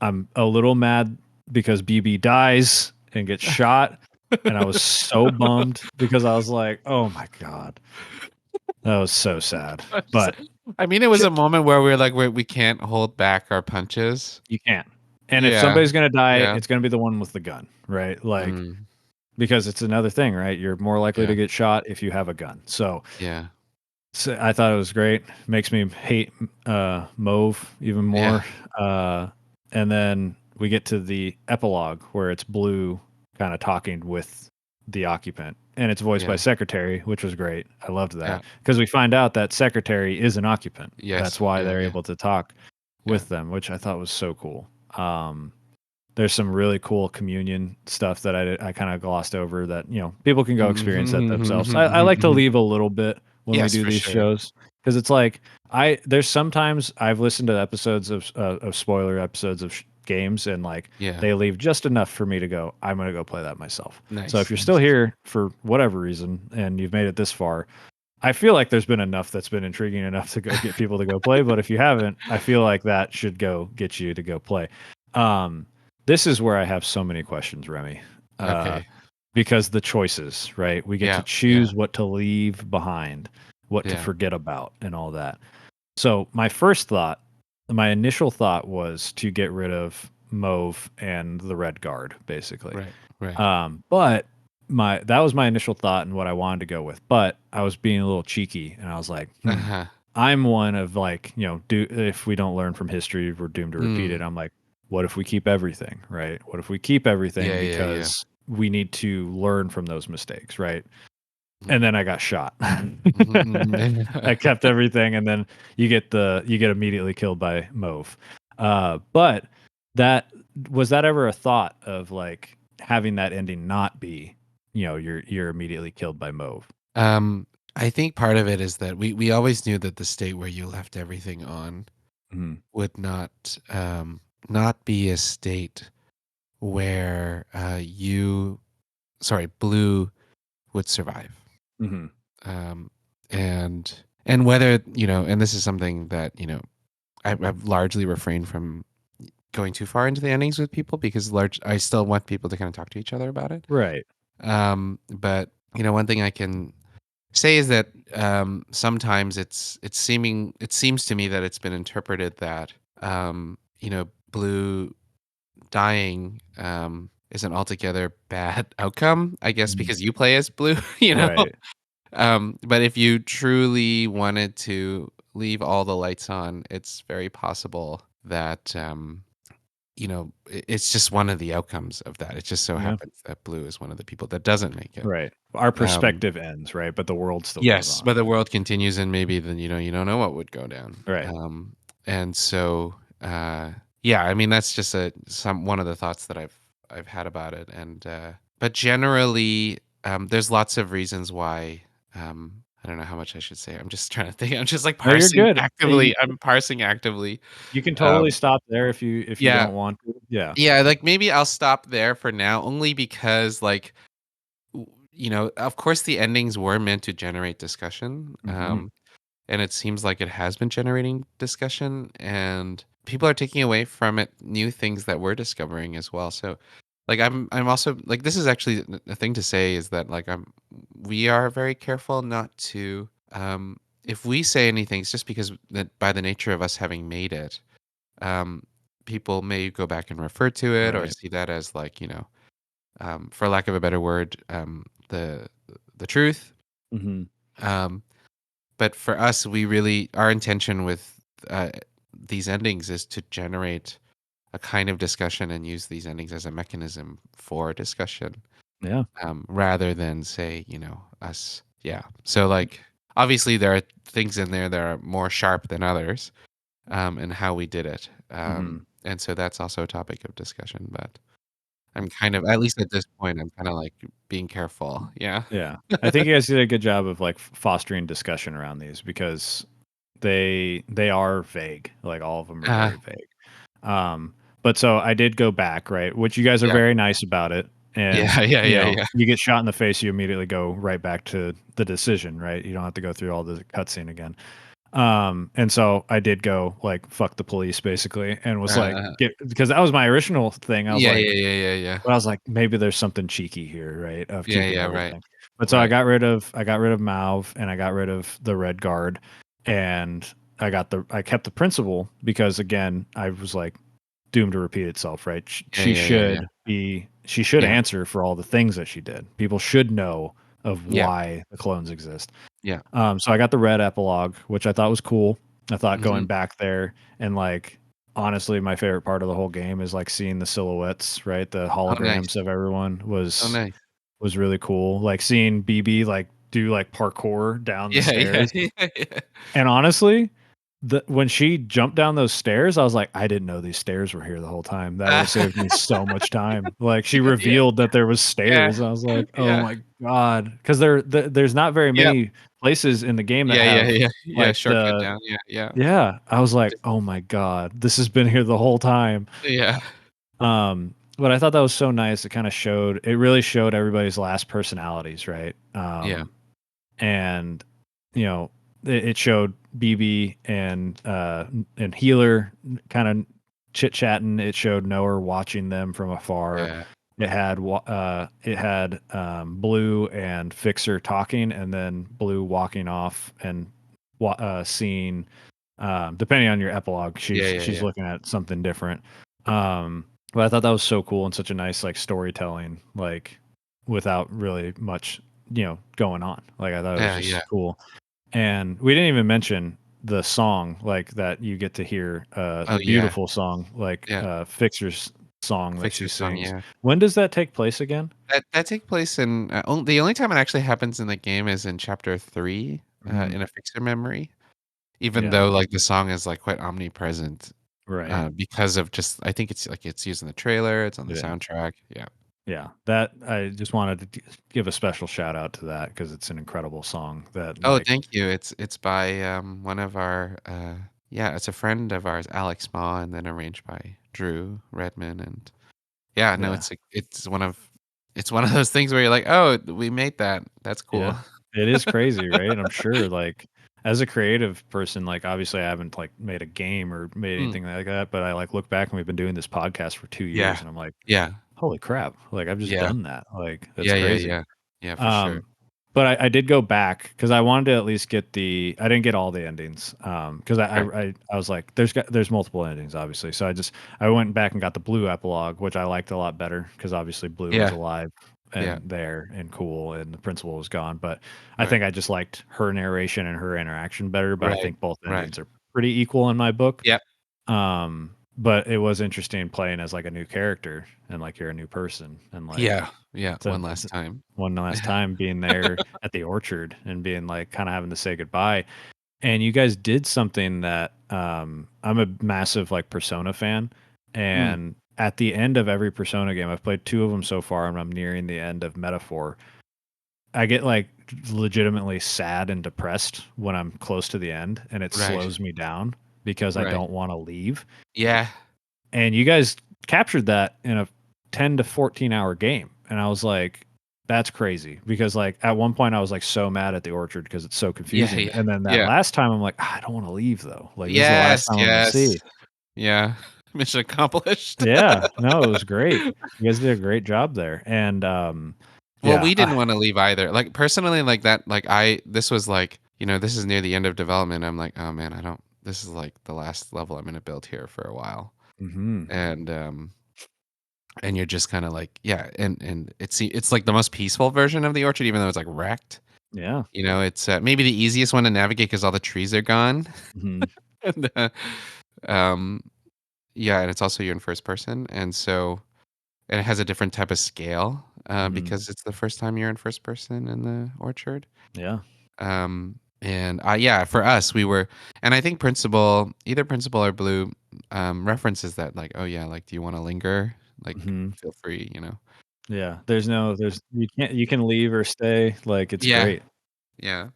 B: I'm a little mad because BB dies and gets shot, and I was so bummed because I was like, "Oh my god." That was so sad. But
D: I mean, it was a moment where we were like, we can't hold back our punches.
B: you can't. And if
D: Yeah.
B: somebody's going to die,
D: Yeah.
B: it's going to be the one with the gun, right? Like
D: Mm,
B: because it's another thing, right? You're more likely to
D: yeah.
B: get shot if you have a gun.
D: Yeah.
B: So I thought it was great. Makes me hate Mauve even
D: Yeah.
B: more. And then we get to the epilogue where it's Blue kind of talking with the occupant, and it's voiced by
D: Yeah.
B: Secretary, which was great. I loved
D: Yeah.
B: that because we find out that Secretary is an occupant.
D: Yes.
B: That's why
D: Yeah,
B: they're
D: yeah.
B: able to talk with them, which I thought was so cool. There's some really cool communion stuff that I kind of glossed over that, people can go experience that themselves. I like to leave a little bit when we
D: Yes,
B: do
D: for
B: these
D: sure.
B: shows because it's like there's sometimes I've listened to episodes of spoiler episodes of games and like
D: Yeah.
B: they leave just enough for me to go, I'm going to go play that myself.
D: Nice.
B: So if you're still here for whatever reason and you've made it this far, I feel like there's been enough that's been intriguing enough to go get people to go play. But if you haven't, I feel like that should go get you to go play. This is where I have so many questions, Remy.
D: Okay.
B: Because the choices, right? We get to choose what to leave behind, what to forget about, and all that. So my initial thought was to get rid of Mauve and the Red Guard, basically.
D: Right.
B: But that was my initial thought and what I wanted to go with. But I was being a little cheeky, and I was like, I'm one of like, if we don't learn from history, we're doomed to repeat it. I'm like, what if we keep everything, right? What if we keep everything because we need to learn from those mistakes, right? And then I got shot. I kept everything, and then you get immediately killed by Mauve. But was that ever a thought of like having that ending not be, you're immediately killed by Mauve?
D: I think part of it is that we always knew that the state where you left everything on would not be a state where Blue would survive. And whether, and this is something that, I've largely refrained from going too far into the endings with people because I still want people to kind of talk to each other about it.
B: Right.
D: But, one thing I can say is that sometimes it seems to me that it's been interpreted that, Blue dying is an altogether bad outcome, I guess, because you play as Blue,
B: Right.
D: But if you truly wanted to leave all the lights on, it's very possible that it's just one of the outcomes of that. It just so happens that Blue is one of the people that doesn't make it.
B: Right. Our perspective ends, right? But the world still goes on.
D: But the world continues, and maybe then you don't know what would go down.
B: Right.
D: And so I mean that's just one of the thoughts that I've had about it. And but generally there's lots of reasons why. I don't know how much I should say. I'm just trying to think. I'm just like parsing actively. I'm parsing actively.
B: You can totally stop there if you don't want to. Yeah.
D: Yeah, like maybe I'll stop there for now, only because like of course the endings were meant to generate discussion. And it seems like it has been generating discussion, and people are taking away from it new things that we're discovering as well. So like I'm also like, this is actually a thing to say, is that like we are very careful not to if we say anything, it's just because that by the nature of us having made it, people may go back and refer to it or see that as like, for lack of a better word, the truth. But for us, our intention with these endings is to generate a kind of discussion and use these endings as a mechanism for discussion.
B: Yeah.
D: Rather than say, us. Yeah. So like, obviously there are things in there that are more sharp than others, and how we did it. And so that's also a topic of discussion, but I'm kind of, at least at this point, I'm kind of like being careful. Yeah.
B: Yeah. I think you guys did a good job of like fostering discussion around these because they are vague. Like all of them are very vague. But so I did go back, right? Which you guys are very nice about it. And you get shot in the face, you immediately go right back to the decision, right? You don't have to go through all the cutscene again. And so I did go like fuck the police basically, and was like because that was my original thing. I was
D: But
B: I was like, maybe there's something cheeky here, right? Of keeping everything.
D: Right.
B: But so I got rid of Mauve and I got rid of the Red Guard, and I kept the principal because again I was like doomed to repeat itself, right? She should answer for all the things that she did. People should know of why the clones exist.
D: Yeah.
B: So I got the red epilogue, which I thought was cool. I thought going back there and like honestly, my favorite part of the whole game is like seeing the silhouettes, right? The holograms of everyone was was really cool. Like seeing BB like do like parkour down the stairs.
D: Yeah.
B: And honestly, when she jumped down those stairs, I was like, I didn't know these stairs were here the whole time. That would have saved me so much time. Like she revealed that there was stairs. I was like, oh
D: Yeah.
B: my god, because there's not very
D: Yep.
B: many places in the game that
D: Yeah.
B: have
D: Yeah.
B: like
D: Shortcut down. Yeah.
B: yeah. I was like,
D: Just-
B: oh my god, this has been here the whole time.
D: Yeah.
B: But I thought that was so nice. It really showed everybody's last personalities, right?
D: Yeah.
B: And you know, it showed BB and Healer kind of chit chatting. It showed Noah watching them from afar.
D: Yeah.
B: It had Blue and Fixer talking, and then Blue walking off and seeing. Depending on your epilogue, she's
D: Yeah.
B: looking at something different. But I thought that was so cool and such a nice like storytelling, like without really much, going on. Like I thought it was
D: Yeah.
B: just cool. And we didn't even mention the song like that you get to hear,
D: Oh,
B: the beautiful song, like
D: Yeah.
B: Fixer's song that she
D: Fixer's song,
B: sings.
D: yeah.
B: When does that take place again?
D: That take place in the only time it actually happens in the game is in chapter 3,
B: Mhm.
D: in a Fixer memory. Even
B: Yeah.
D: though like the song is like quite omnipresent,
B: Right.
D: because of just I think it's used in the trailer, it's on the
B: Yeah.
D: soundtrack. Yeah.
B: Yeah. That I just wanted to give a special shout out to that because it's an incredible song that
D: Oh,
B: like
D: thank you. It's by one of our it's a friend of ours, Alex Ma, and then arranged by Drew Redman. And yeah, no,
B: yeah.
D: it's one of those things where you're like, oh, we made that. That's cool.
B: Yeah. It is crazy, right? I'm sure like as a creative person, like obviously I haven't like made a game or made
D: Mm,
B: anything like that, but I like look back and we've been doing this podcast for 2 years
D: yeah.
B: and I'm like,
D: Yeah.
B: holy crap, like I've just
D: Yeah.
B: done that. Like that's
D: Yeah. Yeah.
B: crazy.
D: Yeah. Yeah, for sure.
B: Um but I did go back because I wanted to at least get I didn't get all the endings. Because
D: Right.
B: I was like, there's multiple endings, obviously. So I went back and got the Blue epilogue, which I liked a lot better because obviously Blue was
D: Yeah.
B: alive
D: Yeah.
B: and there and cool and the principal was gone. But I
D: Right.
B: think I just liked her narration and her interaction better. But I
D: Right.
B: think both
D: Right.
B: endings are pretty equal in my book.
D: Yep.
B: But it was interesting playing as like a new character and like you're a new person and like
D: Yeah. Yeah.
B: to
D: One last time.
B: one last time being there at the orchard and being like kind of having to say goodbye. And you guys did something that I'm a massive like Persona fan.
D: Mm,
B: And at the end of every Persona game, I've played 2 of them so far, and I'm nearing the end of Metaphor. I get like legitimately sad and depressed when I'm close to the end, and it
D: right.
B: slows me down because I
D: Right.
B: don't want to leave.
D: Yeah.
B: And you guys captured that in a 10 to 14 hour game. And I was like, that's crazy because like at one point I was like so mad at the orchard because it's so
D: Yeah.
B: confusing.
D: Yeah.
B: And then that
D: Yeah.
B: last time I'm like, I don't want to leave though. Like this is the last
D: Yes.
B: time I'm going to
D: Yes.
B: see.
D: Yeah. Mission accomplished.
B: Yeah, no, it was great. You guys did a great job there. And
D: Well,
B: yeah,
D: we didn't want to leave either. Like personally, like that, like this was like, this is near the end of development. I'm like, oh man, this is like the last level I'm going to build here for a while.
B: mhm,
D: And you're just kind of like, yeah. And it's like the most peaceful version of the orchard, even though it's like wrecked.
B: yeah.
D: It's maybe the easiest one to navigate because all the trees are gone.
B: Mhm,
D: and, um, yeah. And it's also you're in first person. And it has a different type of scale,
B: mhm,
D: because it's the first time you're in first person in the orchard.
B: yeah.
D: And yeah, for us, and I think either Principal or Blue, references that like, oh yeah, like, do you want to linger? Like,
B: Mhm,
D: feel free.
B: yeah. You can leave or stay. Like it's
D: Yeah,
B: great.
D: yeah,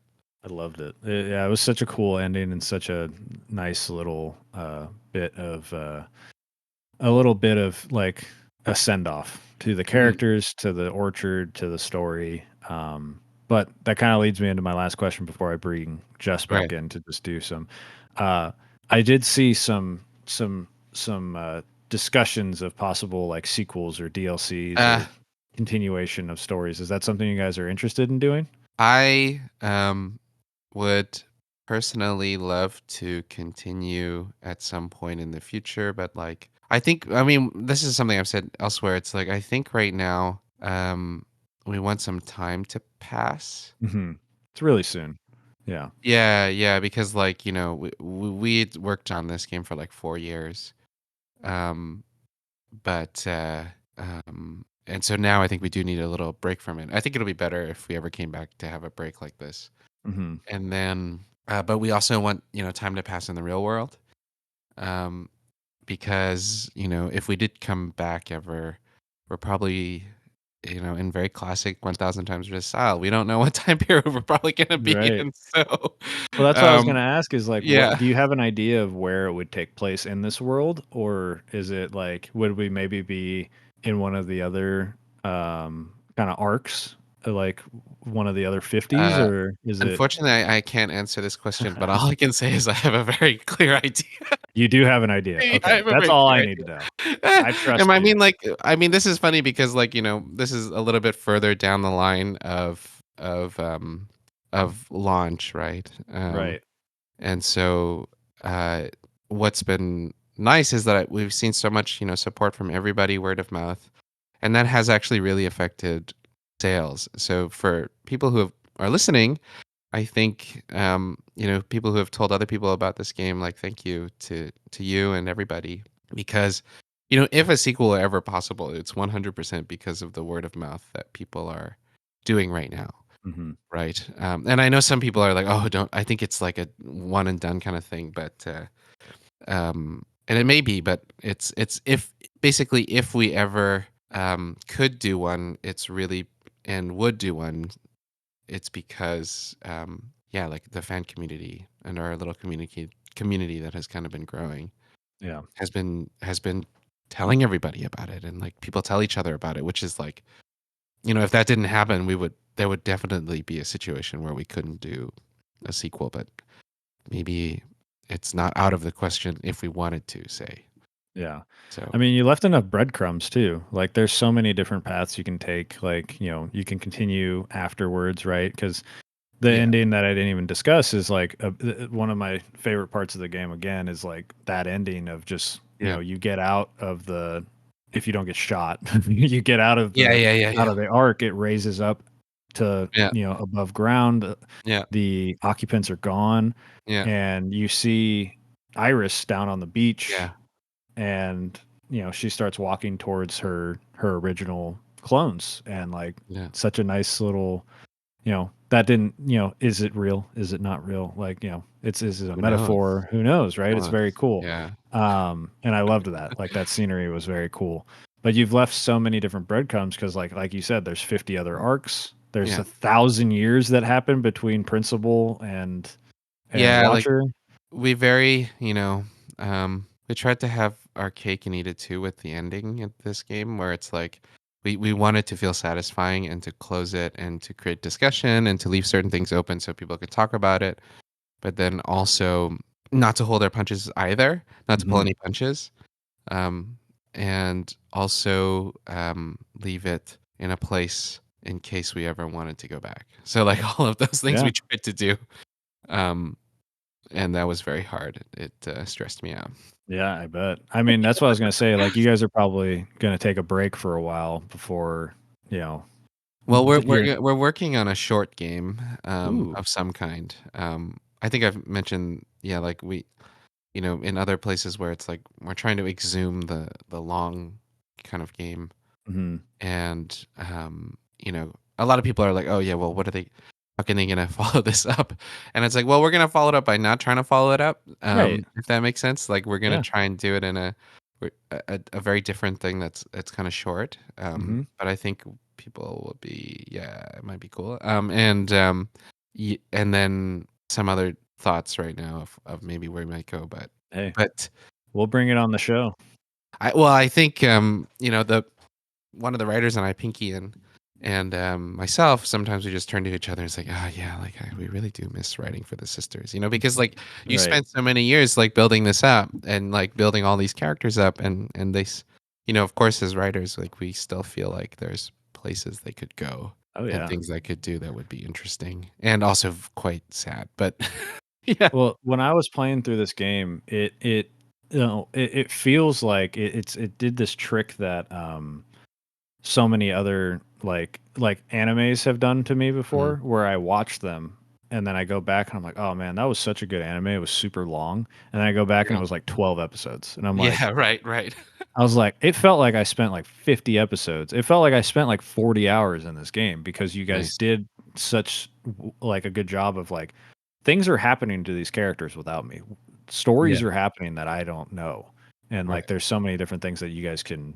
B: I loved it. Yeah, it was such a cool ending and such a nice little bit of a little bit of like a send off to the
D: mm,
B: characters, to the orchard, to the story. But that kind of leads me into my last question before I bring Jess back
D: right.
B: in to just do some. Uh, I did see some discussions of possible like sequels or DLCs
D: Uh,
B: or continuation of stories. Is that something you guys are interested in doing?
D: I would personally love to continue at some point in the future, but like, I mean, this is something I've said elsewhere. It's like, I think right now, we want some time to pass.
B: Hmm. It's really soon. Yeah.
D: Yeah, yeah, because like, we worked on this game for like 4 years. Um, but and so now I think we do need a little break from it. I think it'll be better if we ever came back to have a break like this.
B: Mm-hmm.
D: And then, but we also want, time to pass in the real world. Because, if we did come back ever, we're probably, in very classic 1000 times resist style. We don't know what time period we're probably going to be
B: Right.
D: in. So,
B: Well, that's what I was going to ask is like,
D: yeah.
B: what do you have an idea of where it would take place in this world? Or is it like, would we maybe be in one of the other kind of arcs, like one of the other 50s, or is it?
D: Unfortunately, I can't answer this question, but all I can say is I have a very clear idea.
B: You do have an idea.
D: I
B: Okay.
D: have a
B: That's
D: very
B: all
D: clear
B: I need to
D: idea.
B: know. I trust
D: And I
B: you.
D: mean, this is funny because this is a little bit further down the line of launch, right?
B: Right.
D: And so, what's been nice is that we've seen so much, support from everybody, word of mouth, and that has actually really affected sales. So for people who are listening, I think, people who have told other people about this game, like, thank you to you and everybody, because, if a sequel are ever possible, it's 100% because of the word of mouth that people are doing right now.
B: Mm-hmm.
D: Right. And I know some people are like, oh, I think it's like a one and done kind of thing, but, and it may be, but it's if we ever, could do one, it's really, and would do one, it's because, like the fan community and our little community that has kind of been growing
B: Yeah.
D: has been telling everybody about it, and like people tell each other about it, which is like, if that didn't happen, there would definitely be a situation where we couldn't do a sequel, but maybe it's not out of the question if we wanted to, say.
B: Yeah.
D: So
B: I mean, you left enough breadcrumbs too. Like there's so many different paths you can take. Like, you can continue afterwards, right? Because the
D: Yeah.
B: ending that I didn't even discuss is like one of my favorite parts of the game again is like that ending of just,
D: Yeah.
B: you get out of the, if you don't get shot, you get out of the,
D: Yeah.
B: out of the arc, it raises up to,
D: Yeah.
B: above ground.
D: Yeah.
B: The occupants are gone
D: Yeah.
B: and you see Iris down on the beach.
D: Yeah.
B: And she starts walking towards her original clones, and like
D: Yeah.
B: such a nice little, that didn't, is it real, is it not real, like, is it a
D: Who
B: metaphor,
D: knows?
B: who knows, right? It's
D: Knows?
B: very cool.
D: Yeah.
B: And I loved that, like that scenery was very cool, but you've left so many different breadcrumbs because like you said, there's 50 other arcs, there's
D: Yeah.
B: 1,000 years that happen between Principal and
D: Yeah, like
B: Watcher.
D: we very, we tried to have our cake and eat it too with the ending of this game, where it's like we wanted to feel satisfying and to close it and to create discussion and to leave certain things open so people could talk about it, but then also not to hold our punches either, not to pull any punches, and also leave it in a place in case we ever wanted to go back. So like all of those things
B: Yeah.
D: we tried to do. And that was very hard. It stressed me out.
B: Yeah, I bet. I mean, that's what I was gonna say. Like, you guys are probably gonna take a break for a while before,
D: Well,
B: you're.
D: we're working on a short game
B: Ooh.
D: of some kind. I think I've mentioned, like we, in other places where it's like we're trying to exhume the long kind of game,
B: Mhm.
D: and a lot of people are like, oh yeah, well, what are they? How can they gonna follow this up? And it's like, well, we're gonna follow it up by not trying to follow it up.
B: Right.
D: If that makes sense. Like we're gonna
B: Yeah.
D: try and do it in a very different thing that's kind of short.
B: Mhm.
D: But I think people will be, it might be cool. And then some other thoughts right now of maybe where we might go.
B: Hey,
D: But
B: we'll bring it on the show.
D: I think the one of the writers and I, Pinky and myself, sometimes we just turn to each other and say, yeah, like we really do miss writing for the sisters, because like you
B: Right.
D: spent so many years like building this up and like building all these characters up, and they, of course, as writers, like we still feel like there's places they could go
B: Oh
D: and
B: yeah.
D: things they could do that would be interesting and also quite sad, but yeah.
B: Well, when I was playing through this game, it feels like it did this trick that so many other like animes have done to me before, where I watch them and then I go back and I'm like, oh man, that was such a good anime. It was super long. And then I go back and
D: Yeah.
B: it was like 12 episodes. And I'm like,
D: Yeah, right.
B: I was like, it felt like I spent like 50 episodes. It felt like I spent like 40 hours in this game because you guys
D: Nice.
B: did such like a good job of like things are happening to these characters without me. Stories
D: Yeah.
B: are happening that I don't know. And like
D: Right.
B: there's so many different things that you guys can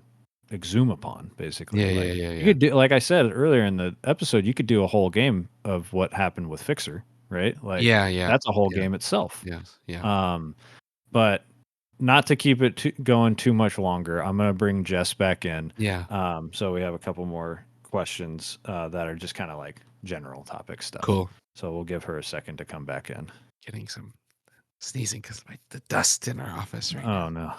B: exhume upon basically.
D: Yeah,
B: Like
D: yeah,
B: you
D: yeah.
B: could do like I said earlier in the episode, you could do a whole game of what happened with Fixer, right? Like
D: Yeah.
B: that's a whole
D: Yeah.
B: game itself.
D: Yes. Yeah.
B: But not to keep it going too much longer, I'm going to bring Jess back in.
D: Yeah.
B: So we have a couple more questions that are just kind of like general topic stuff.
D: Cool.
B: So we'll give her a second to come back in.
D: Getting some sneezing because the dust in our office right
B: Oh,
D: now.
B: no.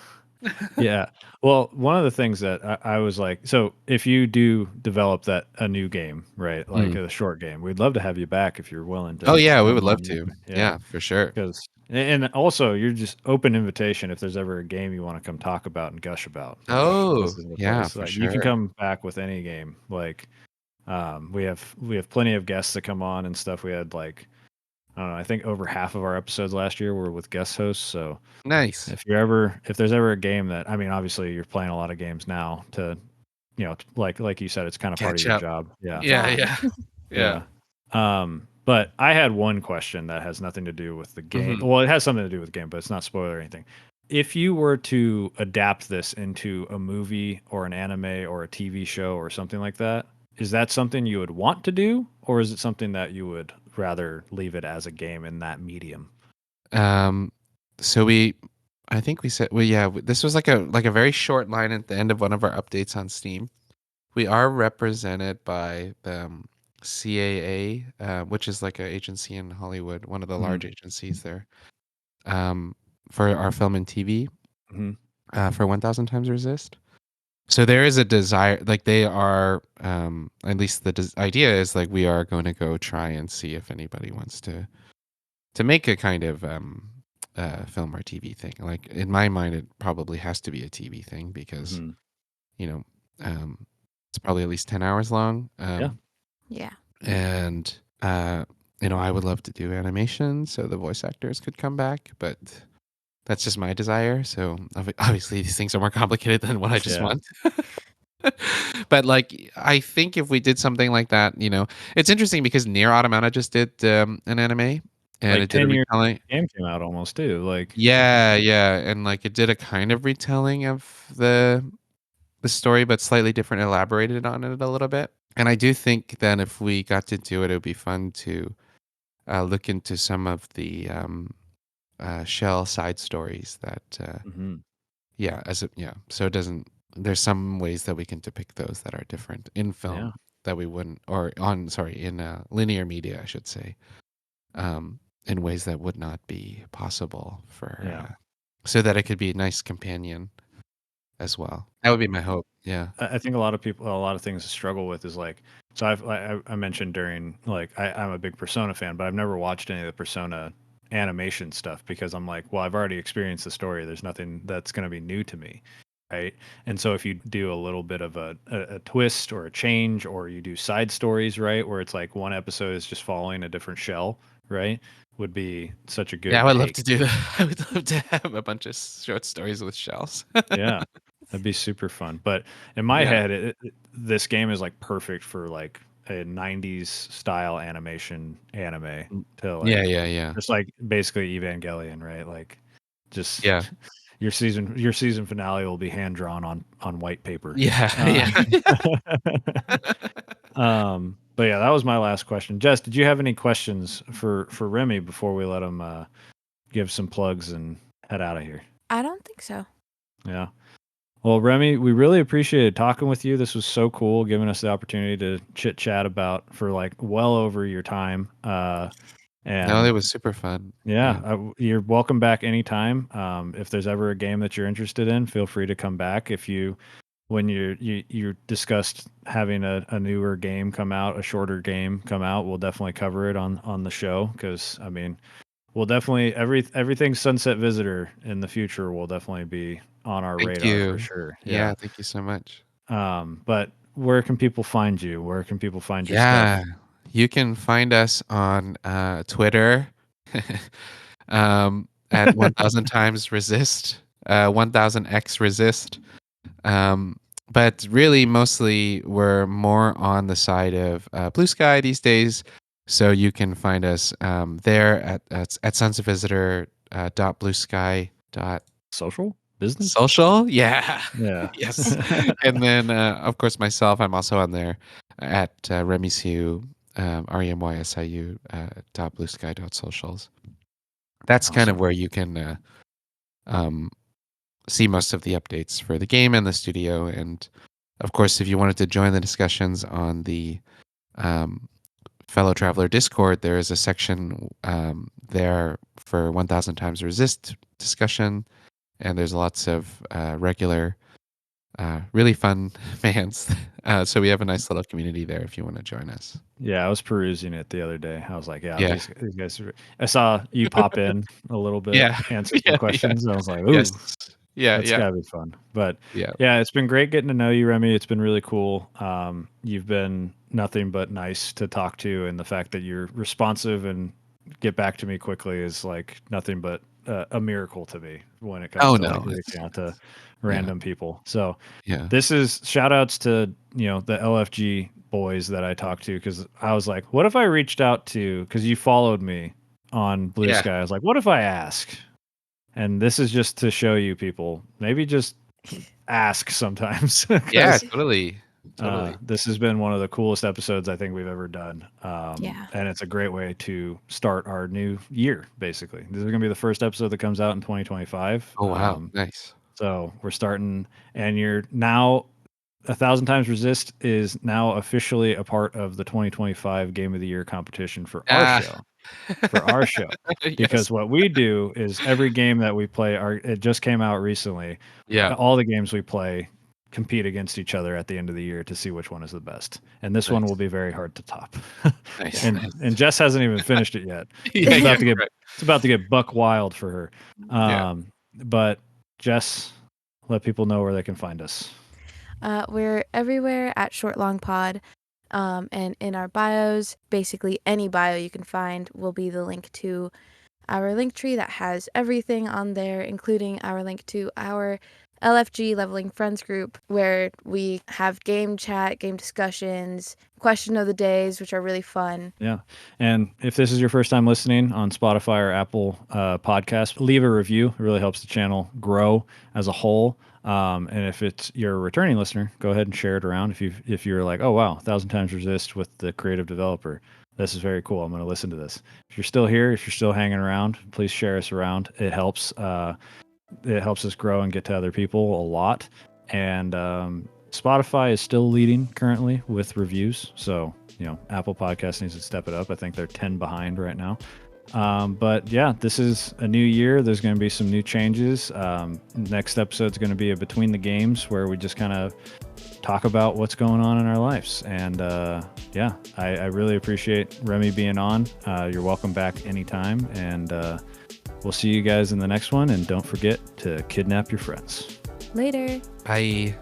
B: Yeah. Well, one of the things that I was like, so if you do develop a new game, right, like a short game, we'd love to have you back if you're willing to.
D: Oh yeah, we
B: come
D: would love
B: on
D: to.
B: in.
D: Yeah, for sure.
B: Because and also you're just open invitation if there's ever a game you want to come talk about and gush about. Like,
D: Oh,
B: this is the
D: yeah,
B: place.
D: for
B: Like, you can
D: sure.
B: come back with any game. Like, we have plenty of guests that come on and stuff. We had like I don't know. I think over half of our episodes last year were with guest hosts. So
D: Nice.
B: if there's ever a game that I mean, obviously you're playing a lot of games now to, like you said, it's kind of part of
D: Catch
B: your
D: up.
B: job. Yeah.
D: Yeah.
B: Yeah. But I had one question that has nothing to do with the game.
D: Mhm.
B: Well, it has something to do with the game, but it's not spoiler or anything. If you were to adapt this into a movie or an anime or a TV show or something like that, is that something you would want to do, or is it something that you would rather leave it as a game in that medium?
D: So I think we said, well, yeah, this was like a very short line at the end of one of our updates on Steam. We are represented by the CAA, which is like an agency in Hollywood, one of the large agencies there, for our film and TV, for 1000 times resist. So there is a desire, like they are, at least the idea is like we are going to go try and see if anybody wants to make a kind of film or TV thing. Like in my mind, it probably has to be a TV thing because you know it's probably at least 10 hours long.
C: Yeah.
D: And I would love to do animation so the voice actors could come back, but that's just my desire. So obviously these things are more complicated than what I just want. But like, I think if we did something like that, it's interesting because Near Automata just did an anime, and
B: like
D: it did a
B: 10 years
D: retelling.
B: Game came out almost too. Like
D: Yeah, and like it did a kind of retelling of the story, but slightly different, elaborated on it a little bit. And I do think that if we got to do it, it would be fun to look into some of the shell side stories that so it doesn't, there's some ways that we can depict those that are different in film that we wouldn't, or in linear media, I should say, in ways that would not be possible for so that it could be a nice companion as well. That would be my hope. Yeah.
B: I think a lot of things to struggle with is like, so I mentioned during like, I'm a big Persona fan, but I've never watched any of the Persona animation stuff because I'm like, well, I've already experienced the story. There's nothing that's going to be new to me. Right. And so if you do a little bit of a twist or a change, or you do side stories, right, where it's like one episode is just following a different shell, right, would be such a good
D: I would love
B: take.
D: to do that. I would love to have a bunch of short stories with shells.
B: Yeah, that'd be super fun. But in my head, this game is like perfect for like a 90s style animation anime to like,
D: Yeah.
B: just like basically Evangelion, right? Like just
D: Yeah.
B: your season finale will be hand drawn on white paper.
D: Yeah.
B: But yeah, that was my last question. Jess, did you have any questions for Remy before we let him give some plugs and head out of here?
C: I don't think so.
B: Yeah. Well, Remy, we really appreciated talking with you. This was so cool, giving us the opportunity to chit chat about for like well over your time. And
D: no, it was super fun.
B: You're welcome back anytime. If there's ever a game that you're interested in, feel free to come back. When you discussed having a newer game come out, a shorter game come out, we'll definitely cover it on the show. Because I mean, we'll definitely everything Sunset Visitor in the future will definitely be on our radar for sure.
D: Yeah, thank you so much.
B: But where can people find you? Where can people find your stuff?
D: You can find us on Twitter at 1000 times resist, 1000xRESIST. But really, mostly, we're more on the side of Bluesky these days. So you can find us there at Sons of Visitor .bluesky
B: Social business.
D: social. Yeah.
B: Yeah.
D: Yes. And then, of course, myself, I'm also on there at Remy Siu, REMYSIU .bluesky.socials. That's kind of
B: Awesome.
D: where you can see most of the updates for the game and the studio. And of course, if you wanted to join the discussions on the Fellow Traveler Discord, there is a section there for 1000 times resist discussion. And there's lots of regular, really fun fans. So we have a nice little community there if you want to join us.
B: Yeah, I was perusing it the other day. I was like,
D: Yeah.
B: these guys are... I saw you pop in a little bit, answer some questions. I was like, ooh, that's gotta be fun. But yeah, it's been great getting to know you, Remy. It's been really cool. You've been nothing but nice to talk to, and the fact that you're responsive and get back to me quickly is like nothing but a miracle to me when it comes to like reaching out to random people. So this is shout outs to, the LFG boys that I talked to, because I was like, what if I reached out to, because you followed me on Bluesky. I was like, what if I ask? And this is just to show you people, maybe just ask sometimes.
D: Yeah, totally.
B: This has been one of the coolest episodes I think we've ever done. And it's a great way to start our new year, basically. This is going to be the first episode that comes out in 2025.
D: Oh, wow. Nice.
B: So we're starting, and you're now 1000 times resist is now officially a part of the 2025 Game of the Year competition for our show. Because what we do is every game that we play, it just came out recently. All the games we play compete against each other at the end of the year to see which one is the best, and this one will be very hard to top. And Jess hasn't even finished it yet. It's about to get buck wild for her. But Jess, let people know where they can find us.
C: We're everywhere at Short Long Pod. And in our bios, basically any bio you can find will be the link to our link tree that has everything on there, including our link to our LFG Leveling Friends group, where we have game chat, game discussions, question of the days, which are really fun. Yeah.
B: And if this is your first time listening on Spotify or Apple Podcast, leave a review. It really helps the channel grow as a whole. And if you're a returning listener, go ahead and share it around. If you're like, oh wow, 1000 times resist with the creative developer, this is very cool, I'm going to listen to this. If you're still here, if you're still hanging around, please share us around. It helps us grow and get to other people a lot. And Spotify is still leading currently with reviews, so Apple Podcasts needs to step it up. I think they're 10 behind right now. But yeah, this is a new year. There's going to be some new changes. Next episode is going to be a Between the Games, where we just kind of talk about what's going on in our lives. And yeah, I really appreciate Remy being on. You're welcome back anytime. And we'll see you guys in the next one. And don't forget to kidnap your friends.
C: Later.
D: Bye.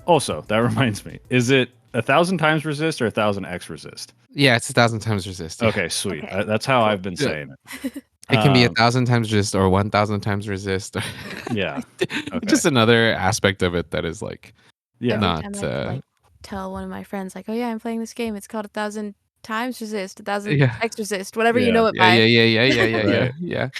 B: Also, that reminds me, is it 1000 times resist or 1000xRESIST?
D: Yeah, it's 1000 times resist. Yeah.
B: Okay, sweet. Okay. That's how I've been saying it.
D: It can be 1000 times resist or 1000 times resist.
B: Yeah.
D: Okay. Just another aspect of it that is like, not.
C: Tell one of my friends, like, oh yeah, I'm playing this game. It's called 1000 times resist, 1000x resist, whatever you know it by.
D: Yeah.